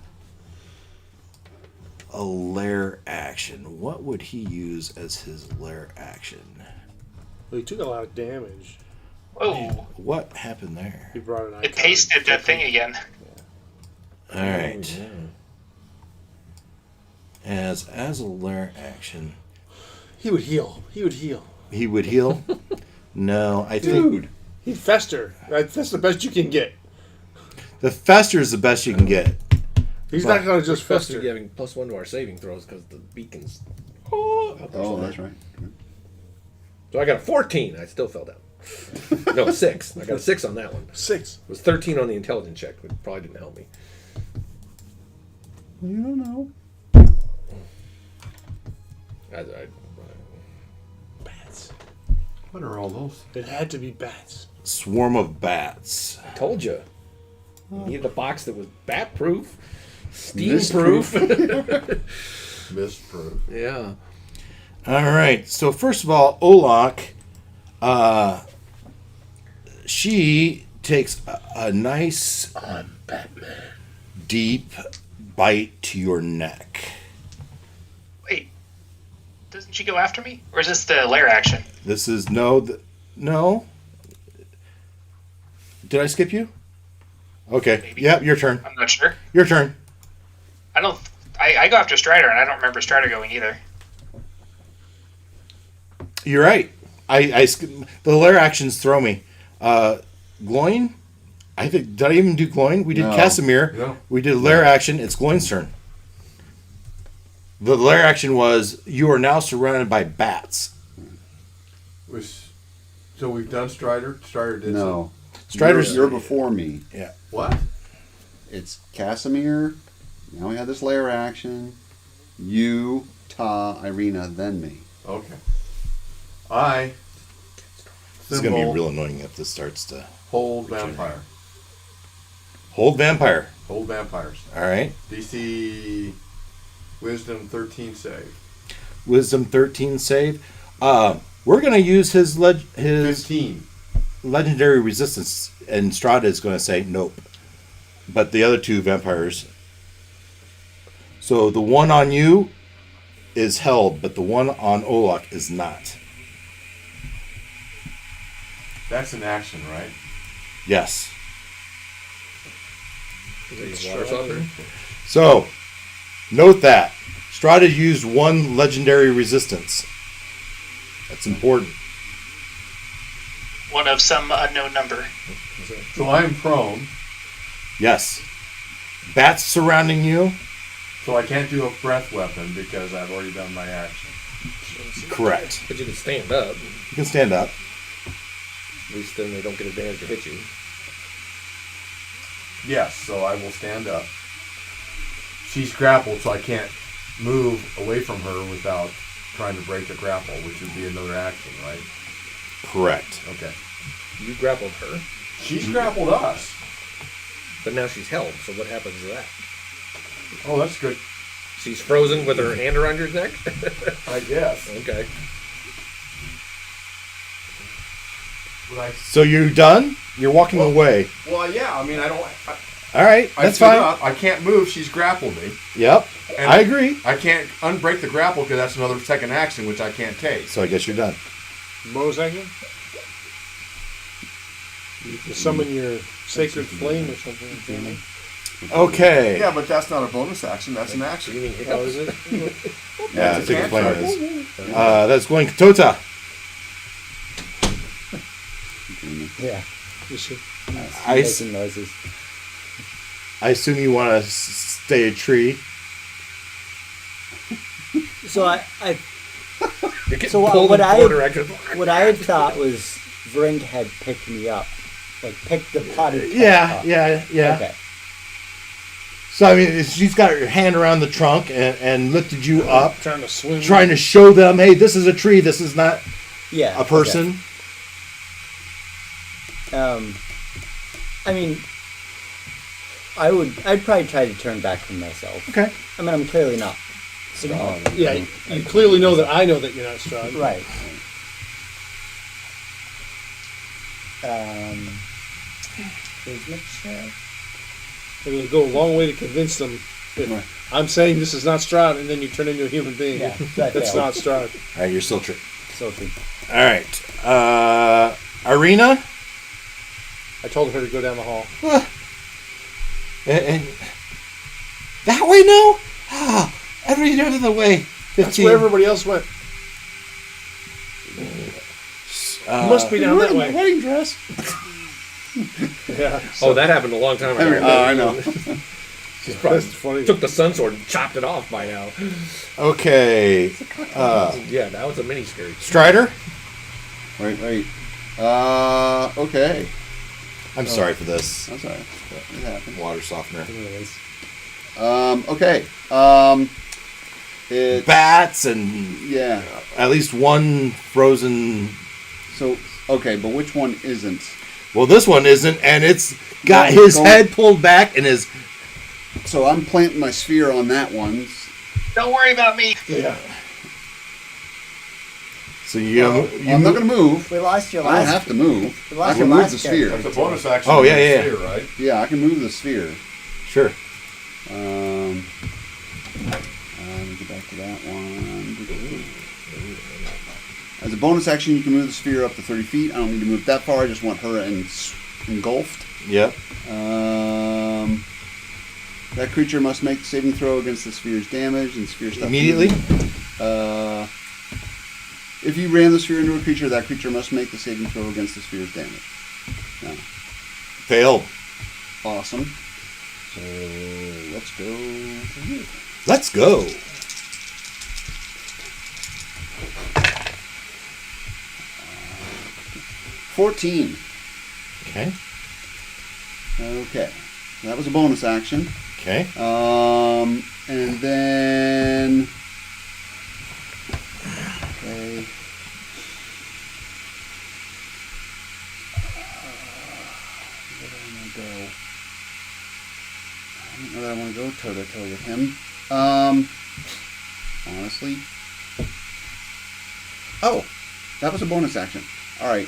lair action. What would he use as his lair action? Well, he took a lot of damage. Whoa. What happened there? He brought an icon. It pasted that thing again. All right. As a lair action, He would heal. He he would heal. No, I think Dude, he'd fester. That's the best you can get. the fester is the best you can get. He's not going to just Fester fester. giving +1 to our saving throws because the beacons. Oh, that's right. So I got a 14. I still fell down. No, 6. I got a 6 on that one. 6. It was 13 on the intelligence check, which probably didn't help me. You don't know. Bats. What are all those? It had to be bats. Swarm of bats. I told you. You needed a box that was bat-proof, steam-proof. Mist-proof. Yeah. All right. So first of all, Olak, she takes a nice I'm Batman. deep bite to your neck. Wait, doesn't she go after me? Or is this the lair action? This is no. Did I skip you? Okay. Maybe. Yep. Your turn. I'm not sure. Your turn. I go after Strider, and I don't remember Strider going either. You're right. The lair actions throw me. Gloin? I think, did I even do Gloin? We did No. Casimir. No. We did lair action. It's Gloin's turn. The lair action was, you are now surrounded by bats. So we've done Strider. Strider did No. Strider's- You're before me. Yeah. What? It's Casimir. Now we have this layer action. You, Ta, Irina, then me. Okay. It's going to be real annoying if this starts to Hold vampire. hold vampire. Hold vampires. All right. DC Wisdom 13 save. Wisdom 13 save. We're going to use his 15. legendary resistance, and Strahd is going to say nope. But the other two vampires. So the one on you is held, but the one on Olak is not. That's an action, right? Yes. Is it water softener? So, note that. Strahd has used one legendary resistance. That's important. One of some unknown number. So I'm prone, Yes. Bats surrounding you? so I can't do a breath weapon because I've already done my action. Correct. But you can stand up. You can stand up. At least then they don't get advantage to hit you. Yes, so I will stand up. She's grappled, so I can't move away from her without trying to break the grapple, which would be another action, right? Correct. Okay. You grappled her, She's grappled us. but now she's held. So what happens to that? Oh, that's good. She's frozen with her hand around your neck? I guess. Okay. Would I, So you're done? You're walking away. well, yeah. I mean, I don't. All right, I that's stood fine. up. I can't move. She's grappled me. Yep, And I agree. I can't unbreak the grapple because that's another second action, which I can't take. So I guess you're done. Bonus action? You can summon your sacred flame or something. Jamie. Okay. Yeah, but that's not a bonus action. That's an action. Oh, is it? Yeah, It's a Sacred Flame cantrip. is. That's going Tota. Yeah. You see? I, Making noises. I assume you want to stay a tree. So I You're getting So what- pulled what in I- four directions. what I had thought was Vrink had picked me up, like picked the potted cat Yeah, up. yeah. Okay. So I mean, she's got her hand around the trunk and lifted you up, Trying to swim. trying to show them, hey, this is a tree. This is not Yeah. a person. Okay. I mean, I'd probably try to turn back from myself. Okay. I mean, I'm clearly not strong. Yeah, you clearly know that I know that you're not Strahd. Right. Here's my check. It'll go a long way to convince them that Right. I'm saying this is not Strahd, and then you turn into a human being. Yeah, that That's failed. not Strahd. All right, you're still tree. So true. All right, Arena. I told her to go down the hall. And that way now? Ah, every other way. 15. That's where everybody else went. You must be down that way. Wedding dress. Yeah. Oh, that happened a long time ago. I know. She's probably That's funny. took the sun sword and chopped it off by now. Okay. Yeah, that was a mini skirt. Strider. Wait. Okay. I'm sorry for this. That's all right. It happened. Water softener. Anyways. Okay. It's, Bats and yeah. at least one frozen. So, okay, but which one isn't? Well, this one isn't, and it's got Going- his head pulled back and his. So I'm planting my sphere on that one. Don't worry about me. Yeah. So you. I'm not going to move. We lost your I don't last. have to move. We I lost can your move last the sphere. That's a bonus action. Oh, yeah, with the yeah. sphere, right? Yeah, I can move the sphere. Sure. Let me get back to that one. As a bonus action, you can move the sphere up to 30 feet. I don't need to move that far. I just want her engulfed. Yep. That creature must make the saving throw against the sphere's damage and sphere stuff. Immediately. If you ran the sphere into a creature, that creature must make the saving throw against the sphere's damage. No. Failed. Awesome. So let's go. Let's go. Uh, 14. Okay. Okay. That was a bonus action. Okay. And then. Okay. Where do I want to go? I don't know that I want to go toe-to-toe with him. Honestly. Oh, that was a bonus action. All right.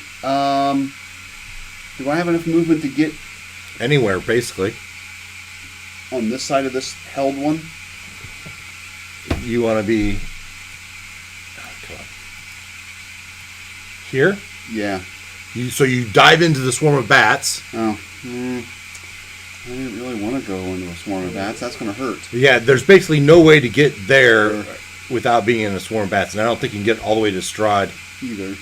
Do I have enough movement to get Anywhere, basically. on this side of this held one? You want to be. Oh, come on. Here. Yeah. So you dive into the swarm of bats. Oh. I didn't really want to go into a swarm of bats. That's going to hurt. Yeah, there's basically no way to get there without being in a swarm of bats, and I don't think you can get all the way to Strahd. Either.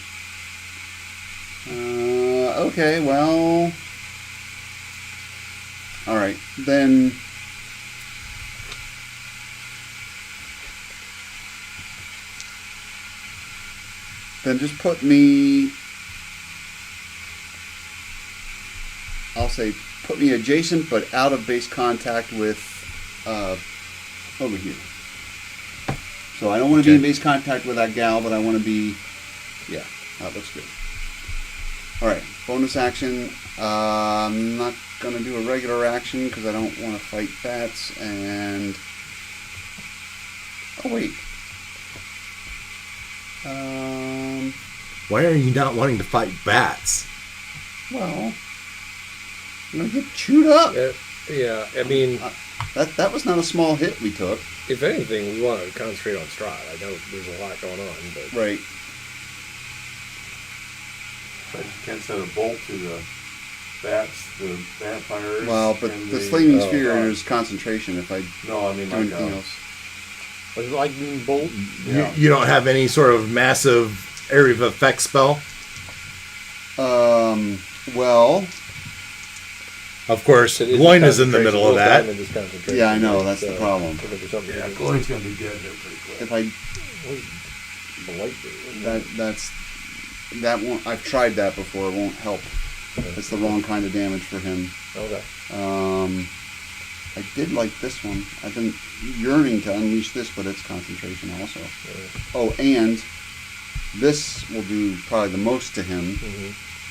Okay, well. Alright, then. Then just put me. I'll say put me adjacent but out of base contact with. Over here. So I don't want to be in base contact with that gal, but I want to be. Yeah, that looks good. Alright, bonus action. I'm not going to do a regular action because I don't want to fight bats. And. Oh, wait. Why are you not wanting to fight bats? Well. I'm going to get chewed up. Yeah, I mean, That was not a small hit we took. if anything, we want to concentrate on Strahd. I know there's a lot going on, but Right. But you can't send a bolt to the bats, the vampires. Well, but and the flaming sphere uh, is concentration if I No, I mean do like anything else. Like lightning bolt. Yeah. You don't have any sort of massive area of effect spell? Well, Of course, it is Gloin is in the concentration. middle of Wolf that. Diamond is concentration. yeah, I know, that's the So, problem. if there's something Yeah, you can- Gloin's gonna be dead there pretty quick. If I the light do. that won't. I've tried that before. It won't help. It's the wrong kind of damage for him. Okay. I did like this one. I've been yearning to unleash this, but it's concentration also. Oh, and this will do probably the most to him.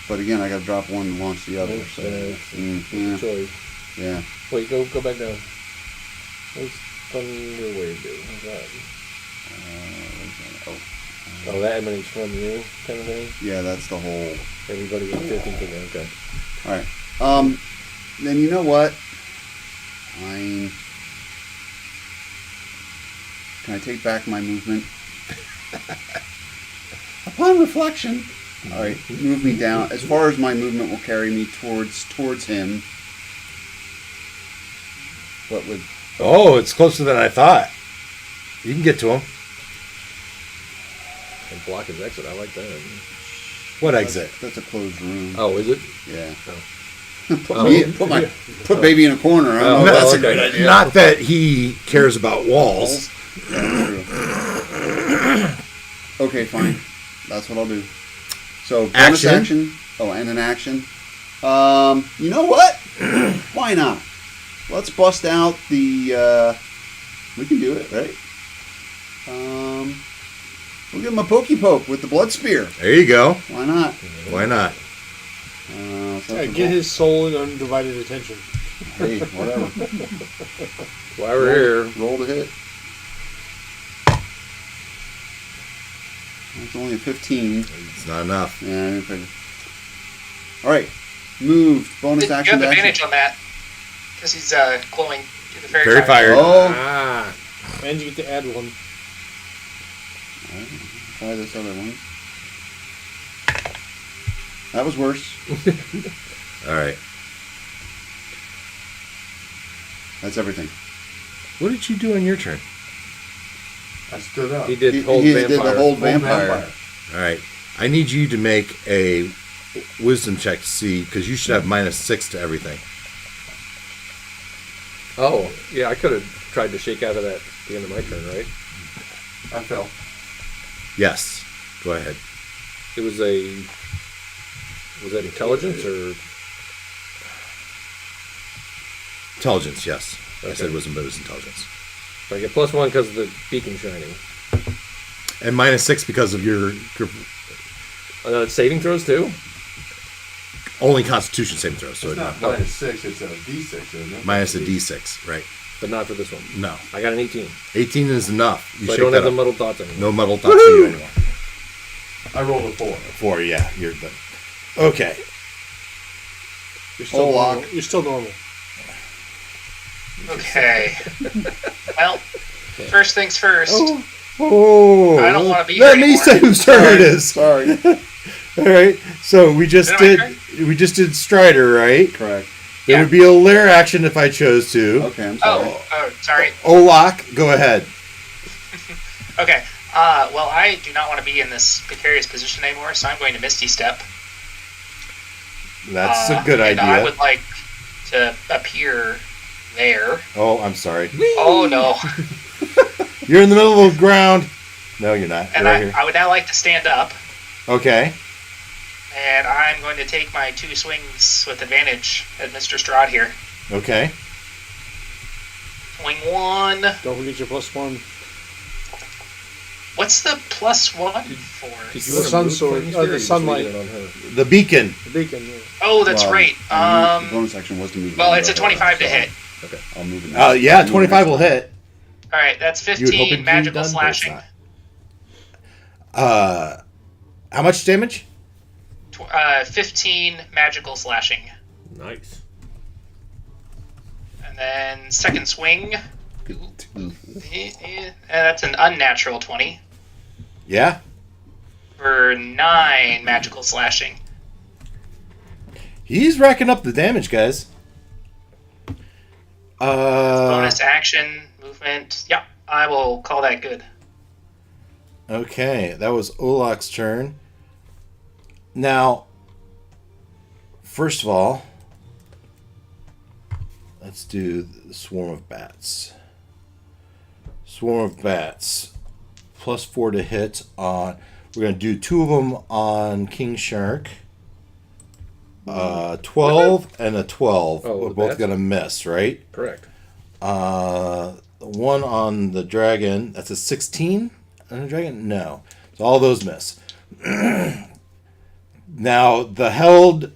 But again, I got to drop one to launch the other. So Good choice. yeah. Wait, go back down. What's Thunder Wave do? What's that? Oh, that emanates from you, kind of thing. Yeah, that's the whole. Everybody with 15. Okay. All right. Then you know what? Fine. Can I take back my movement? Upon reflection. All right, move me down. As far as my movement will carry me towards him. What would? Oh, it's closer than I thought. You can get to him. And block his exit. I like that. What exit? That's a closed room. Oh, is it? Yeah. Oh. Put baby in a corner. I don't know. well, That's a okay. great idea. Not that he cares about walls. Yeah, true. Okay, fine. That's what I'll do. So bonus action. Oh, and an action. You know what? Why not? Let's bust out the. We can do it, right? We'll give him a pokey poke with the blood spear. There you go. Why not? Why not? So Yeah, that's get a- his soul in undivided attention. Hey, whatever. While we're here, Roll to hit. That's only a 15. It's not enough. Yeah, I didn't figure. All right, moved. Bonus You action. have to action. advantage on that because he's glowing to the fairy Fairy fire. fire. Oh, And you get to add one. Alright, try this other one. That was worse. All right. That's everything. What did you do on your turn? I stood up. he did He hold did vampire. the hold vampire. All right. I need you to make a wisdom check to see, because you should have -6 to everything. Oh, yeah, I could have tried to shake out of that at the end of my turn, right? I fell. Yes. Go ahead. It was was that intelligence or? Intelligence, yes. I Okay. said wisdom, but it was intelligence. So I get +1 because of the beacon shining. And -6 because of your Saving throws too? only Constitution saving throws. So It's not -6, it's a D6, isn't it? minus a D6, right? But not for this one. No. I got an 18. 18 is enough. You So I shake don't that have the up. muddled thoughts anymore. No muddled thoughts for you anymore. I rolled a 4. 4, yeah. You're done. Okay. You're still Hold normal. lock. You're still normal. Okay. Well, first things first. Oh. I don't wanna be Let here me anymore. say whose turn it is. Sorry. All right. So we just Is it my did Strider, right? Correct. There Yeah. would be a lair action if I chose to. Okay, I'm sorry. Oh, sorry. Olak, go ahead. Okay. Well, I do not want to be in this precarious position anymore, so I'm going to Misty Step. That's a good and idea. I would like to appear there. Oh, I'm sorry. Oh no! You're in the middle of the ground. No, you're not. And You're right here. I would now like to stand up, Okay. and I'm going to take my 2 swings with advantage at Mr. Strahd here. Okay. Swing 1. Don't forget your +1. What's the +1 for? Did The wanna sun move sword, Flaming the Sphere, or you just sunlight. leaving it on her? The beacon. The beacon. Yeah. Oh, that's Well, right. the bonus action was to move. Well, it it's a over, 25 to so hit. I'll move it. now. Yeah, 25 will hit. All right, that's You would hope 15 it'd be magical done, but it's slashing. not. How much damage? 15 magical slashing. Nice. And then second swing. Two. That's an unnatural 20 Yeah. for 9 magical slashing. He's racking up the damage, guys. Bonus action, movement. Yep, I will call that good. Okay, that was Olak's turn. Now, first of all, let's do the Swarm of Bats. Swarm of Bats. +4 to hit on... We're going to do 2 of them on King Shark. 12 and a 12. Oh, We're the both bats? going to miss, right? Correct. The one on the dragon, that's a 16 on the dragon? No. So all those miss. Now, the held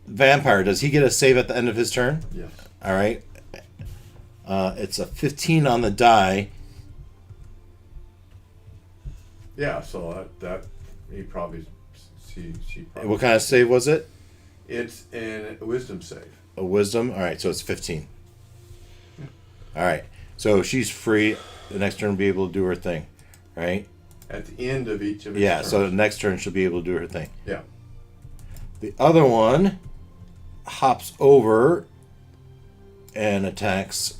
vampire, does he get a save at the end of his turn? Yes. All right. It's a 15 on the die. Yeah, so that he probably she probably. What kind of save was it? It's a wisdom save. A wisdom? All right, so it's 15. All right. So she's free. The next turn will be able to do her thing, right? At the end of each of his Yeah, turns. so the next turn she'll be able to do her thing. Yeah. The other one hops over and attacks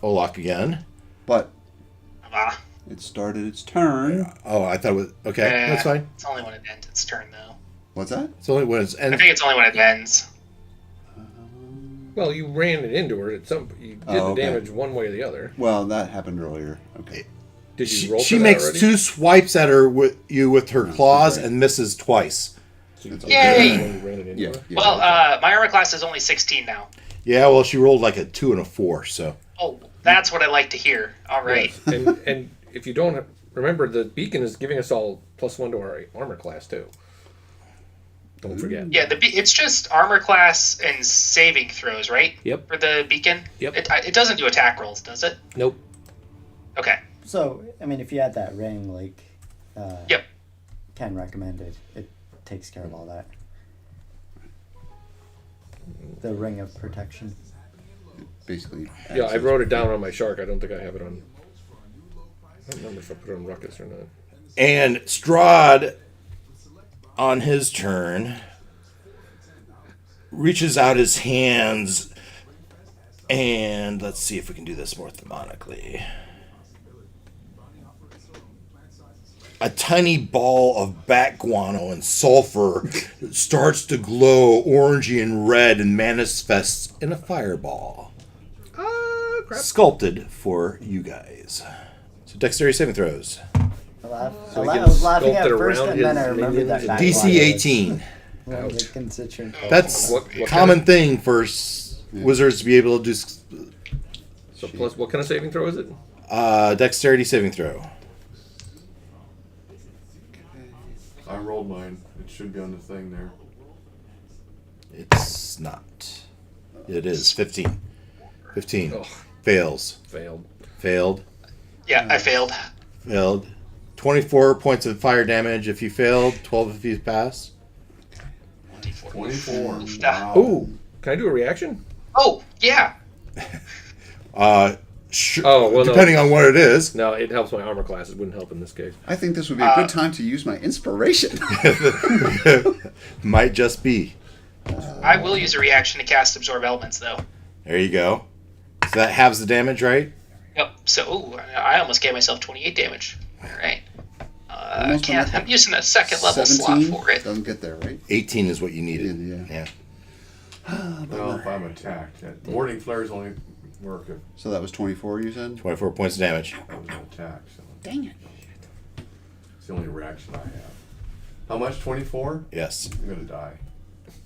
Olak again. But Ah, it started its turn. Oh, I thought it was... Okay, that's fine. It's only when it ends its turn, though. What's that? It's only when it's... I think it's only when it ends. Well, you ran it into her at some. You did Oh, okay. the damage one way or the other. Well, that happened earlier. Okay. Did you She, roll? she for that makes already? 2 swipes at her with her claws right. and misses twice. So you did Yay! it when you ran it into Yeah. her? yeah Well, okay. my armor class is only 16 now. Yeah, well, she rolled like a 2 and a 4, so... Oh, that's what I like to hear. All right. Yes. And if you don't remember, the beacon is giving us all +1 to our armor class too. Don't forget. Yeah, it's just armor class and saving throws, right? Yep. For the beacon? Yep. It doesn't do attack rolls, does it? Nope. Okay. So, I mean, if you had that ring, like, Yep. can recommend it. It takes care of all that. The ring of protection. Basically. Yeah, I wrote it down on my shark. I don't think I have it on. I don't remember if I put it on Ruckus or not. And Strahd, on his turn, reaches out his hands and let's see if we can do this more thematically. A tiny ball of bat guano and sulfur starts to glow orangey and red and manifests in a fireball. Crap. Sculpted for you guys. So dexterity saving throws. I So we I can was laughing at sculpt it first, around and then his I remembered that. minions back DC line was 18. one of the constituent. That's What a common thing for wizards to be able to do. So plus, what kind of saving throw is it? Dexterity saving throw. I rolled mine. It should be on the thing there. It's not. It is 15. 15. Oh, Fails. failed. Failed. Yeah, I failed. Failed. 24 points of fire damage if you failed. 12 if you passed. 24. Ah. Oh, can I do a reaction? Oh, yeah. Oh, well, no. Depending on what it is. No, it helps my armor class. It wouldn't help in this case. I think this would be a good time to use my inspiration. Might just be. I will use a reaction to cast Absorb Elements, though. There you go. So that halves the damage, right? Yep. So, I almost gave myself 28 damage. All right. Almost Can't. enough. I'm using a second level slot 17 for it. doesn't get there, right? 18 is what you needed. Yeah. Well, if I'm attacked. Warding flares only work if So that was 24, you said? 24 points of damage. I was attacked. So Dang it. it's the only reaction I have. How much? 24? Yes. I'm going to die.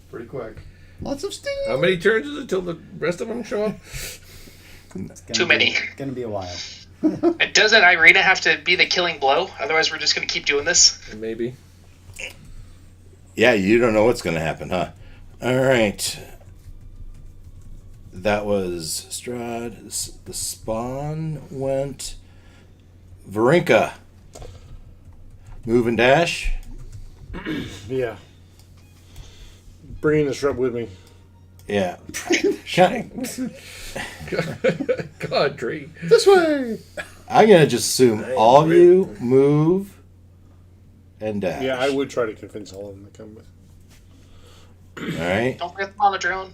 Pretty quick. Lots of sting. How many turns is it till the rest of them show up? It's gonna Too many. Gonna be a while. Doesn't Irina have to be the killing blow? Otherwise, we're just going to keep doing this. Maybe. Yeah, you don't know what's going to happen, huh? All right. That was Strahd. The spawn went Varinka. Move and dash. Yeah. Bringing this rep with me. Yeah. God, tree. This way. I'm gonna just assume all of you move and dash. Yeah, I would try to convince all of them to come with. All right. Don't forget the mono drone.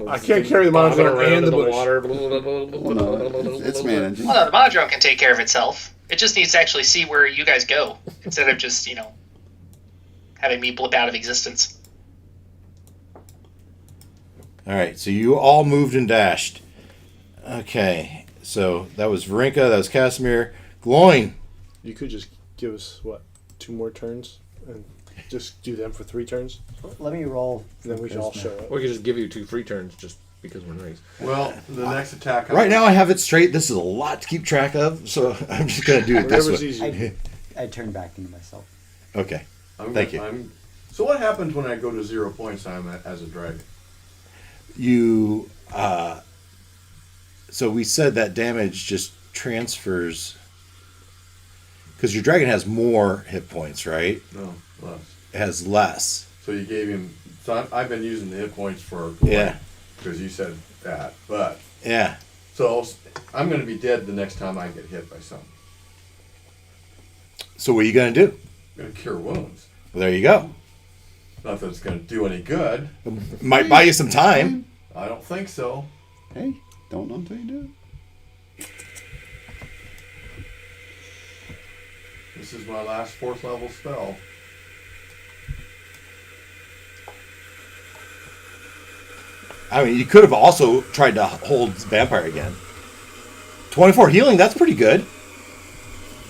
I can't carry the mono drone around and the in bush. water. Well, no, it's managing. Well, no, the mono drone can take care of itself. It just needs to actually see where you guys go instead of just, having me blip out of existence. All right. So you all moved and dashed. Okay. So that was Varinka. That was Casimir. Glowing. You could just give us, 2 more turns? And just do them for 3 turns? Let me roll. And then we should all show up. Or we could just give you 2 free turns just because we're nice. Well, the next attack. Right now I have it straight. This is a lot to keep track of, so I'm just gonna do it this Whatever's way. easy. I turn back into myself. Okay. Thank you. So what happens when I go to 0 points? As a dragon. You. So we said that damage just transfers because your dragon has more hit points, right? No, less. It has less. So you gave him. So I've been using the hit points for. Yeah. Because you said that, but Yeah. so I'm going to be dead the next time I get hit by something. So what are you gonna do? I'm going to cure wounds. Well, there you go. Not that it's going to do any good. Might buy you some time. I don't think so. Hey, don't know until you do. This is my last 4th level spell. I mean, you could have also tried to hold vampire again. 24 healing. That's pretty good.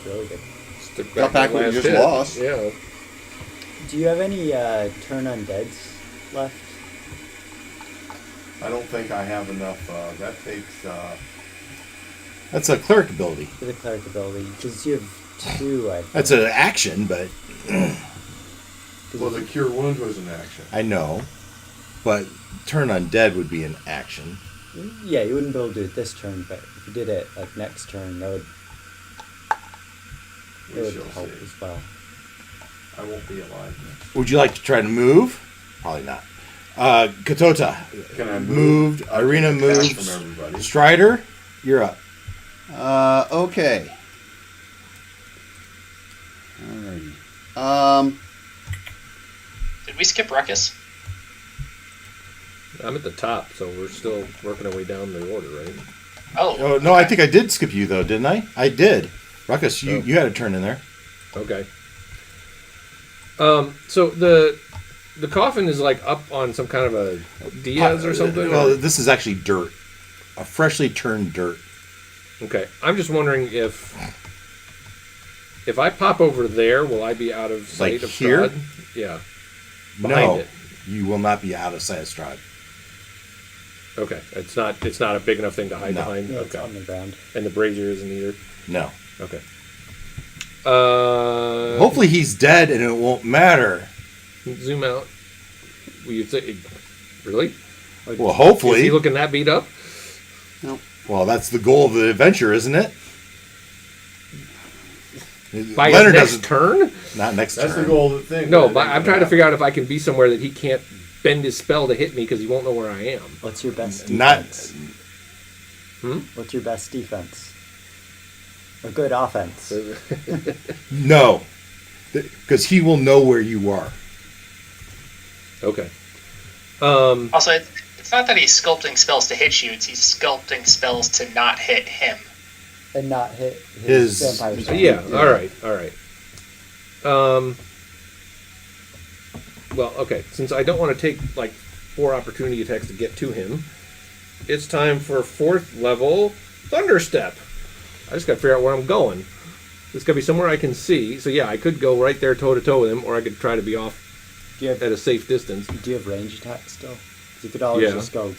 Really good. Stick Got back what you last just hit. lost. Yeah. Do you have any Turn Undeads left? I don't think I have enough. That takes. That's a cleric ability. For the cleric ability? Because you have 2, I think. That's an action, but Well, the cure wounds was an action. I know. But turn undead would be an action. Yeah, you wouldn't be able to do it this turn, but if you did it like next turn, that We would shall help see. as well. I won't be alive next. Would you like to try to move? Probably not. Katota Can I move? moved. I Irina can attack moved. from everybody. Strider, you're up. Okay. Alrighty. Did we skip Ruckus? I'm at the top, so we're still working our way down the order, right? Oh, Oh no, I think I did skip you though, didn't I? I did. Ruckus, you had a turn in there. Okay. So the coffin is like up on some kind of a Diaz or something? Well, or- this is actually dirt, a freshly turned dirt. Okay. I'm just wondering if I pop over there, will I be out of sight Like of here? Strahd? Yeah. Behind No, it. you will not be out of sight of Strahd. Okay. It's not a big enough thing to hide No. behind. Yeah, it's Okay. on the ground. And the brazier isn't either. No. Okay. Hopefully he's dead and it won't matter. Zoom out. Will you say really? Well, Is hopefully. he looking that beat up? Well, that's the goal of the adventure, isn't it? By Leonard his next doesn't. turn? Not next That's turn. the goal of the thing. No, but I'm trying to figure out if I can be somewhere that he can't bend his spell to hit me because he won't know where I am. What's your best Not. defense? What's your best defense? Or good offense? No, because he will know where you are. Okay. also, it's not that he's sculpting spells to hit you; it's he's sculpting spells to not hit him. And not hit His- vampire spell. Yeah. All right. Well, okay. Since I don't want to take like 4 opportunity attacks to get to him, it's time for 4th level Thunderstep. I just got to figure out where I'm going. There's got to be somewhere I can see. So yeah, I could go right there toe to toe with him, or I could try to be off Do you have at a safe distance. Do you have range attacks still? 'Cause you could always Yeah. just go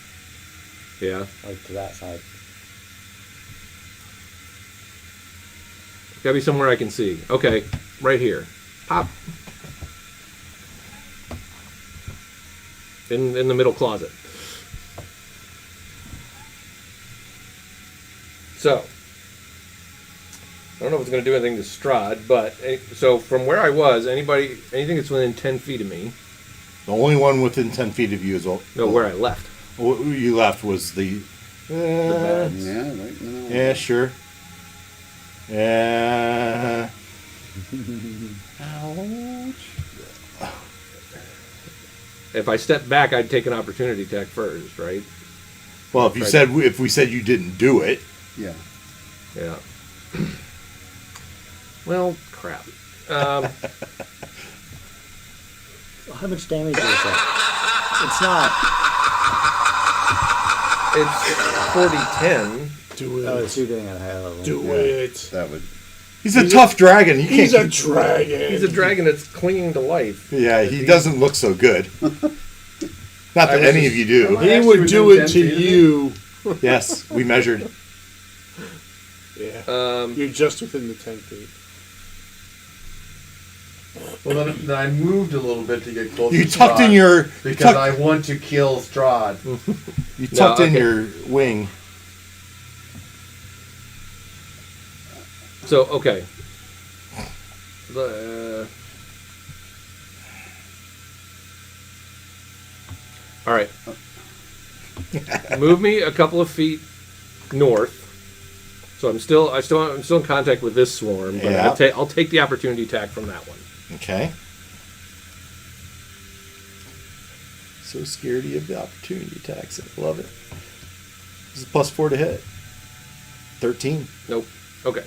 Yeah. like to that side. Got to be somewhere I can see. Okay, right here. Pop. In the middle closet. So, I don't know if it's going to do anything to Strahd, but so from where I was, anything that's within 10 feet of me The only one within 10 feet of you is No, where I left. What you left was the. Yeah, right in the middle. Yeah, sure. Yeah. Ouch. If I step back, I'd take an opportunity attack first, right? Well, if we said you didn't do it, Yeah. Yeah. Well, crap. How much damage is that? It's not. It's 40-10. Do it. Oh, it's you doing it at a higher level. Do it. That would. he's a tough dragon. You He's can't. a dragon. He's a dragon that's clinging to life. Yeah, he doesn't look so good. Not that any of you do. He Actually, would within do it 10 to feet of me? you. Yes, we measured. Yeah. You're just within the 10 feet. Well, then I moved a little bit to get closer. You to tucked in Strahd your. because I want to kill Strahd. You tucked in okay. your wing. So, okay. All right. Move me a couple of feet north. So I'm still in contact with this swarm, but Yeah. I'll take the opportunity attack from that one. Okay. So scared of the opportunity attacks. I love it. This is +4 to hit. 13. Nope. Okay.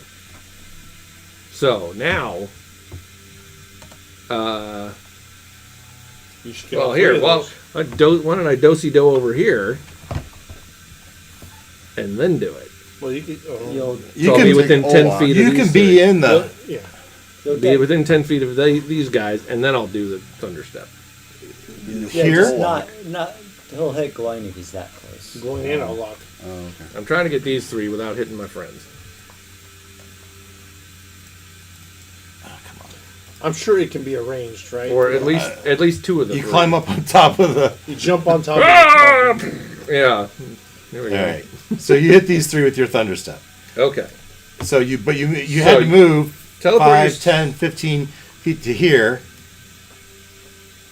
So now, You should get well, all three here, of well, those. why don't I do over here, and then do it? Well, you could. You'll, You I'll can be within 10 Olaf. feet. You of can these be three. in the. yeah. you'll Be get, within 10 feet of these guys, and then I'll do the thunder step. yeah, here? just not. He'll hit Gloin if he's that close. Going in, I'll lock. Oh, okay. I'm trying to get these three without hitting my friends. I'm sure it can be arranged, right? Or at least two of them. You climb up on top of the. You jump on top of it. Yeah. There we All go. right. So you hit these three with your thunder step. Okay. So you So had to move teleport 5, your- 10, 15 feet to here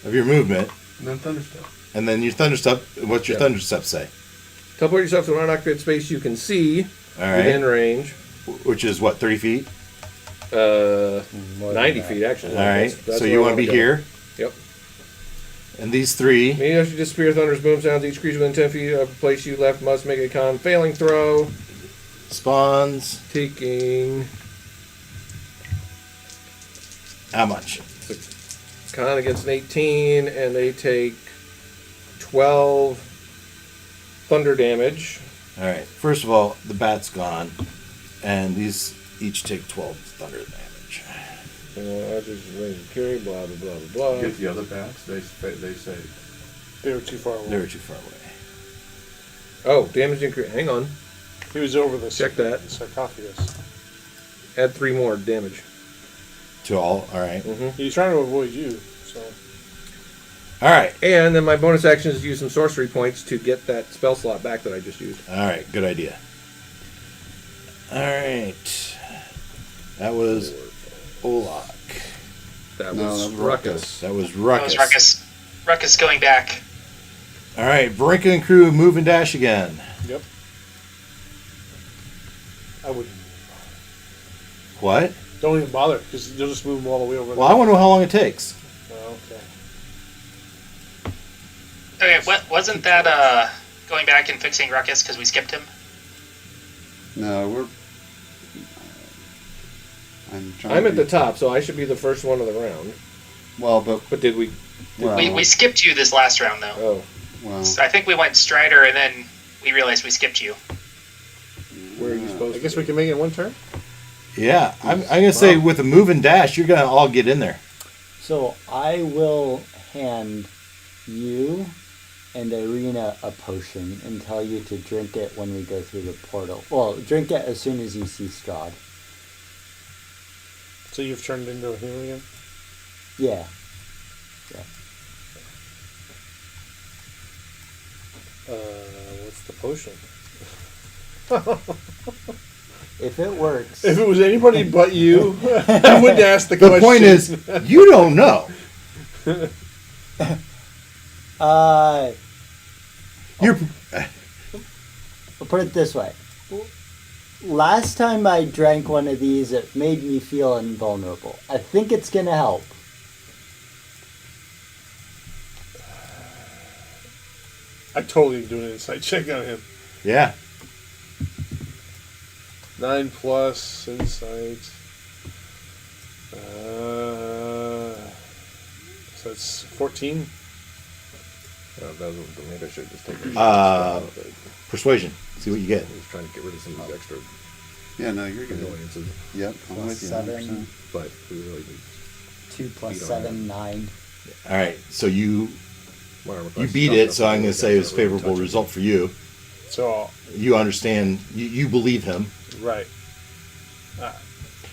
of your movement, And then thunderstep. and then your thunder step. What's your Yeah. thunder step say? Teleport yourself to an unoccupied space you can see All right. within range. Which is what, 30 feet? More than 90 that. feet, actually. All right. That's So where you I want to be go. here, Yep. and these three. Maybe after you disappear, thunder's boom sounds. Each creature within 10 feet of the place you left must make a con failing throw. Spawns. Taking How much? con against an 18, and they take 12 thunder damage. All right. First of all, the bat's gone, and these each take 12 thunder damage. I just carry, blah, blah, blah, blah, blah. Get the other bats. They say. They were too far away. They were too far away. Oh, damage increase. Hang on. He was over the Check that. sarcophagus. Add 3 more damage. To all. All right. He was trying to avoid you, so. All right. And then my bonus action is to use some sorcery points to get that spell slot back that I just used. All right. Good idea. All right. That was Olak. That No, was that was Ruckus. That was That Ruckus. was Ruckus. Ruckus going back. All right. Varinka and crew move and dash again. Yep. I would. What? Don't even bother, because you'll just move them all the way over. Well, I want to know how long it takes. Oh, okay. Okay, wasn't that going back and fixing Ruckus because we skipped him? No, we're. I'm trying. I'm to at the be- top, so I should be the first one of the round. Well, but But did we? well, We skipped you this last round though. Oh, well, So I think we went Strider and then we realized we skipped you. where are you supposed I to guess be? we can make it in one turn. Yeah, I'm gonna say with a move and dash, you're gonna all get in there. So I will hand you and Irina a potion and tell you to drink it when we go through the portal. Well, drink it as soon as you see Strahd. So you've turned into a human again? Yeah. What's the potion? If it works. If it was anybody but you, I wouldn't ask the The question. point is, you don't know. You're I'll put it this way. Last time I drank one of these, it made me feel invulnerable. I think it's going to help. I totally do an insight check on him. yeah. 9 plus insight. So it's 14. Maybe I should just take it. Persuasion. See what you get. He's trying to get rid of some of these extra Yeah, no, you're good. annoyances, Yep, I'm Plus with you. 7. 100%. but we really need 2 plus Beat on 7, 9. All right. So you my armor you class beat is it. tough So enough I'm to going to say it was a really favorable touch it. result for you. So, You understand. You believe him. right.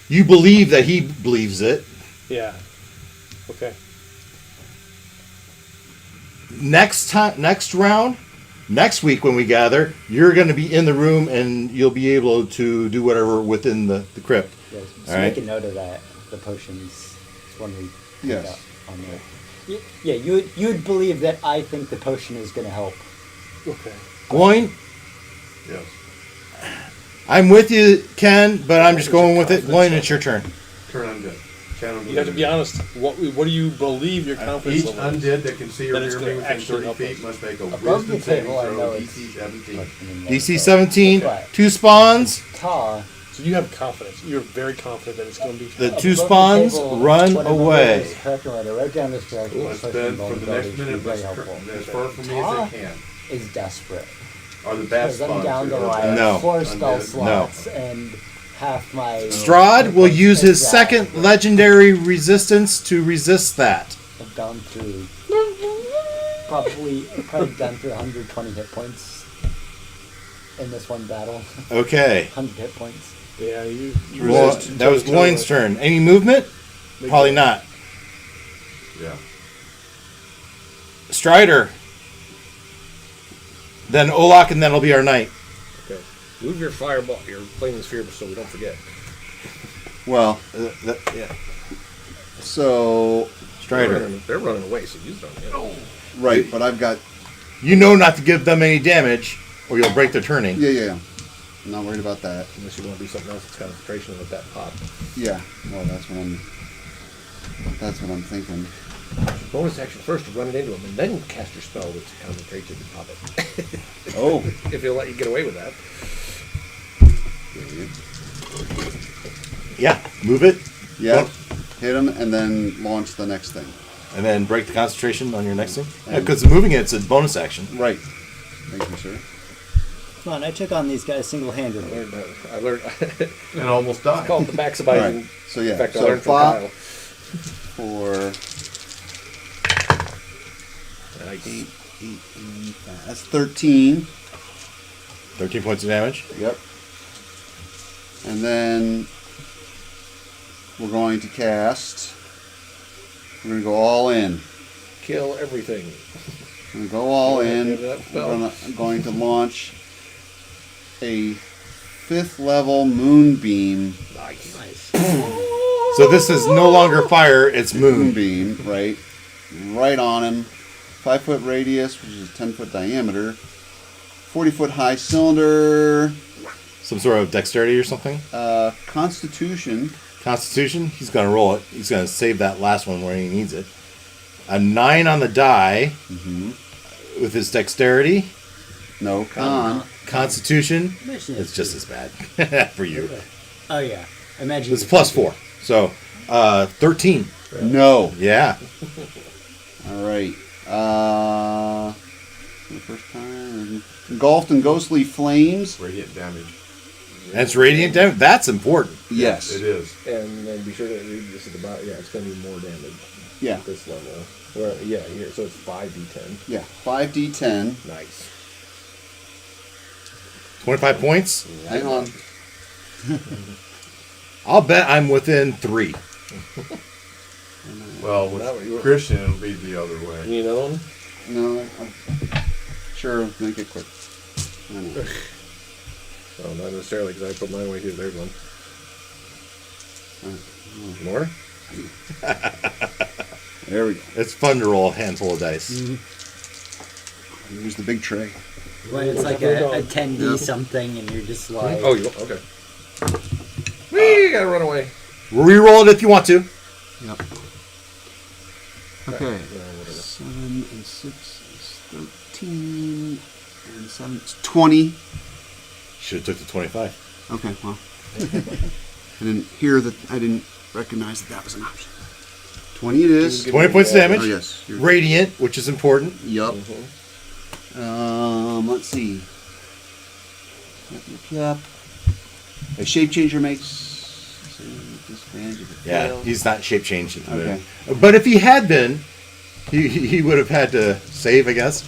You believe that he believes it. Yeah. Okay. Next round, next week when we gather, you're going to be in the room and you'll be able to do whatever within the crypt. Yes, so All right. make a note of that. The potions. It's one we picked Yes. up on there. Yeah, you would believe that I think the potion is going to help. Okay. Gloin, Yes. I'm with you, Ken, but I'm just going with it. Gloin, it's your turn. Turn undead. Channel You have to be honest. What do you believe your confidence Each level is? undead that can see or Then it's hear me gonna within actually 30 help feet us. must make a Above wisdom the saving table, I throw know DC it's 17. DC 17, Okay. 2 spawns. Ta. So you have confidence. You're very confident that it's going to be. The Above 2 the spawns table, run whatever away. is correct or whatever. Write down this direction. Must Push spend and for the next vulnerability should be minute very as helpful. far from me Ta as they can. is desperate. Are the bad Because I'm spawns. down to or like bad No. 4 spell undead. slots and half my. Strahd will use his Exact- second legendary resistance to resist that. I've gone through probably done through 120 hit points in this one battle. Okay. 100 hit points. Yeah, you Well, resist that was toe-to-toe Gloin's with- turn. Any movement? Probably not. Yeah. Strider. Then Olak, and then it'll be our night. Okay. Move your fireball, your flaming sphere, so we don't forget. Well, Yeah. so Strider. They're running away, so use it on them. right, but I've got You know not to give them any damage, or you'll break their turning. yeah. I'm not worried about that. Unless you want to do something else that's concentration with that pop. Yeah, well, that's what I'm thinking. Bonus action first to run it into him, and then cast your spell which concentrates and pop it. Oh, If he'll let you get away with that. Yeah. Move it, yeah. Hit him and then launch the next thing. and then break the concentration on your next thing. Because moving it's a bonus action. Right. Thank you, sir. Come on, I took on these guys single-handedly. I learned. And almost died. Call it the backsliding Alright, so yeah, effect I so learned from Bob- Kyle. For Nice. that's 13. 13 points of damage. Yep. And then we're going to cast. We're going to go all in. Kill everything. We're going to go all Yeah, in. give that spell. I'm going to launch a 5th level moonbeam. Nice. So this is no longer fire, it's moon. Moonbeam, right? Right on him. 5-foot radius, which is 10-foot diameter. 40-foot high cylinder. Some sort of dexterity or something. Constitution. Constitution, he's going to roll it. He's going to save that last one where he needs it. A 9 on the die with his dexterity. No, con. Constitution, Imagine it's just as bad for you. Oh, yeah. Imagine. It's plus 4. So, 13. No. Yeah. All right. For the first time. Engulfed in ghostly flames. Radiant damage. And it's radiant damage. That's important. Yes. It is. And then be sure to read this at the bottom. Yeah, it's going to be more damage Yeah. at this level. Well, yeah, here. So it's 5d10. Yeah. 5d10. Nice. 25 points. Hang on. I'll bet I'm within 3. Well, That way you- with Christian, it'll be the other You way. need another one? No. Sure. Make it quick. I know. Oh, not necessarily, because I put mine away here. There's one. More? There we go. It's fun to roll a handful of dice. Here's the big tray. When it's like a 10D something and you're just like... Oh, okay. Whee! Gotta run away. Reroll it if you want to. Yep. Okay. 7 and 6 is 13. And 7 is 20. Should have took the 25. Okay, well. I didn't hear that. I didn't recognize that was an option. 20 it is. 20 points damage. Oh, yes. Radiant, which is important. Yup. Let's see. Yep. A shape changer makes disadvantage if it Yeah, fails. he's not shape changed. Okay. But if he had been, he would have had to save, I guess.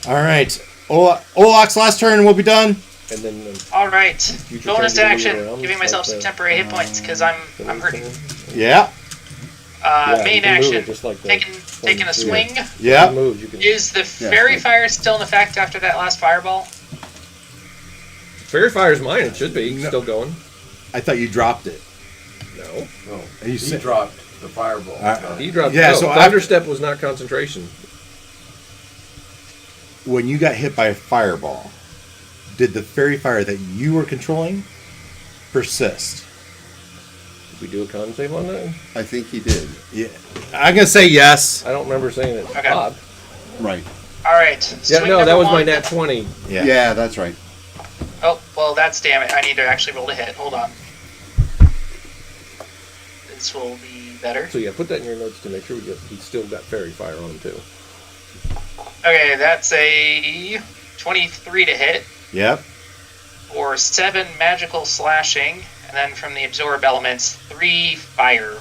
All right. Olak's last turn, and we'll be done. And then All right. Future Bonus turn, you action. move around, Giving myself like some the- temporary hit points because I'm hurting. Yeah. you Main can move action. it just like the Taking a swing. Yeah. Move, you can. Is the fairy fire still in effect after that last fireball? Fairy Fire's mine. It should be still going. I thought you dropped it. No, No, You he said- dropped the fireball. he dropped. Yeah, no, so Thunderstep was not concentration. When you got hit by a fireball, did the fairy fire that you were controlling persist? Did we do a con save on that? I think he did. Yeah. I'm going to say yes. I don't remember saying it. Okay. Bob. Right. All right. Yeah, swing no, that number was my one. nat 20. Yeah. Yeah, that's right. Oh, well, that's damn it. I need to actually roll a hit. Hold on. This will be better. So yeah, put that in your notes to make sure he's still got Fairy Fire on him too. Okay, that's a 23 to hit Yep. for 7 magical slashing, and then from the absorb elements, 3 fire.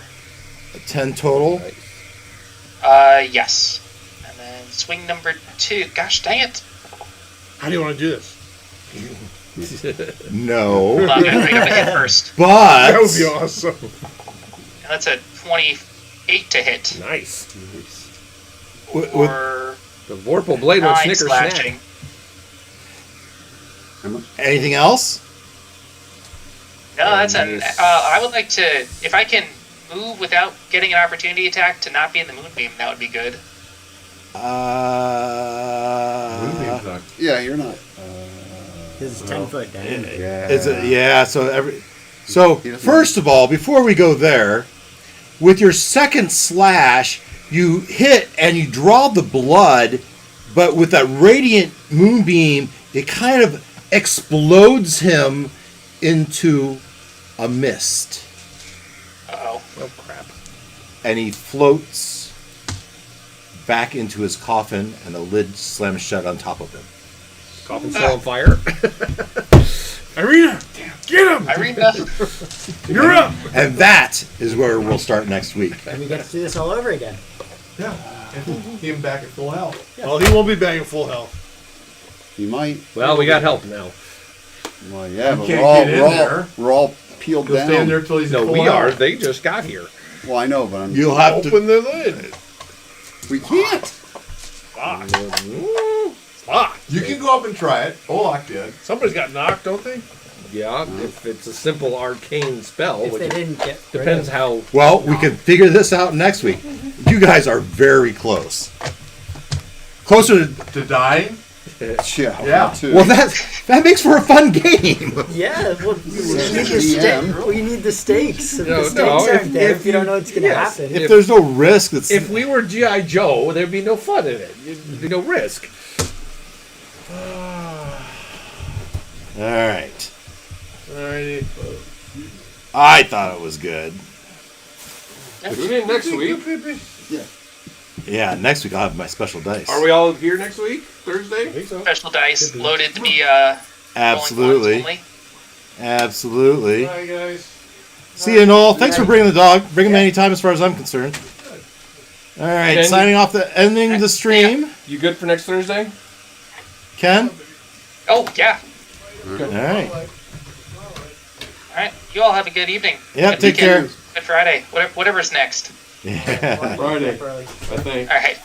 10 total. Yes. And then swing number 2. Gosh dang it. How do you want to do this? No. Hold on, I'm gonna make up a hit first. But That would be awesome. And that's a 28 to hit. Nice. with, For The Vorpal Blade will 9 snicker slashing. snack. anything else? No, that's an. Nice. I would like to, if I can move without getting an opportunity attack to not be in the moonbeam, that would be good. Moonbeam's not- Yeah, you're not. Because it's 10 foot down. So He doesn't- first of all, before we go there, with your second slash, you hit and you draw the blood, but with that radiant moonbeam, it kind of explodes him into a mist, Uh-oh. Oh crap. and he floats back into his coffin, and the lid slams shut on top of him. Coffin still on fire. Irina, get him! Irina. You're up! And that is where we'll start next week. And we get to do this all over again. Yeah. And him back at full health. Well, he won't be back in full health. You might. Well, we got help now. Well, yeah, but can't we're all, get in we're all, there. we're all peeled He'll down. stand there till he's No, at full we are. health. They just got here. Well, I know, but You'll have to. Open the lid. we can't. Fuck. Fuck. You can go up and try it. Olak did. Somebody's got knocked, don't they? Yeah, if it's a simple arcane spell, If which they didn't get rid depends of- how. Well, we can figure this out next week. You guys are very close. Closer to. To dying? Yeah. Too. Well, that makes for a fun game. Yeah, well, we need the DM. We need the stakes. If No, the stakes no, aren't there, if you don't you- know what's going to yes, happen. If there's no risk, it's. If we were G.I. Joe, there'd be no fun in it. There'd be no risk. All right. Alrighty. I thought it was good. Tune in next week. Yeah, next week I'll have my special dice. Are we all here next week? Thursday? I think so. Special dice loaded to be Absolutely. going once Absolutely. Bye, guys. See you, Noel. Thanks for bringing the dog. Bring him anytime as far as I'm concerned. All right, Ken, signing off ending the stream. You good for next Thursday? Ken? only. Oh yeah. All right. All right. You all have a good evening. Yeah, Good take weekend. care. Good Friday. Whatever's next. Yeah. Friday, Early. I think. All right.